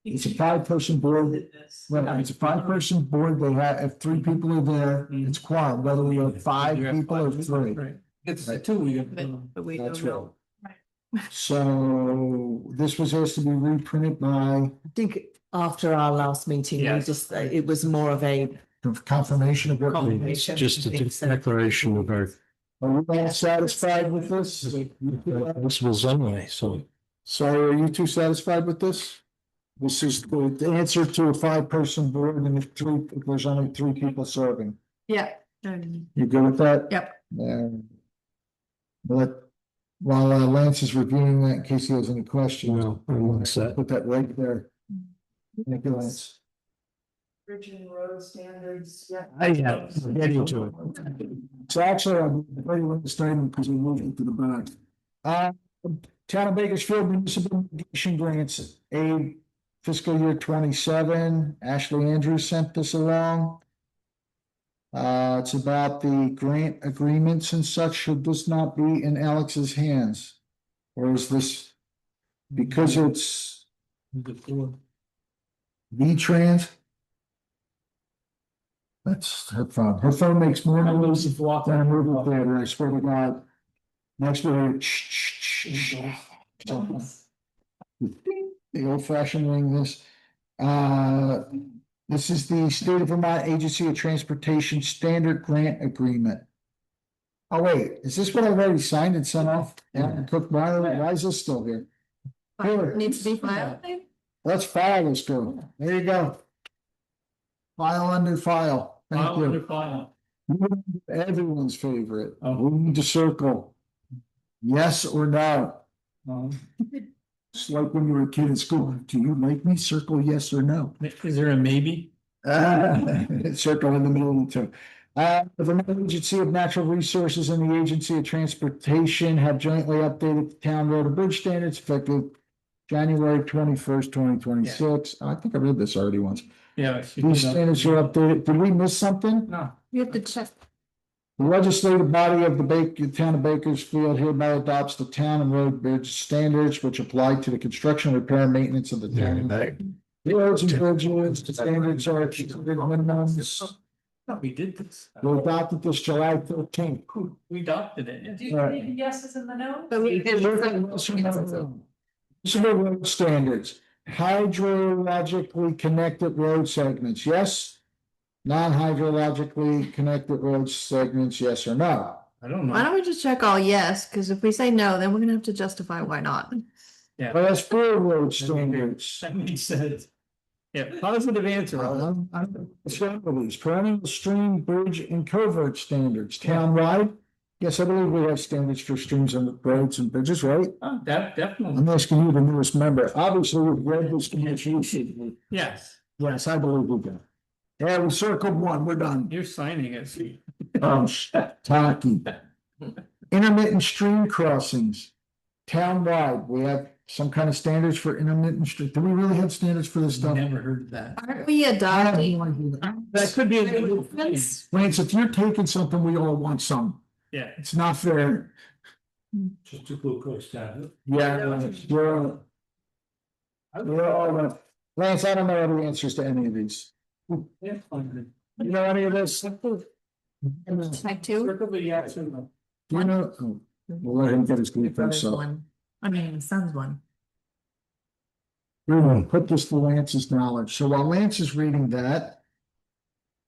It's a 5-person board. Well, it's a 5-person board. They have, if 3 people are there, it's quorum, whether we have 5 people or 3. Right. It's the 2 we got. But we That's don't know. right. So this was asked to be reprinted by I think after our last meeting, we Yes. just, it was more of a. confirmation of what we. Confirmation. Just a declaration of our Are we all satisfied with this? principles only, so. So are you 2 satisfied with this? This is the answer to a 5-person board and if there's only 3 people serving. Yeah. You good with that? Yep. But while Lance is reviewing that, in case he has any questions. No, I'm all set. Put that right there. Thank you, Lance. Bridge and road standards, yeah. Yeah, we're getting to it. So actually, I'm very well started because we moved into the back. Town of Bakersfield Municipal Mitigation Grants, a fiscal year 27. Ashley Andrews sent this along. It's about the grant agreements and such. Should this not be in Alex's hands? Or is this because it's V-Trans? That's her phone. Her phone makes more noise than a movie theater, I swear to God. Next door. The old fashioned ring this. This is the State of Vermont Agency of Transportation Standard Grant Agreement. Oh, wait, is this what I've already signed and sent off? Yeah, Cook, why is this still here? Here. Needs to be filed. Let's file this, girl. There you go. File under file. Thank you. File. Everyone's favorite. Oh. We need to circle. Yes or no. It's like when you were a kid in school. Do you like me? Circle yes or no. Is there a maybe? Circle in the middle of the 2. The Vermont Agency of Natural Resources and the Agency of Transportation have jointly updated the town road and bridge standards effective January 21st, 2026. I think I read this already once. Yeah. These standards are updated. Did we miss something? No. You have to check. The legislative body of the town of Bakersfield hereby adopts the town and road bridge standards which apply to the construction, repair, and maintenance of the town. The roads and bridges, the standards are minimums. No, we did this. We adopted this July 13th. We adopted it. Do you need yeses in the note? But we did. These are the road standards, hydrologically connected road segments, yes? Non-hydrologically connected road segments, yes or no? I don't Why know. don't we just check all yes, because if we say no, then we're gonna have to justify why not. Yeah. Well, that's for road standards. That makes sense. Yeah, positive answer. These perennial stream, bridge and covert standards, townwide. Yes, I believe we have standards for streams and roads and bridges, right? Oh, definitely. I'm asking you, the newest member. Obviously, we've read this commission. Yes, Yes, I believe we do. Yeah, we circled 1, we're done. you're signing it. Tacky. Intermittent stream crossings, townwide, we have some kind of standards for intermittent stream. Do we really have standards for this stuff? Never heard of that. Aren't we I have adopting? no idea. That could be a good thing. Lance, if you're taking something, we all want some. Yeah. It's not fair. Just a glucose tablet. Yeah, you're all, Lance, I don't know any answers to any of these. You know any of this? Do Type 2? Circle the yes or no. you know? Oh, we'll let him get his glucose up. One. I mean, the son's one. put this to Lance's knowledge. So while Lance is reading that,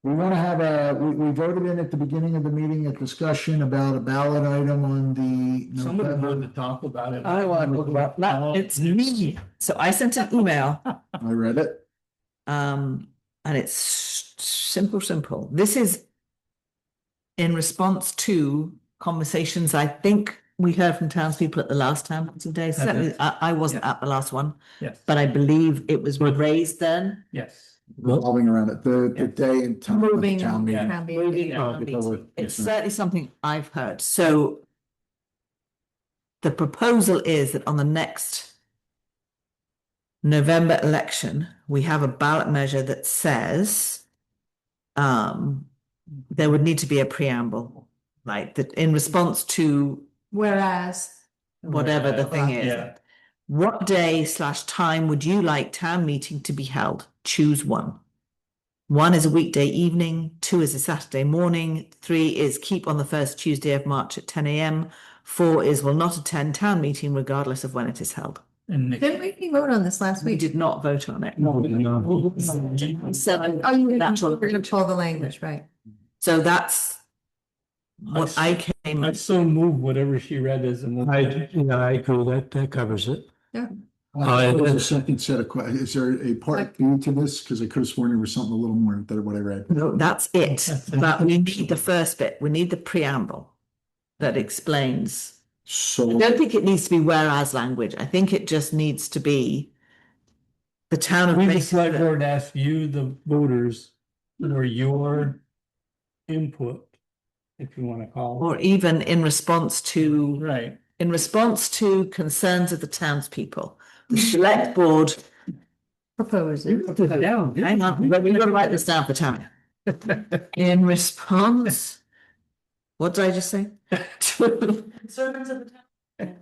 we want to have we voted in at the beginning of the meeting, a discussion about a ballot item on the Somebody wanted November. to talk about it. I want to talk about that. It's me. So I sent an email. I read it. And it's simple. This is in response to conversations I think we heard from townspeople at the last town meeting day. Certainly, I wasn't at the last one, Yes, but I believe it was raised then. yes. Revolving around it, the day and time of the Moving, town meeting. It's certainly something I've heard. So the proposal is that on the next November election, we have a ballot measure that says there would need to be a preamble, like that in response to Whereas, whatever the thing is. Yeah. What day/time would you like town meeting to be held? Choose one. 1 is a weekday evening, 2 is a Saturday morning, 3 is keep on the first Tuesday of March at 10 a.m., 4 is will not attend town meeting regardless of when it is held. And Nick, didn't we vote on this last We week? did not vote on it. Oh, you That's what- were gonna pull the language, right? So that's what I came. I so move whatever she read as an. I agree, that covers it. There's a second set of questions. Is there a part B to this? Because I could have sworn there was something a little more than what I read. No, that's it. But we need the first bit. We need the preamble that explains. I So, don't think it needs to be whereas language. I think it just needs to be the town of We, the select Bakersfield, board, asked you, the voters, for your input, if you want to call or even in response it. to Right. concerns of the townspeople. The select board. Proposes. Hang on, we've got to write this down for Tammy. In response, what did I just say? Concerns of the town.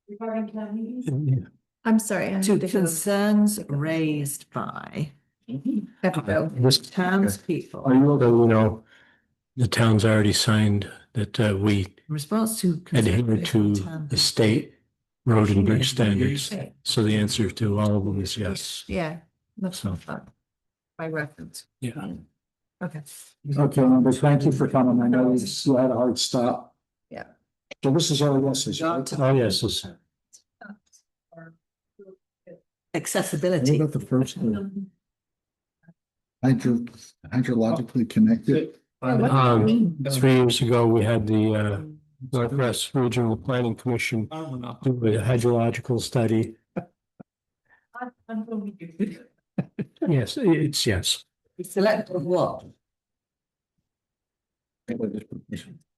Regarding town meetings. I'm sorry. I To have to go. concerns raised by Have to go. This, townspeople. are you so, the town's already signed that we In response to. concerns adhere raised by to the townspeople. state road and bridge standards. So the answer to all of them is yes. Yeah, that's So, by reference. yeah. Okay. okay, but thank you for coming. I know you had a hard stop. Yeah. So this is all yeses, right? Oh, yes, it's- What Accessibility. about the first one? Hydrologically connected? 3 years ago, we had the Northwest Regional Planning Commission do a hydrological study. Yes, it's yes. Select what?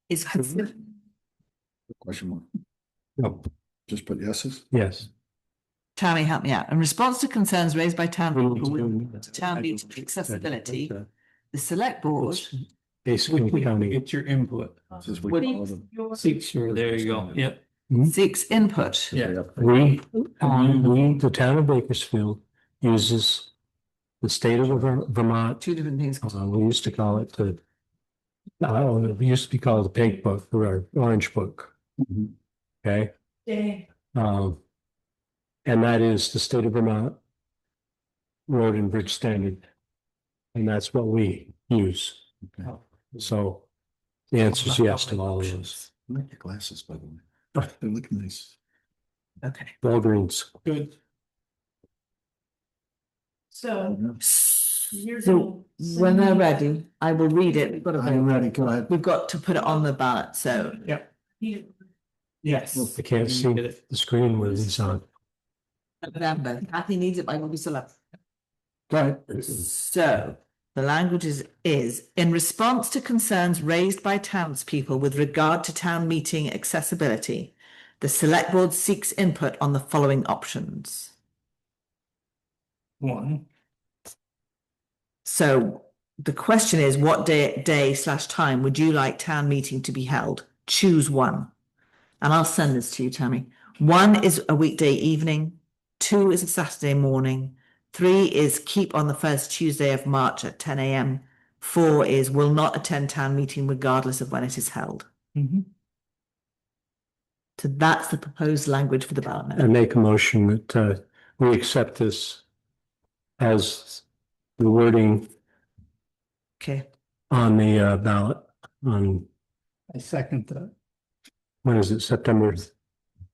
Is Question mark. No, Just put yeses? yes. Tammy, help me out. In response to concerns raised by town We need people to with do- town meeting accessibility, the select board It's Basically county. Get your input. Says we Would- call them. Sure, there you go. Yep. seeks input. Yeah. We, the town of Bakersfield uses the state of Vermont. Two different things. We used to call it we used to be called the pink book or our orange book. Okay. Dang. And that is the state of Vermont road and bridge standard. And that's what we use. So the answer is yes to all of those. I like your glasses, by the way. They look nice. Okay. Walgreens. Good. So. So when they're ready, I will read it. We've got to I'm vote. ready, go ahead. We've got to put it on the ballot, so. Yes. I can't see the screen with these on. November, Kathy needs it by August 11th. Go ahead. So the language is in response to concerns raised by townspeople with regard to town meeting accessibility, the select board seeks input on the following options. 1. So the question is, what day/time would you like town meeting to be held? Choose one. And I'll send this to you, Tammy. 1 is a weekday evening. 2 is a Saturday morning. 3 is keep on the first Tuesday of March at 10 a.m. 4 is will not attend town meeting regardless of when it is held. So that's the proposed language for the ballot. I make a motion that we accept this as the wording Okay. on the ballot on, I second that. when is it, September?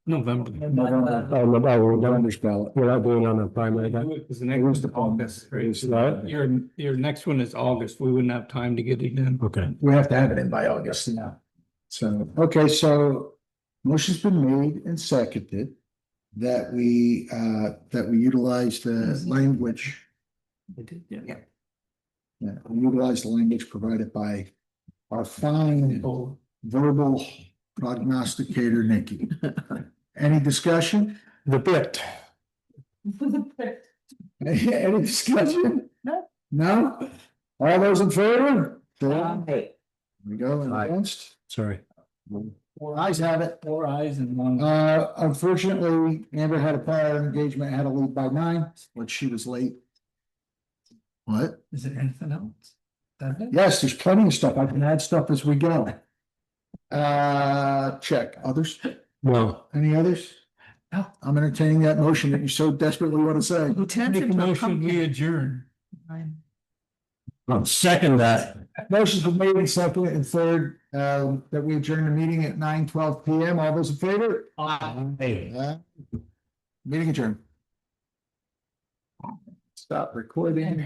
November. November's ballot. We're not doing it on the primary. Because the next one's August, right? Your next one is August. We wouldn't have time to get it in. Okay. We have to have it in by August now. So, okay, so motion's been made and seconded that we utilize the language. Yeah. Yeah, we utilize the language provided by our fine verbal prognosticator, Nikki. Any discussion? The bit. Any discussion? No? All those in favor? Hey. We go and against. Sorry. Four eyes have it. 4 eyes and 1. Unfortunately, Amber had a prior engagement, had to leave by 9, but she was late. What? Is there anything else? That it? Yes, there's plenty of stuff. I can add stuff as we go. Check. Others? No. Any others? No. I'm entertaining that motion that you so desperately want to say. Who turns Make a into a motion, we pumpkin? adjourn. I'll second that. Motion's been made and seconded and third, that we adjourn the meeting at 9:12 PM. All those in favor? Meeting adjourned. Stop recording.